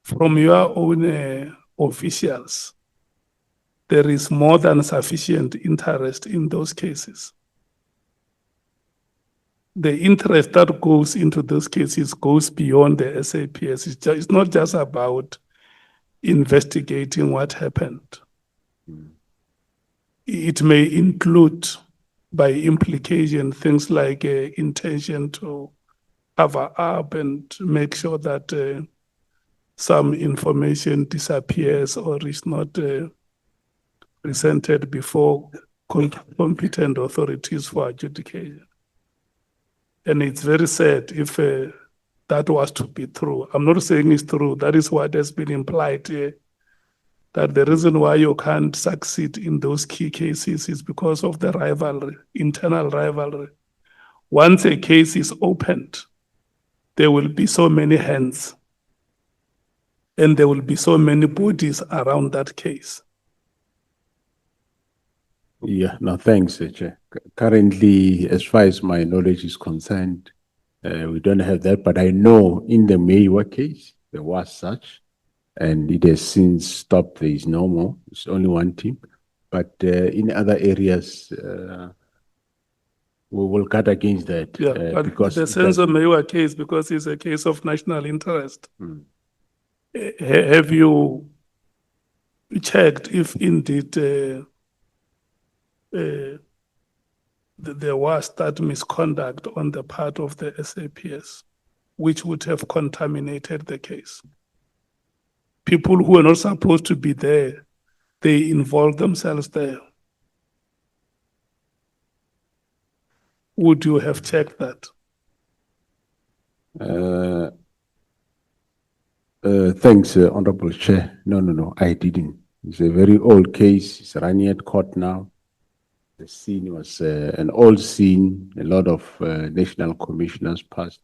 from your own officials, there is more than sufficient interest in those cases. The interest that goes into those cases goes beyond the SAPS. It's not just about investigating what happened. It may include, by implication, things like intention to cover up and make sure that some information disappears or is not presented before competent authorities for adjudication. And it's very sad if that was to be true. I'm not saying it's true. That is what has been implied here. That the reason why you can't succeed in those key cases is because of the rivalry, internal rivalry. Once a case is opened, there will be so many hands and there will be so many bodies around that case. Yeah, no, thanks, Chair. Currently, as far as my knowledge is concerned, we don't have that, but I know in the Maywa case, there was such, and it has since stopped. There is no more. It's only one team. But in other areas, we will cut against that. Yeah, but because the it sense does- of Mewa case, because it's a case of national interest. Mm. Have you checked if indeed there was that misconduct on the part of the SAPS, which would have contaminated the case? People who were not supposed to be there, they involved themselves there. Would you have checked that? Thanks, Honorable Chair. No, I didn't. It's a very old case. It's running at court now. The scene was an old scene. A lot of national commissioners passed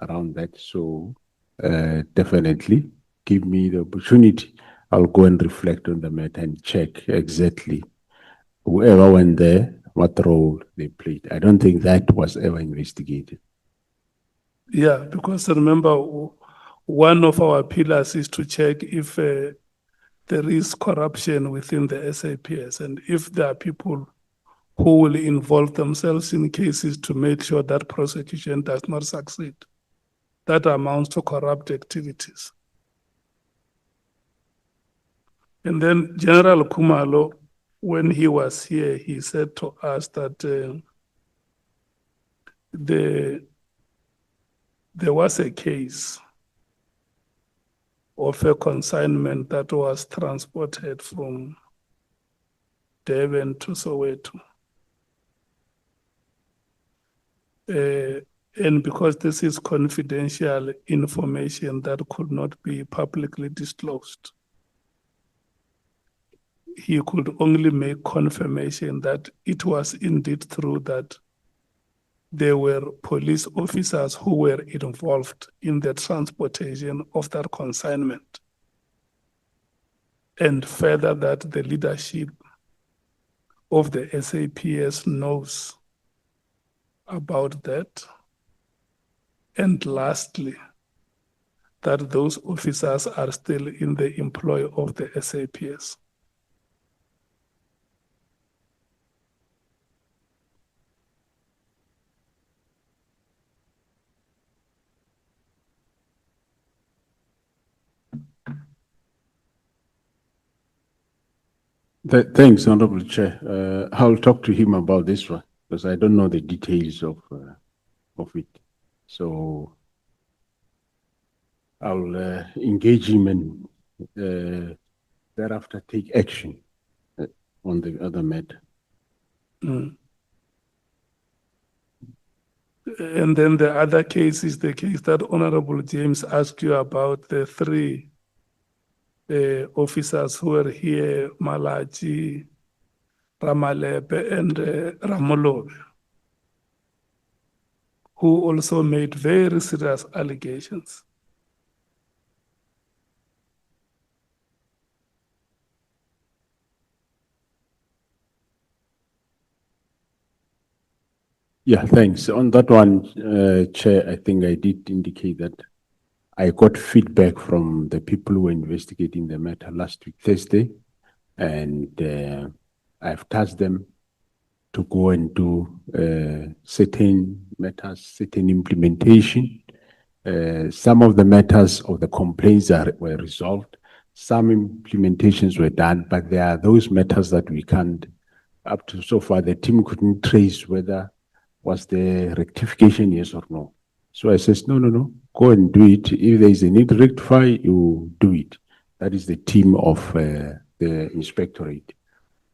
around that. So definitely give me the opportunity. I'll go and reflect on the matter and check exactly whoever went there, what role they played. I don't think that was ever investigated. Yeah, because remember, one of our pillars is to check if there is corruption within the SAPS, and if there are people who will involve themselves in cases to make sure that prosecution does not succeed. That amounts to corrupt activities. And then General Kumalo, when he was here, he said to us that there was a case of a consignment that was transported from Durban to Soweto. And because this is confidential information that could not be publicly disclosed, he could only make confirmation that it was indeed true that there were police officers who were involved in the transportation of that consignment. And further, that the leadership of the SAPS knows about that. And lastly, that those officers are still in the employ of the SAPS. Thanks, Honorable Chair. I'll talk to him about this one because I don't know the details of it. So I'll engage him and thereafter take action on the other matter. Mm. And then the other case is the case that Honorable James asked you about, the three officers who were here, Malachi, Ramalepe, and Ramolobe, who also made very serious allegations. Yeah, thanks. On that one, Chair, I think I did indicate that I got feedback from the people who were investigating the matter last week, Thursday, and I've tasked them to go and do certain matters, certain implementation. Some of the matters of the complaints were resolved. Some implementations were done, but there are those matters that we can't, up to so far, the team couldn't trace whether was the rectification, yes or no. So I says, no, go and do it. If there is a need to rectify, you do it. That is the team of the inspectorate.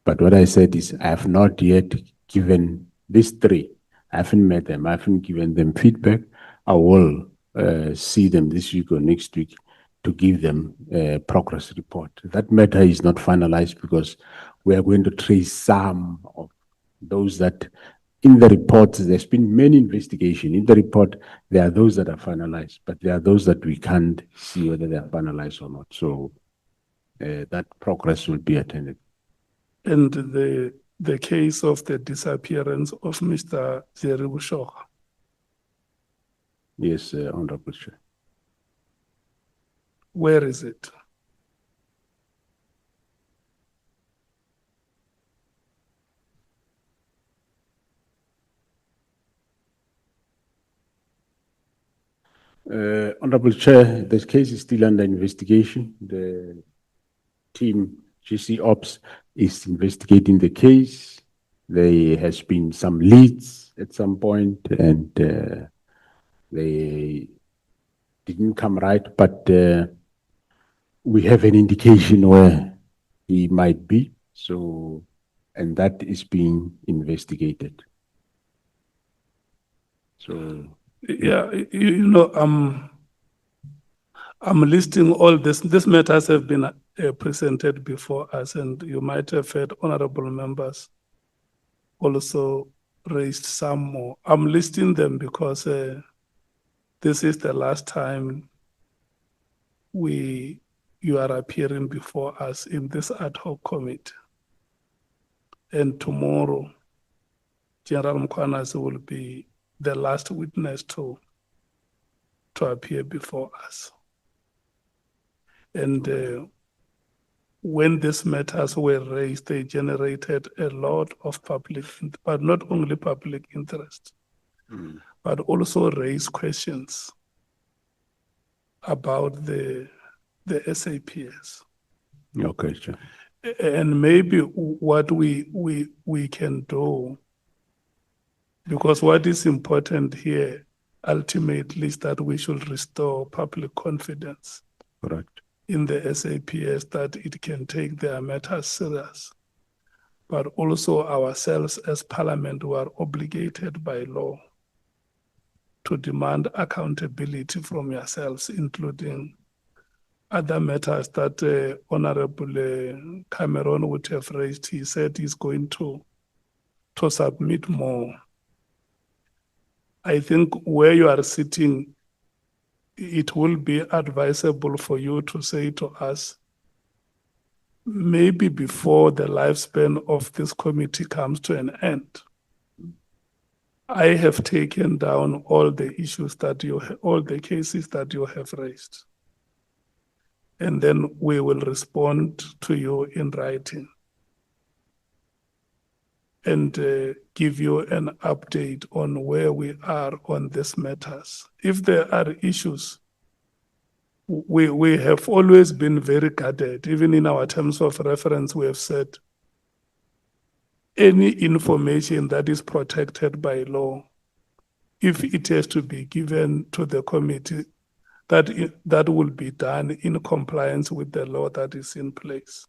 But what I said is I have not yet given these three. I haven't met them. I haven't given them feedback. I will see them this week or next week to give them a progress report. That matter is not finalized because we are going to trace some of those that in the report, there's been many investigations. In the report, there are those that are finalized, but there are those that we can't see whether they are finalized or not. So that progress will be attended. And the the case of the disappearance of Mr. Jerry Bushoka. Yes, Honorable Chair. Where is it? Honorable Chair, this case is still under investigation. The team GC Ops is investigating the case. There has been some leads at some point and they didn't come right, but we have an indication where he might be. So, and that is being investigated. So, Yeah, you know, I'm listing all this. These matters have been presented before us, and you might have heard honorable members also raised some more. I'm listing them because this is the last time you are appearing before us in this ad hoc committee. And tomorrow, General Mkhwanazi will be the last witness to appear before us. And when these matters were raised, they generated a lot of public, but not only public interest, but also raised questions about the SAPS. okay, Chair. And maybe what we can do, because what is important here ultimately is that we should restore public confidence Correct. in the SAPS, that it can take their matters serious. But also ourselves as Parliament, who are obligated by law to demand accountability from yourselves, including other matters that Honorable Cameron would have raised. He said he's going to submit more. I think where you are sitting, it will be advisable for you to say to us, maybe before the lifespan of this committee comes to an end, I have taken down all the issues that all the cases that you have raised. And then we will respond to you in writing and give you an update on where we are on these matters. If there are issues, we have always been very guarded. Even in our terms of reference, we have said any information that is protected by law, if it has to be given to the committee, that will be done in compliance with the law that is in place.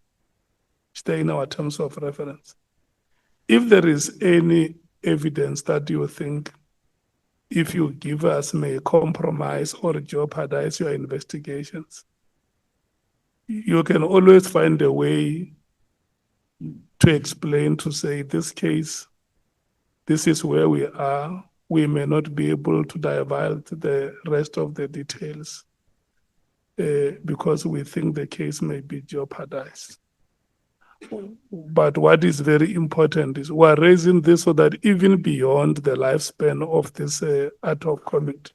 Stay in our terms of reference. If there is any evidence that you think, if you give us, may compromise or jeopardize your investigations, you can always find a way to explain, to say, this case, this is where we are. We may not be able to divulge the rest of the details because we think the case may be jeopardized. But what is very important is we are raising this so that even beyond the lifespan of this ad hoc committee,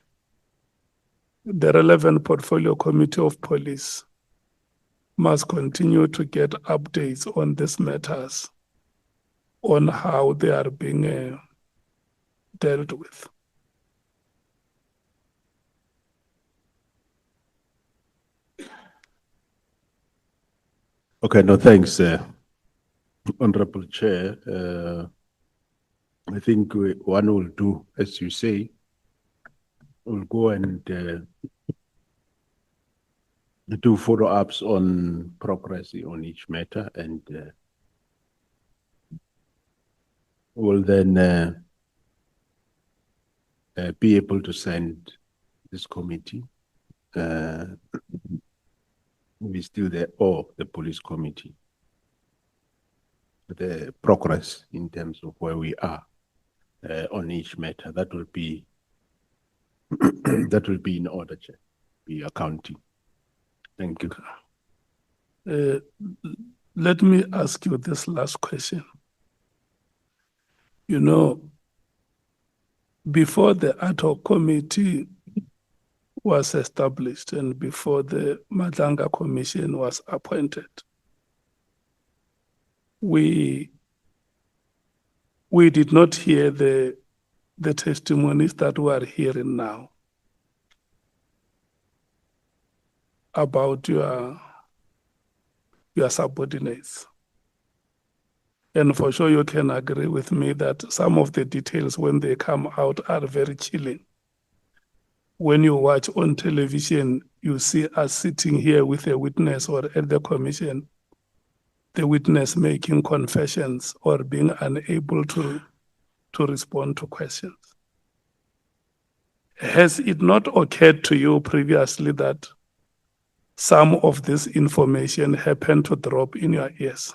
the relevant portfolio committee of police must continue to get updates on these matters, on how they are being dealt with. Okay, no, thanks, Honorable Chair. I think one will do, as you say, we'll go and do follow-ups on progress on each matter, and we'll then be able to send this committee, we still there, or the police committee, the progress in terms of where we are on each matter. That will be that will be in order, Chair, be accounting. Thank you. Let me ask you this last question. You know, before the ad hoc committee was established and before the Madlanga Commission was appointed, we did not hear the testimonies that we are hearing now about your subordinates. And for sure you can agree with me that some of the details when they come out are very chilling. When you watch on television, you see us sitting here with a witness or at the commission, the witness making confessions or being unable to respond to questions. Has it not occurred to you previously that some of this information happened to drop in your ears?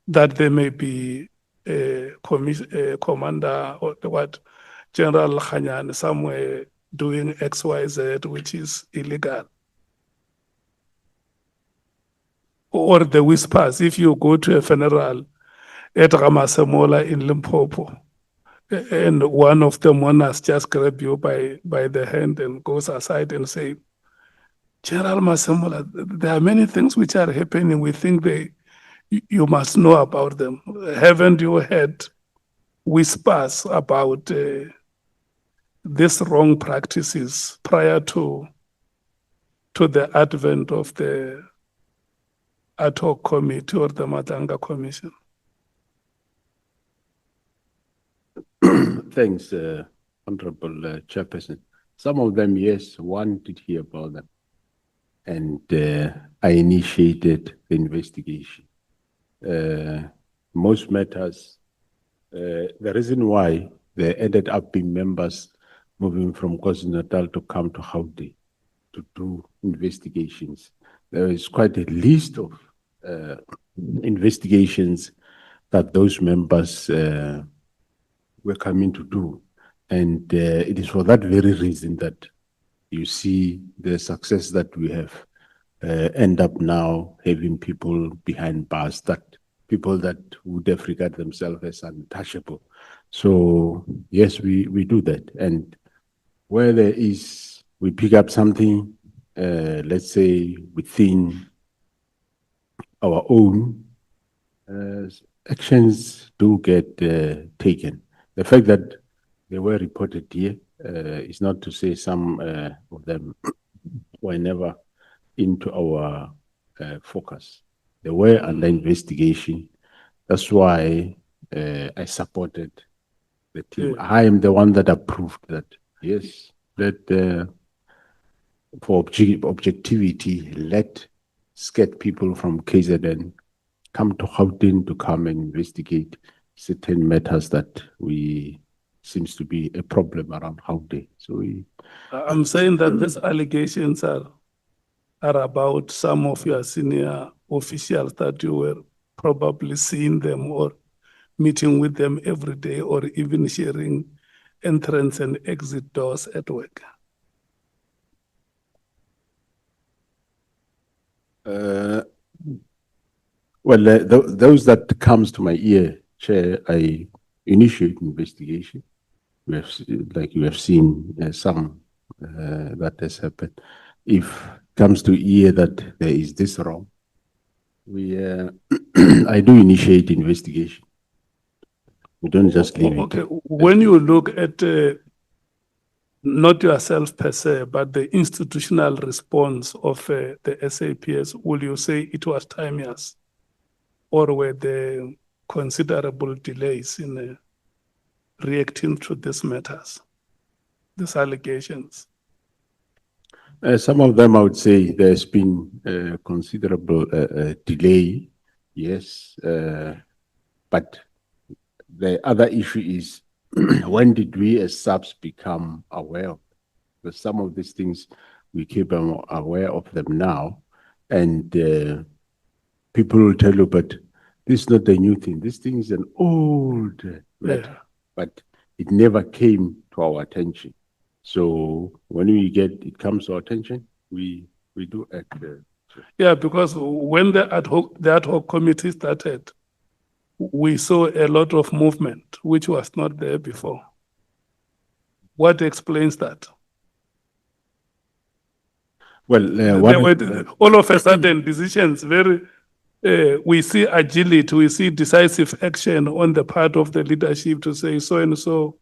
That there may be a commander or what, General Khanyan somewhere doing XYZ, which is illegal. Or the whispers, if you go to a funeral at Fannie Masemola in Limpopo, and one of the mourners just grab you by the hand and goes aside and say, General Masemola, there are many things which are happening. We think you must know about them. Haven't you heard whispers about these wrong practices prior to the advent of the ad hoc committee or the Madlanga Commission? Thanks, Honorable Chairperson. Some of them, yes, one did hear about them. And I initiated the investigation. Most matters, the reason why they ended up being members moving from KwaZulu-Natal to come to Gauteng to do investigations. There is quite a list of investigations that those members were coming to do. And it is for that very reason that you see the success that we have end up now having people behind bars, that people that would have regarded themselves as untouchable. So yes, we do that. And where there is, we pick up something, let's say within our own, actions do get taken. The fact that they were reported here is not to say some of them were never into our focus. They were under investigation. That's why I supported the team. Yeah. I am the one that approved that, yes, that for objectivity, let scared people from KZN come to Gauteng to come and investigate certain matters that seems to be a problem around Gauteng. So I'm saying that these allegations are about some of your senior officials that you were probably seeing them or meeting with them every day or even sharing entrance and exit doors at work. Well, those that comes to my ear, Chair, I initiate investigation. We have, like you have seen, some that has happened. If it comes to ear that there is this wrong, we I do initiate investigation. We don't just leave it. Okay, when you look at not yourself per se, but the institutional response of the SAPS, will you say it was timeous? Or were there considerable delays in reacting to these matters, these allegations? Some of them, I would say, there's been considerable delay, yes. But the other issue is, when did we as subs become aware of? Because some of these things, we keep aware of them now. And people will tell you, but this is not a new thing. This thing is an old matter, but it never came to our attention. So when it comes to our attention, we do act. Yeah, because when the ad hoc committee started, we saw a lot of movement, which was not there before. What explains that? Well, There one, were all of a sudden decisions very, we see agility, we see decisive action on the part of the leadership to say so and so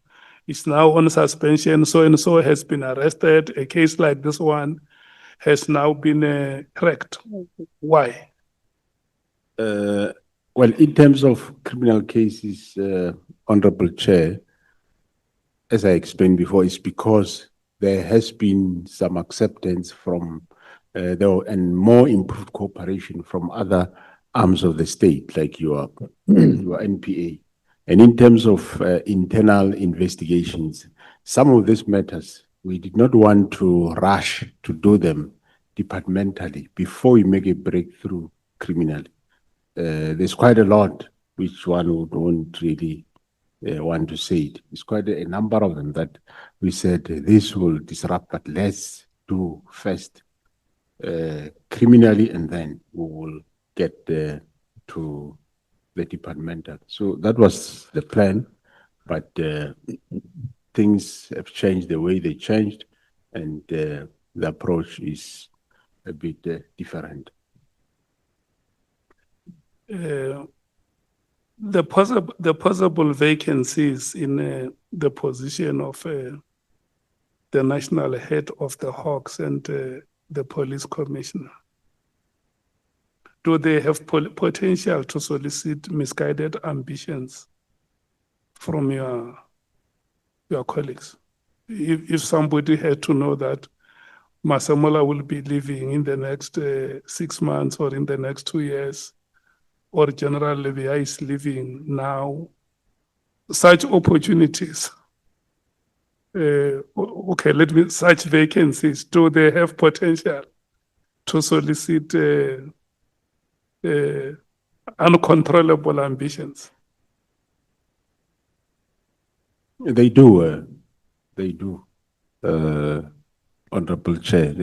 is now on suspension, so and so has been arrested. A case like this one has now been cracked. Why? well, in terms of criminal cases, Honorable Chair, as I explained before, it's because there has been some acceptance from and more improved cooperation from other arms of the state, like your NPA. And in terms of internal investigations, some of these matters, we did not want to rush to do them departmentally before we make a breakthrough criminally. There's quite a lot which one would want really want to say it. It's quite a number of them that we said this will disrupt, but let's do first criminally, and then we will get to the departmental. So that was the plan, but things have changed the way they changed, and the approach is a bit different. The possible vacancies in the position of the national head of the Hawks and the police commissioner, do they have potential to solicit misguided ambitions from your colleagues? If somebody had to know that Masemola will be leaving in the next 6 months or in the next 2 years, or General Levia is leaving now, such opportunities, such vacancies, do they have potential to solicit uncontrollable ambitions? They do, Honorable Chair.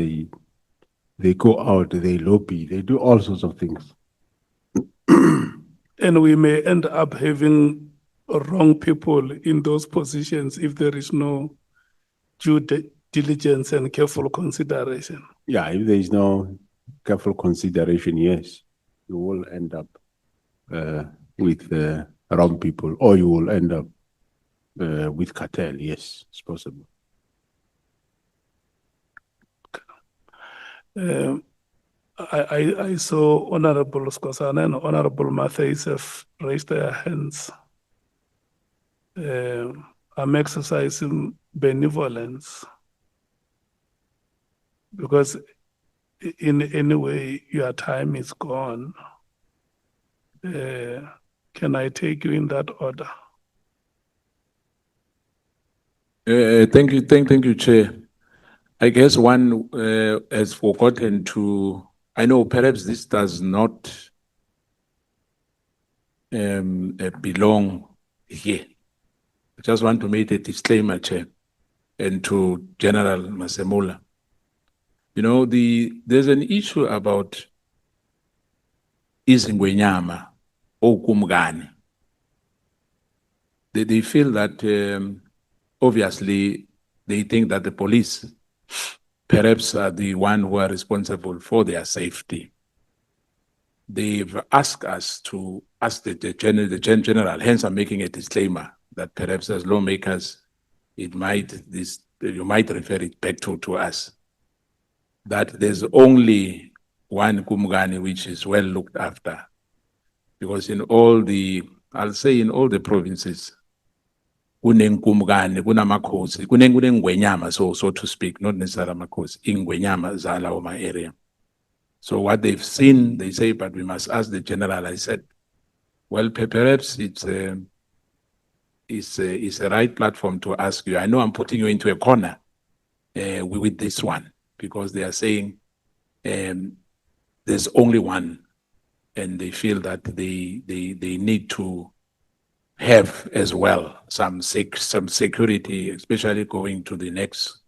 They go out, they lobby, they do all sorts of things. And we may end up having wrong people in those positions if there is no due diligence and careful consideration. Yeah, if there is no careful consideration, yes, you will end up with wrong people, or you will end up with cartel. Yes, it's possible. I saw Honorable Skosana and Honorable Matthews have raised their hands. I'm exercising benevolence because in any way your time is gone. Can I take you in that order? Thank you, Chair. I guess one has forgotten to, I know perhaps this does not belong here. I just want to make a disclaimer, Chair, and to General Masemola. You know, there's an issue about izingwenyama or kumgani. They feel that obviously they think that the police perhaps are the one who are responsible for their safety. They've asked us to ask the general, hence I'm making a disclaimer that perhaps as lawmakers, you might refer it back to us, that there's only one Kumgani which is well looked after. Because in all the, I'll say in all the provinces, kunenkumgani, kunamakhosi, kunengwenyama, so to speak, not necessarily amakhosi, ingwenyama zalawo ma area. So what they've seen, they say, but we must ask the general. I said, well, perhaps it's a right platform to ask you. I know I'm putting you into a corner with this one, because they are saying there's only one, and they feel that they need to have as well some security, especially going to the next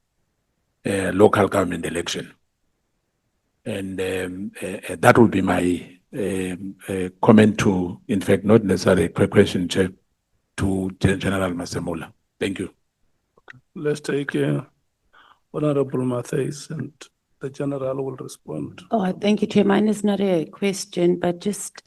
local government election. And that would be my a comment to, in fact, not necessarily a question, Chair, to General Masemola. Thank you. Let's take Honorable Matthys and the General will respond. Oh, thank you, Chair. Mine is not a question, but just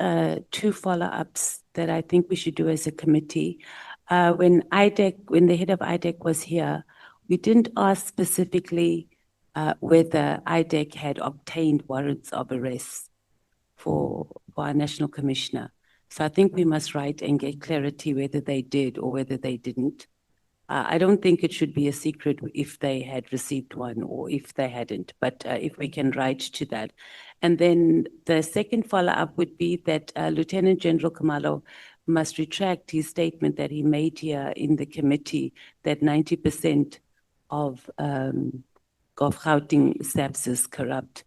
two follow-ups that I think we should do as a committee. When the head of IDEC was here, we didn't ask specifically whether IDEC had obtained warrants of arrest for our National Commissioner. So I think we must write and get clarity whether they did or whether they didn't. I don't think it should be a secret if they had received one or if they hadn't, but if we can write to that. And then the second follow-up would be that Lieutenant General Khumalo must retract his statement that he made here in the committee that 90% of Gauteng SAPS is corrupt,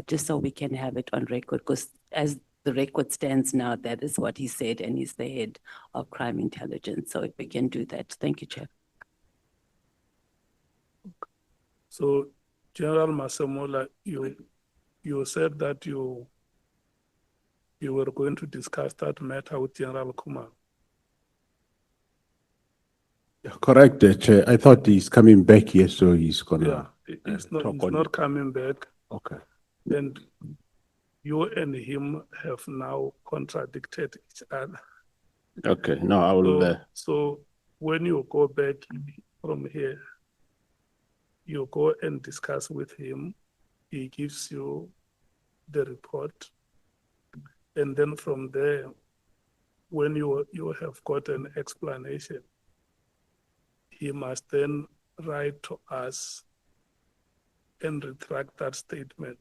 just so we can have it on record, because as the record stands now, that is what he said, and he's the head of crime intelligence. So if we can do that. Thank you, Chair. So General Masemola, you said that you were going to discuss that matter with General Kumar. Correct, Chair. I thought he's coming back here, so he's gonna. He's talk on not it. coming back. Okay. And you and him have now contradicted each other. Okay. No, I will. So when you go back from here, you go and discuss with him. He gives you the report. And then from there, when you have got an explanation, he must then write to us and retract that statement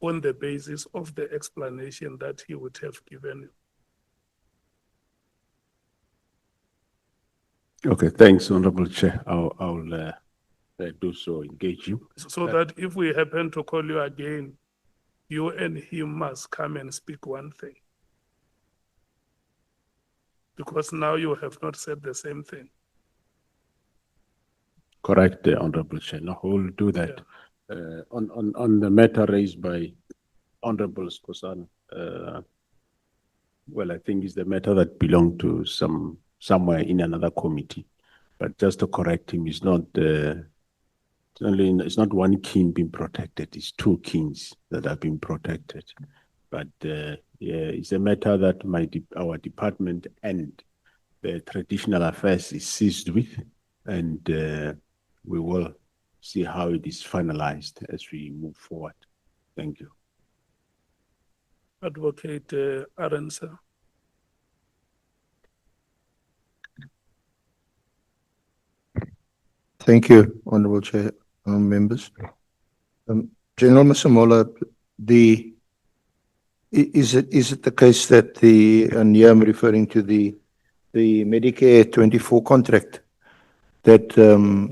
on the basis of the explanation that he would have given you. Okay. Thanks, Honorable Chair. I'll do so. Engage you. So that if we happen to call you again, you and him must come and speak one thing. Because now you have not said the same thing. Correct, Honorable Chair. No, we'll do that. On the matter raised by Honorable Skosana, well, I think it's the matter that belonged to somewhere in another committee. But just to correct him, it's not it's not one king being protected; it's two kings that are being protected. But yeah, it's a matter that our department and the traditional affairs is seized with, and we will see how it is finalized as we move forward. Thank you. Advocate Arensa. Thank you, Honorable Chair, members. General Masemola, is it the case that and here I'm referring to the Medicare 24 contract, that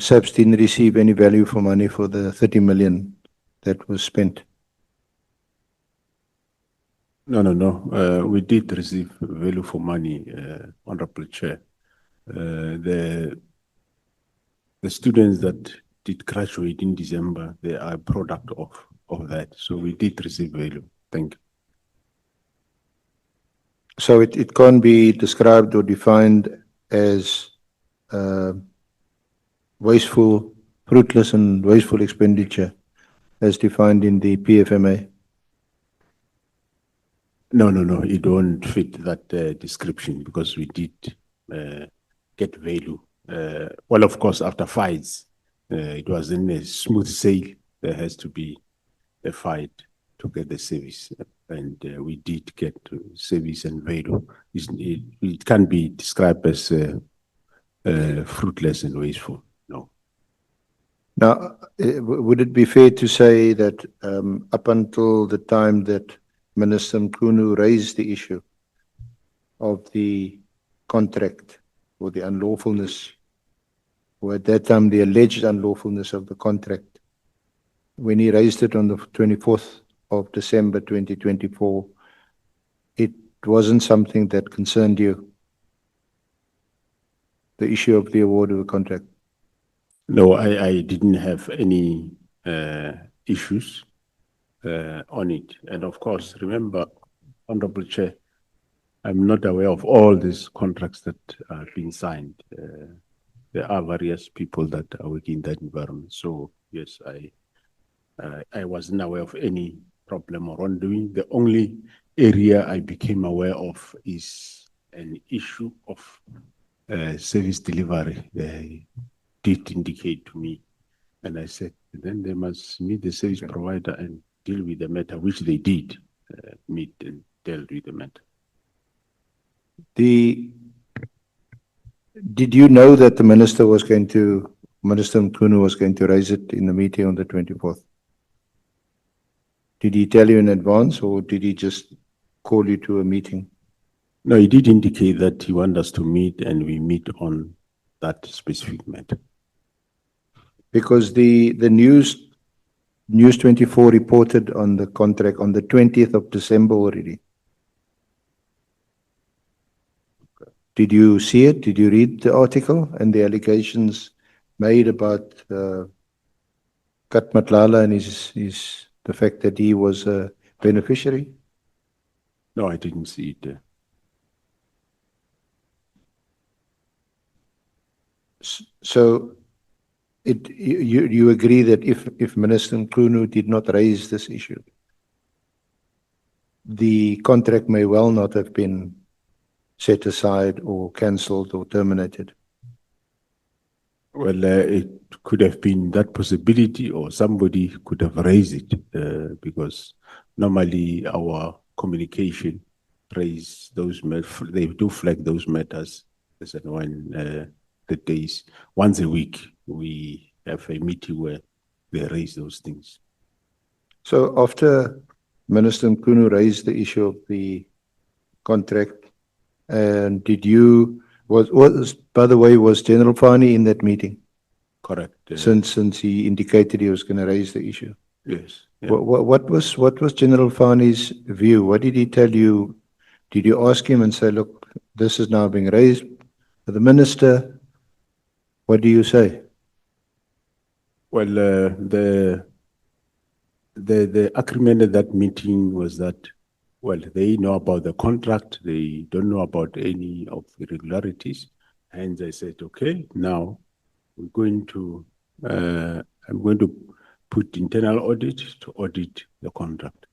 SAPS didn't receive any value for money for the 30 million that was spent? No. We did receive value for money, Honorable Chair. The students that did graduate in December, they are a product of that. So we did receive value. Thank you. So it can't be described or defined as wasteful, fruitless and wasteful expenditure as defined in the PFMA? No, it won't fit that description because we did get value. Well, of course, after fights, it wasn't a smooth sail. There has to be a fight to get the service, and we did get service and value. It can't be described as fruitless and wasteful. No. Now, would it be fair to say that up until the time that Minister Mkhunu raised the issue of the contract or the unlawfulness, or at that time the alleged unlawfulness of the contract, when he raised it on the 24th of December 2024, it wasn't something that concerned you, the issue of the award of the contract? No, I didn't have any issues on it. And of course, remember, Honorable Chair, I'm not aware of all these contracts that are being signed. There are various people that are working in that environment. So yes, I wasn't aware of any problem or wrongdoing. The only area I became aware of is an issue of service delivery. They did indicate to me, and I said, then they must meet the service provider and deal with the matter, which they did meet and dealt with the matter. Did you know that the Minister Mkhunu was going to raise it in the meeting on the 24th? Did he tell you in advance, or did he just call you to a meeting? No, he did indicate that he wanted us to meet, and we meet on that specific matter. Because the News 24 reported on the contract on the 20th of December already. Did you see it? Did you read the article and the allegations made about Kat Matlala and the fact that he was a beneficiary? No, I didn't see it. So you agree that if Minister Mkhunu did not raise this issue, the contract may well not have been set aside or cancelled or terminated? Well, it could have been that possibility, or somebody could have raised it, because normally our communication raise those they do flag those matters as and when the days. Once a week, we have a meeting where they raise those things. So after Minister Mkhunu raised the issue of the contract, and by the way, was General Fannie in that meeting? Correct. Since he indicated he was going to raise the issue. Yes. Yeah. What was General Fannie's view? What did he tell you? Did you ask him and say, look, this is now being raised by the minister? What do you say? Well, the agreement at that meeting was that, well, they know about the contract, they don't know about any of the irregularities. And I said, okay, now I'm going to put internal audit to audit the contract.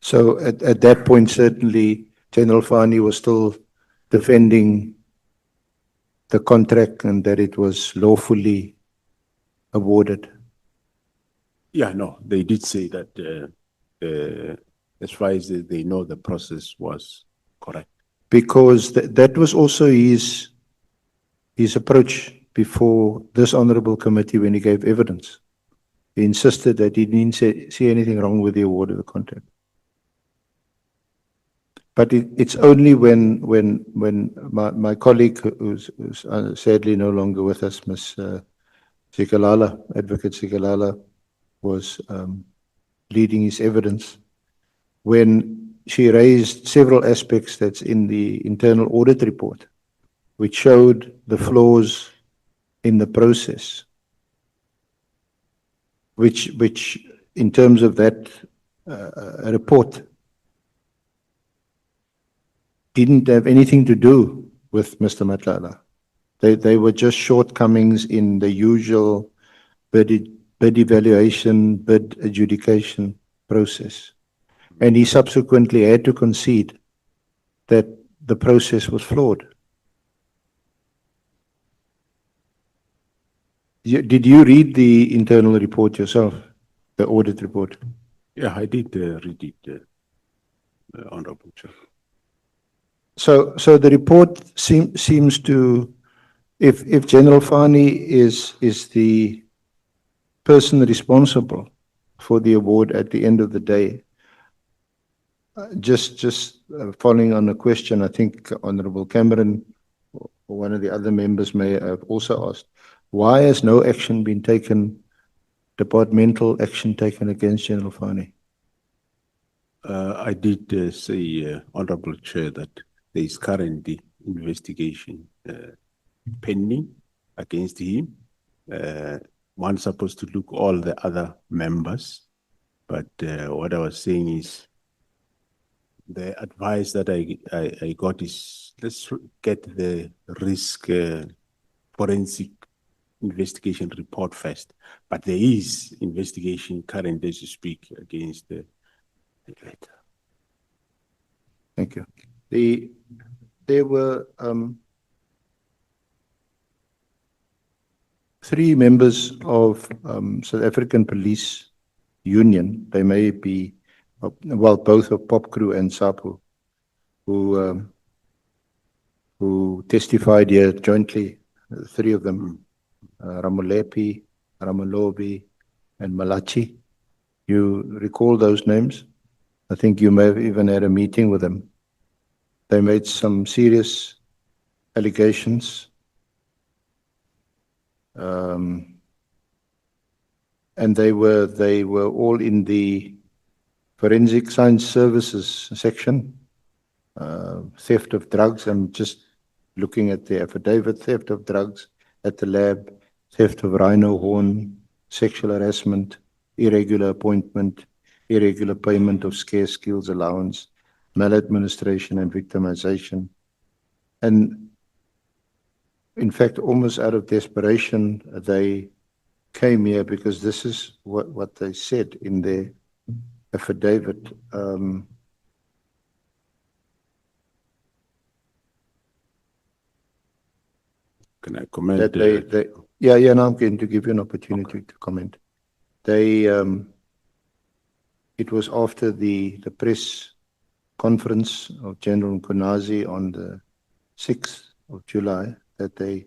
So at that point, certainly, General Fannie was still defending the contract and that it was lawfully awarded. Yeah, no, they did say that as far as they know, the process was correct. Because that was also his approach before this honorable committee when he gave evidence. He insisted that he didn't see anything wrong with the award of the contract. But it's only when my colleague, who's sadly no longer with us, Ms. Sikalala, Advocate Sikalala, was leading his evidence, when she raised several aspects that's in the internal audit report, which showed the flaws in the process, which in terms of that report didn't have anything to do with Mr. Matlala. They were just shortcomings in the usual bid evaluation, bid adjudication process. And he subsequently had to concede that the process was flawed. Did you read the internal report yourself, the audit report? Yeah, I did read it, Honorable Chair. So the report seems to, if General Fannie is the person responsible for the award at the end of the day, just following on a question, I think Honorable Cameron or one of the other members may have also asked, why has no action been taken, departmental action taken against General Fannie? I did say, Honorable Chair, that there is currently investigation pending against him. One's supposed to look all the other members, but what I was saying is the advice that I got is let's get the risk forensic investigation report first. But there is investigation current as you speak against the letter. Thank you. There were 3 members of South African Police Union. They may be, well, both of PopCrew and SAPU, who testified here jointly, 3 of them, Ramolepi, Ramolobi, and Malachi. You recall those names? I think you may have even had a meeting with them. They made some serious allegations. And they were all in the Forensic Science Services section. Theft of drugs, I'm just looking at the affidavit, theft of drugs at the lab, theft of rhino horn, sexual harassment, irregular appointment, irregular payment of scarce skills allowance, maladministration and victimization. And in fact, almost out of desperation, they came here because this is what they said in their affidavit. Can I comment? That yeah, now I'm going to give you an opportunity to comment. It was after the press conference of General Nkonazi on the 6th of July that they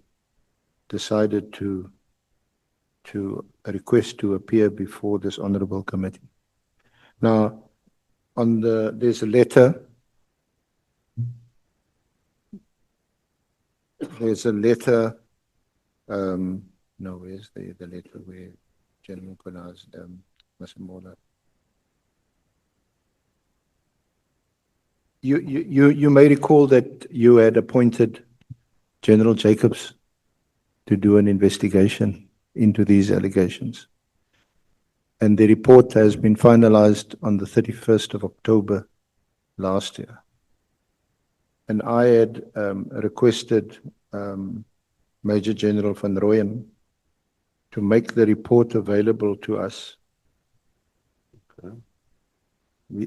decided to request to appear before this honorable committee. Now, there's a letter. There's a letter. No, where's the letter where General Nkonazi, Masemola? You may recall that you had appointed General Jacobs to do an investigation into these allegations. And the report has been finalized on the 31st of October last year. And I had requested Major General van Rooyen to make the report available to us. Okay.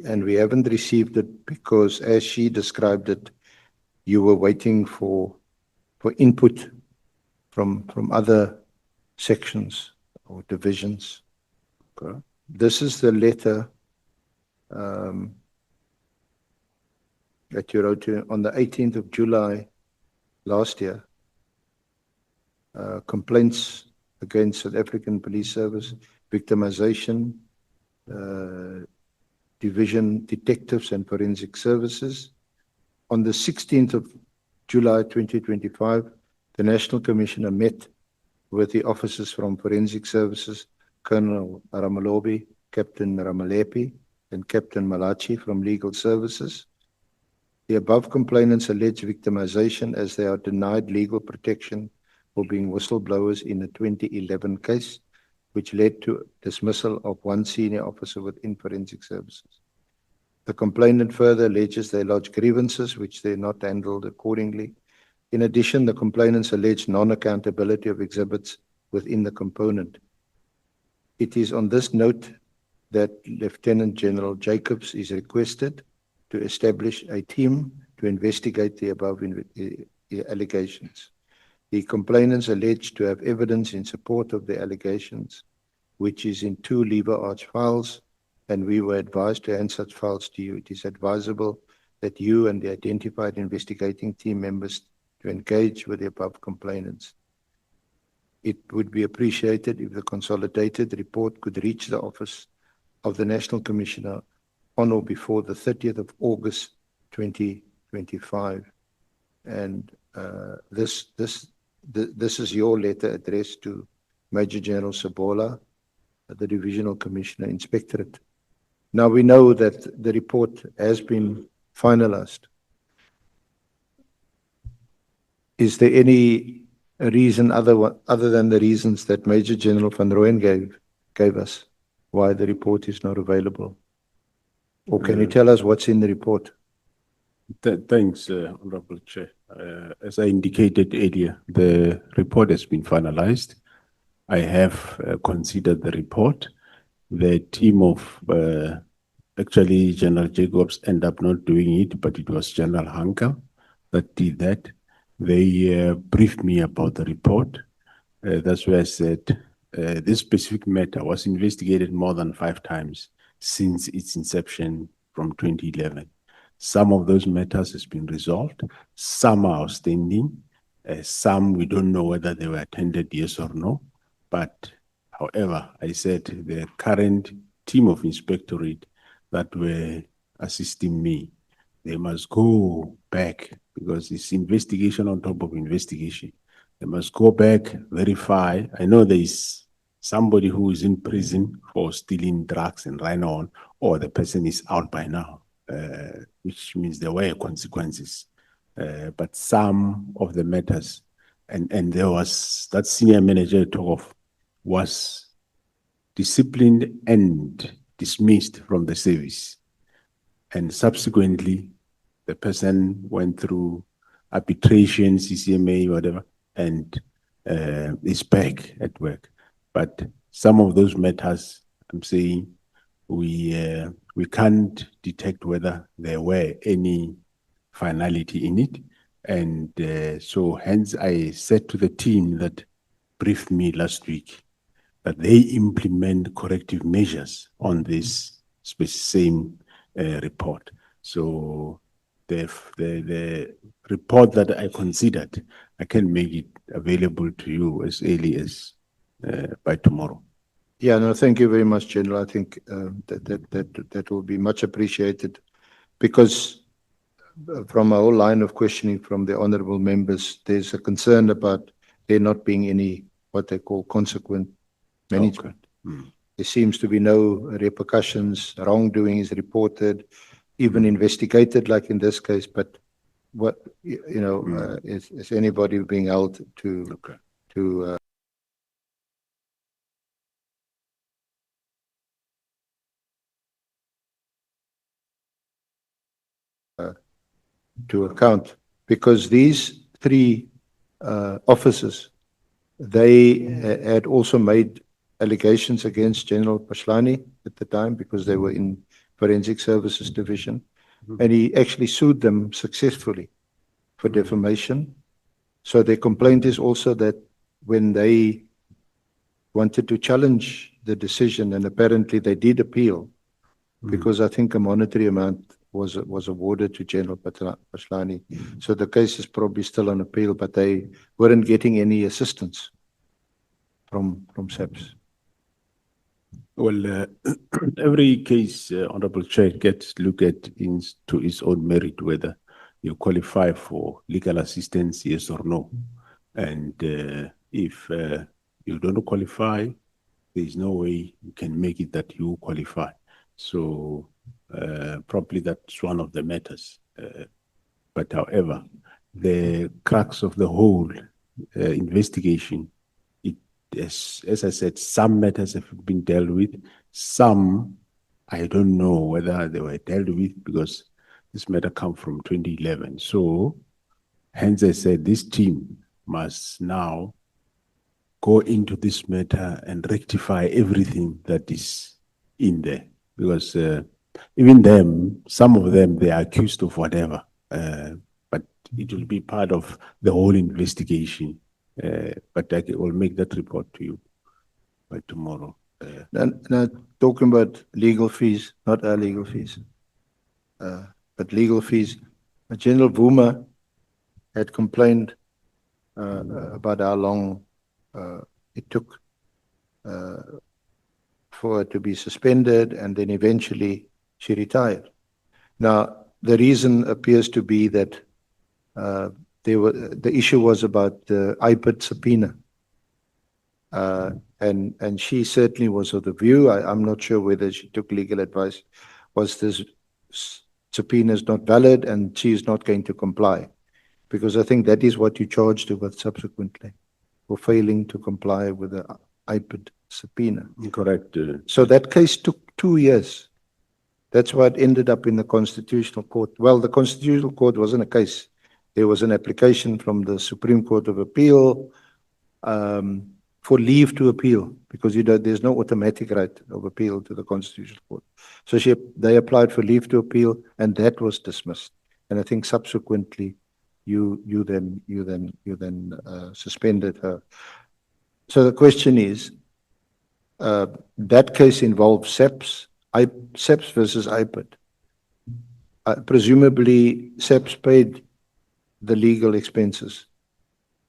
And we haven't received it because, as she described it, you were waiting for input from other sections or divisions. Okay. This is the letter that you wrote on the 18th of July last year. Complaints against South African Police Service, victimization, Division Detectives and Forensic Services. On the 16th of July 2025, the National Commissioner met with the officers from Forensic Services, Colonel Ramalobi, Captain Ramalepi, and Captain Malachi from Legal Services. The above complainants allege victimization as they are denied legal protection for being whistleblowers in a 2011 case, which led to dismissal of one senior officer within Forensic Services. The complainant further alleges they lodged grievances which they not handled accordingly. In addition, the complainants allege non-accountability of exhibits within the component. It is on this note that Lieutenant General Jacobs is requested to establish a team to investigate the above allegations. The complainants allege to have evidence in support of the allegations, which is in 2 lever arch files, and we were advised to hand such files to you. It is advisable that you and the identified investigating team members to engage with the above complainants. It would be appreciated if the consolidated report could reach the office of the National Commissioner on or before the 30th of August 2025. And this is your letter addressed to Major General Sabola, the Divisional Commissioner, Inspectorate. Now we know that the report has been finalized. Is there any reason other than the reasons that Major General van Rooyen gave us why the report is not available? Or can you tell us what's in the report? Thanks, Honorable Chair. As I indicated earlier, the report has been finalized. I have considered the report. The team of actually General Jacobs ended up not doing it, but it was General Hanker that did that. They briefed me about the report. That's where I said this specific matter was investigated more than 5 times since its inception from 2011. Some of those matters has been resolved. Some are outstanding. Some we don't know whether they were attended, yes or no. But however, I said the current team of inspectorate that were assisting me, they must go back because it's investigation on top of investigation. They must go back, verify. I know there is somebody who is in prison for stealing drugs and right on, or the person is out by now, which means there were consequences. But some of the matters, and there was that senior manager talk of was disciplined and dismissed from the service. And subsequently, the person went through arbitration, CCMA, whatever, and is back at work. But some of those matters, I'm saying, we can't detect whether there were any finality in it. And so hence I said to the team that briefed me last week that they implement corrective measures on this same report. So the report that I considered, I can make it available to you as early as by tomorrow. Yeah, no, thank you very much, General. I think that will be much appreciated because from a whole line of questioning from the honorable members, there's a concern about there not being any what they call consequent management. Okay. There seems to be no repercussions. Wrongdoing is reported, even investigated, like in this case. But what is anybody being held to account? Because these 3 officers, they had also made allegations against General Paslani at the time because they were in Forensic Services Division. And he actually sued them successfully for defamation. So their complaint is also that when they wanted to challenge the decision, and apparently they did appeal, because I think a monetary amount was awarded to General Paslani. So the case is probably still on appeal, but they weren't getting any assistance from SAPS. Well, every case, Honorable Chair, gets looked at to its own merit, whether you qualify for legal assistance, yes or no. And if you don't qualify, there is no way you can make it that you qualify. So probably that's one of the matters. But however, the crux of the whole investigation, as I said, some matters have been dealt with. Some, I don't know whether they were dealt with because this matter comes from 2011. So hence I said this team must now go into this matter and rectify everything that is in there. Because even them, some of them, they are accused of whatever. But it will be part of the whole investigation. But I will make that report to you by tomorrow. Now, talking about legal fees, not our legal fees, but legal fees. General Vuma had complained about how long it took for her to be suspended, and then eventually she retired. Now, the reason appears to be that the issue was about the IPID subpoena. And she certainly was of the view, I'm not sure whether she took legal advice, was this subpoena is not valid and she is not going to comply. Because I think that is what you charged her with subsequently, for failing to comply with the IPID subpoena. Correct. So that case took 2 years That's why it ended up in the Constitutional Court. Well, the Constitutional Court wasn't a case. There was an application from the Supreme Court of Appeal for leave to appeal, because there's no automatic right of appeal to the Constitutional Court. So they applied for leave to appeal, and that was dismissed. And I think subsequently, you then suspended her. So the question is, that case involves SEPS versus IPID. Presumably, SEPS paid the legal expenses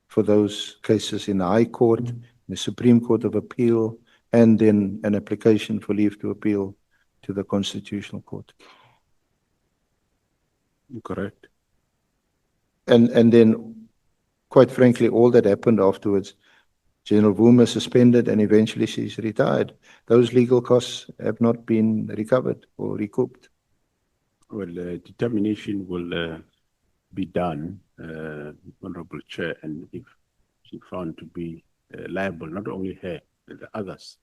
for those cases in the High Court, the Supreme Court of Appeal, and then an application for leave to appeal to the Constitutional Court. Correct. And then, quite frankly, all that happened afterwards, General Wuma suspended and eventually she's retired. Those legal costs have not been recovered or recouped. Well, determination will be done, Honorable Chair, and if she found to be liable, not only her, but the others,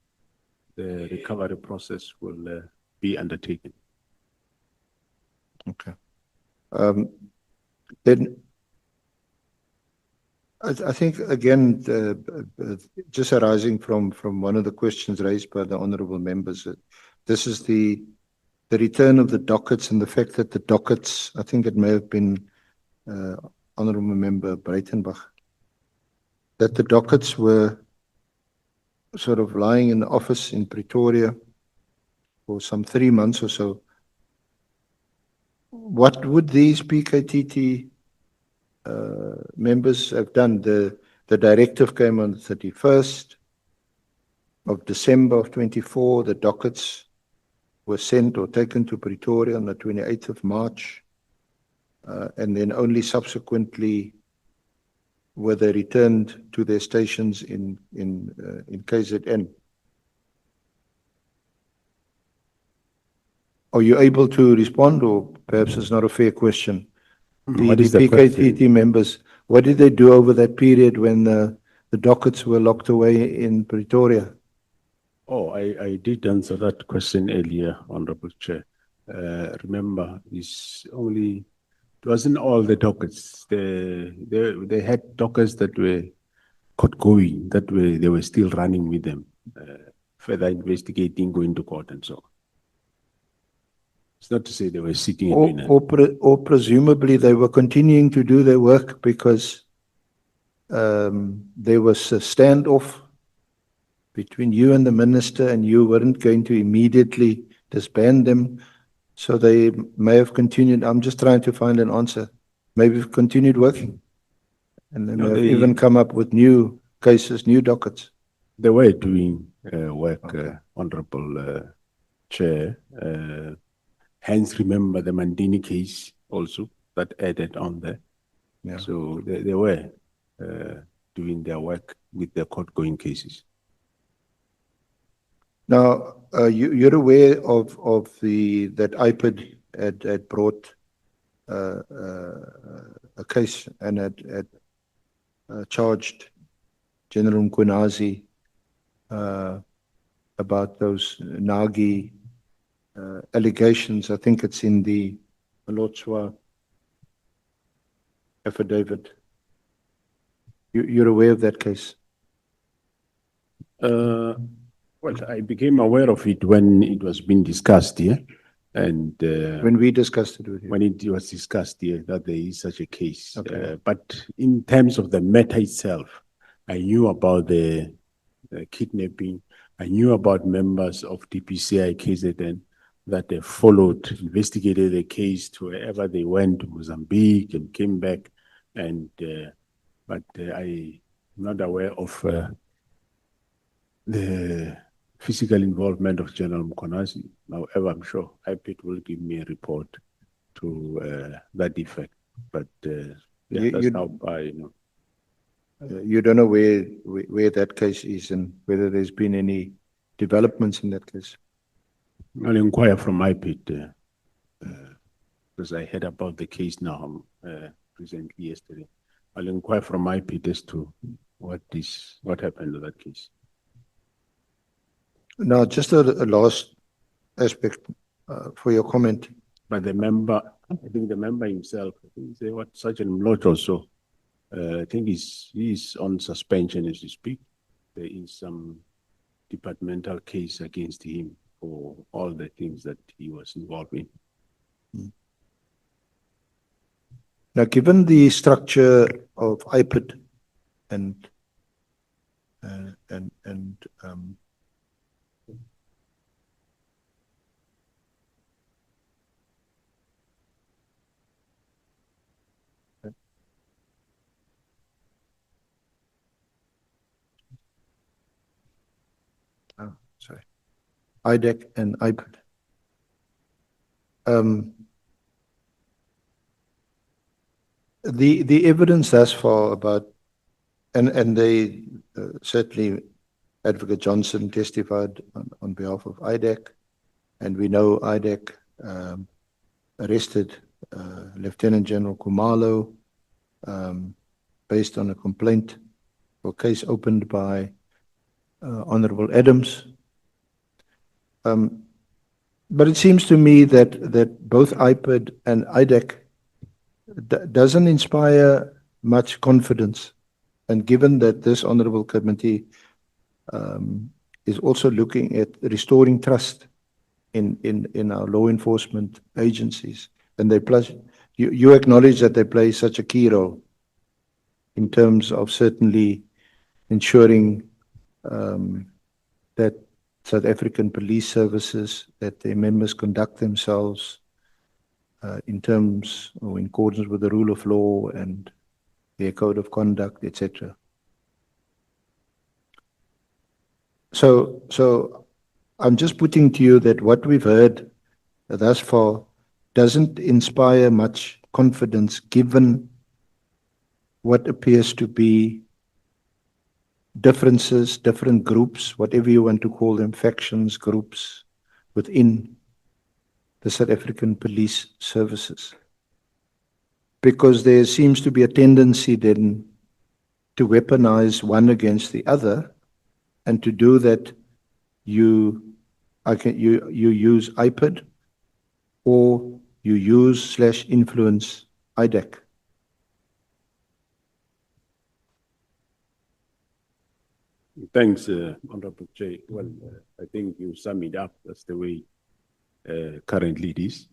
the recovery process will be undertaken. Okay. Then I think, again, just arising from one of the questions raised by the honorable members, this is the return of the dockets and the fact that the dockets, I think it may have been Honorable Member Breitenbach, that the dockets were sort of lying in the office in Pretoria for some 3 months or so. What would these PKTT members have done? The directive came on the 31st of December of 24. The dockets were sent or taken to Pretoria on the 28th of March. And then only subsequently were they returned to their stations in KZN. Are you able to respond, or perhaps it's not a fair question? What is the PKTT members, what did they do over that period when the dockets were locked away in Pretoria? Oh, I did answer that question earlier, Honorable Chair. Remember, it wasn't all the dockets. They had dockets that were court going, they were still running with them, further investigating, going to court and so on. It's not to say they were sitting in Or presumably they were continuing to do their work because there was a standoff between you and the minister, and you weren't going to immediately disband them. So they may have continued. I'm just trying to find an answer. Maybe continued working. And they may have even come up with new cases, new dockets. They were doing work, Honorable Chair. Hence, remember the Mandini case also that added on there. Yeah. So they were doing their work with their court-going cases. Now, you're aware of that IPID had brought a case and had charged General Mkhwanazi about those Nagi allegations. I think it's in the Malotswa affidavit. You're aware of that case? Well, I became aware of it when it was being discussed here, and when we discussed it with you. when it was discussed here that there is such a case. Okay. But in terms of the matter itself, I knew about the kidnapping. I knew about members of DPCI KZN that they followed, investigated the case to wherever they went, to Mozambique, and came back. And but I'm not aware of the physical involvement of General Mkhwanazi. However, I'm sure IPID will give me a report to that effect. But yeah, that's how I know. You don't know where that case is and whether there's been any developments in that case? I'll inquire from IPID because I heard about the case now recently yesterday. I'll inquire from IPID as to what happened to that case. Now, just a last aspect. for your comment. But the member, I think the member himself, I think they what Sergeant Mlot also, I think he's on suspension as we speak. There is some departmental case against him for all the things that he was involved in. Now, given the structure of IPID and sorry, IDEC and IPID. The evidence thus far about, and they certainly, Advocate Johnson testified on behalf of IDEC, and we know IDEC arrested Lieutenant General Kumalo based on a complaint or case opened by Honorable Adams. But it seems to me that both IPID and IDEC doesn't inspire much confidence. And given that this honorable committee is also looking at restoring trust in our law enforcement agencies, and they plus you acknowledge that they play such a key role in terms of certainly ensuring that South African police services, that their members conduct themselves in terms or in accordance with the rule of law and their code of conduct, etc. So I'm just putting to you that what we've heard thus far doesn't inspire much confidence given what appears to be differences, different groups, whatever you want to call them, factions, groups within the South African police services. Because there seems to be a tendency then to weaponize one against the other, and to do that you use IPID or you use/influence IDEC. Thanks, Honorable Chair. Well, I think you sum it up. That's the way currently it is.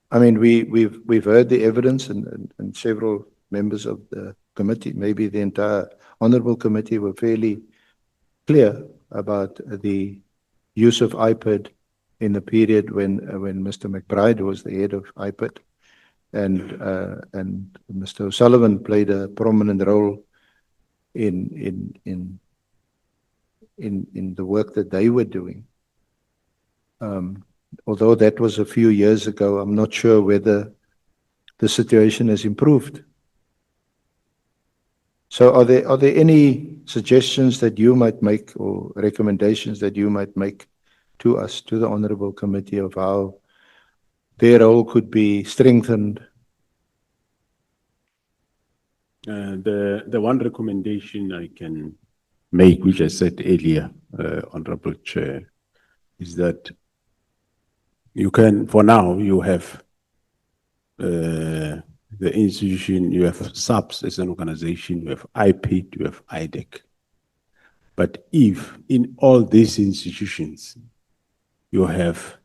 I mean, we've heard the evidence, and several members of the committee, maybe the entire honorable committee, were fairly clear about the use of IPID in the period when Mr. McBride was the head of IPID, and Mr. O'Sullivan played a prominent role in the work that they were doing. Although that was a few years ago, I'm not sure whether the situation has improved. So are there any suggestions that you might make or recommendations that you might make to us, to the Honorable Committee, of how their role could be strengthened? The one recommendation I can make, which I said earlier, Honorable Chair, is that you can, for now, you have the institution, you have SAPS as an organization, you have IPID, you have IDEC. But if in all these institutions you have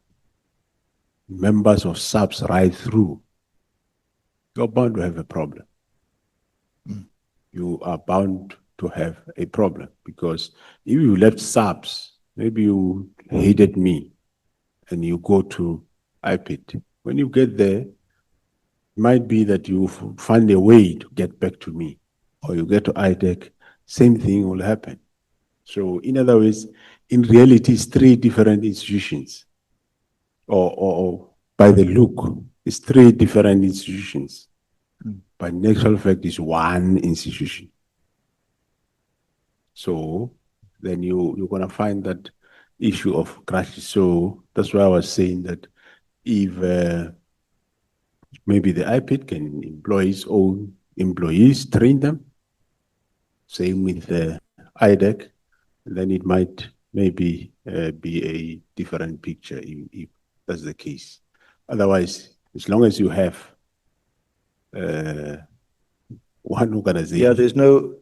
members of SAPS right through, you're bound to have a problem. You are bound to have a problem, because if you left SAPS, maybe you hated me, and you go to IPID. When you get there, it might be that you find a way to get back to me, or you get to IDEC, same thing will happen. So in other words, in reality, it's three different institutions, or by the look, it's three different institutions. But in actual fact, it's one institution. So then you're going to find that issue of crashes. So that's why I was saying that if maybe the IPID can employ its own employees, train them, same with the IDEC, then it might maybe be a different picture if that's the case. Otherwise, as long as you have one organization. Yeah, there's no,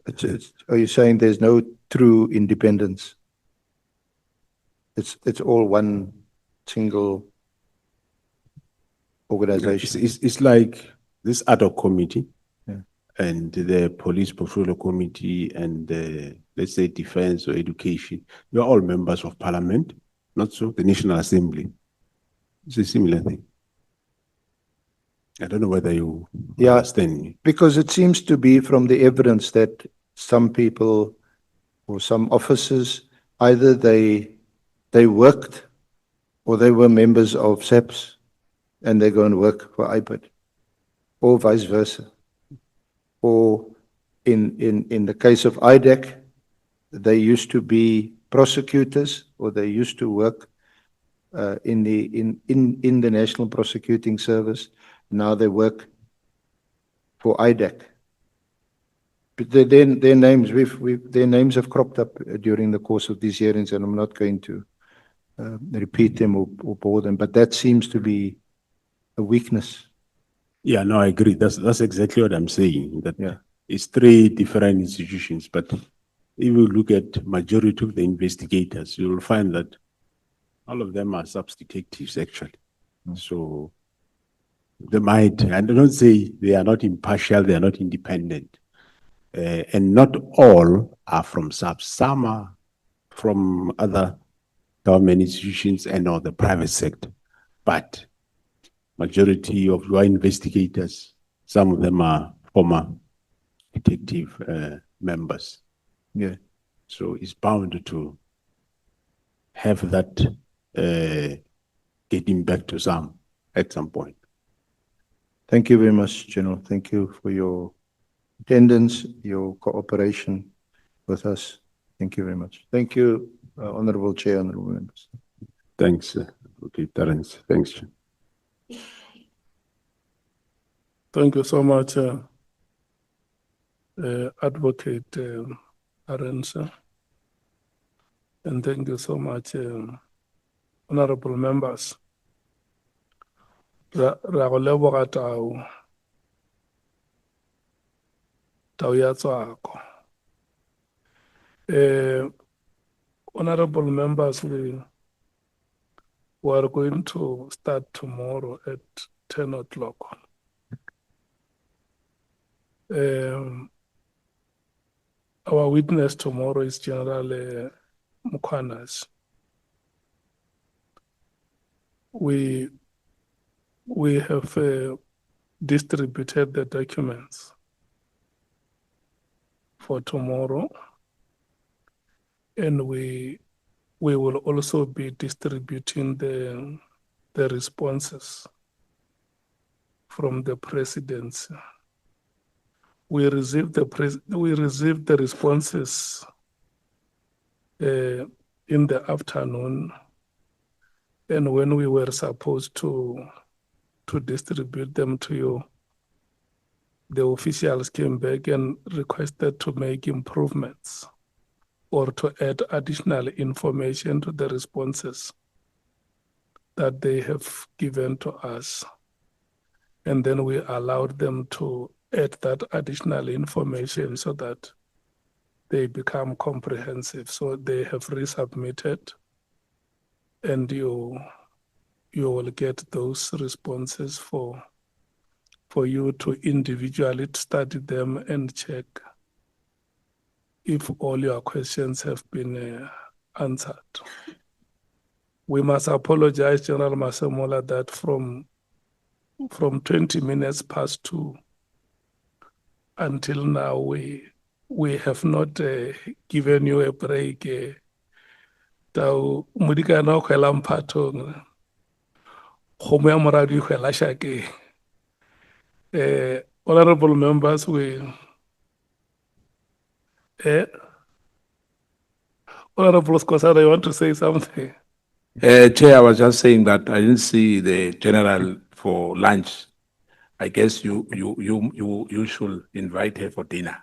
are you saying there's no true independence? It's all one single organization. It's like this ad hoc committee. Yeah. And the police portfolio committee and let's say defense or education, you're all members of parliament, not so the National Assembly. It's a similar thing. I don't know whether you understand me. Because it seems to be from the evidence that some people or some officers, either they worked or they were members of SAPS and they go and work for IPID, or vice versa. Or in the case of IDEC, they used to be prosecutors or they used to work in the National Prosecuting Service. Now they work for IDEC. But their names, their names have cropped up during the course of these hearings, and I'm not going to repeat them or bore them, but that seems to be a weakness. Yeah, no, I agree. That's exactly what I'm saying. That Yeah. it's three different institutions, but if you look at majority of the investigators, you will find that all of them are sub-detectives actually. So they might, I don't say they are not impartial, they are not independent. And not all are from SAPS. Some are from other government institutions and or the private sector. But majority of your investigators, some of them are former detective members. Yeah. So it's bound to have that getting back to some at some point. Thank you very much, General. Thank you for your attendance, your cooperation with us. Thank you very much. Thank you, Honorable Chair, Honorable Members. Thanks, okay, Terence. Thanks, Chair. Thank you so much, Advocate Arensa. And thank you so much, honorable members. Ra go leboga tau ya tswako. Honorable members, we are going to start tomorrow at 10 o'clock. Our witness tomorrow is General Mukwanas. We have distributed the documents for tomorrow, and we will also be distributing the responses from the presidency. We received the responses in the afternoon, and when we were supposed to distribute them to you, the officials came back and requested to make improvements or to add additional information to the responses that they have given to us. And then we allowed them to add that additional information so that they become comprehensive. So they have resubmitted, and you will get those responses for you to individually study them and check if all your questions have been answered. We must apologize, General Masemola, that from 20 minutes past 2 until now, we have not given you a break. Tau mudikana o khwela mphatong, kgomo ya moradi e khwela shakeng. Honorable members, Honorable Skosana, you want to say something? Chair, I was just saying that I didn't see the general for lunch. I guess you should invite her for dinner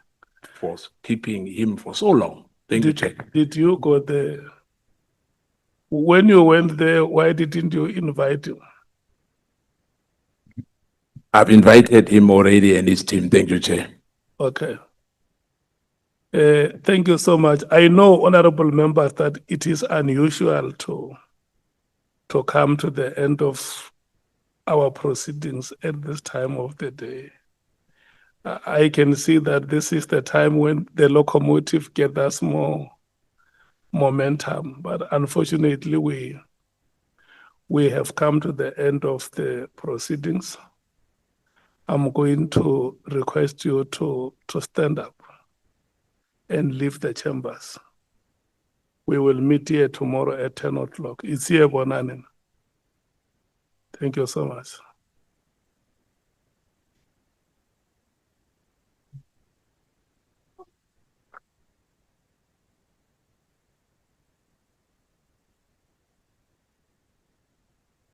for keeping him for so long. Thank you, Chair. Did you go there? When you went there, why didn't you invite him? I've invited him already and his team. Thank you, Chair. Okay. Thank you so much. I know, honorable members, that it is unusual to come to the end of our proceedings at this time of the day. I can see that this is the time when the locomotive gathers more momentum, but unfortunately we have come to the end of the proceedings. I'm going to request you to stand up and leave the chambers. We will meet here tomorrow at 10 o'clock. It's here, Bonanen. Thank you so much.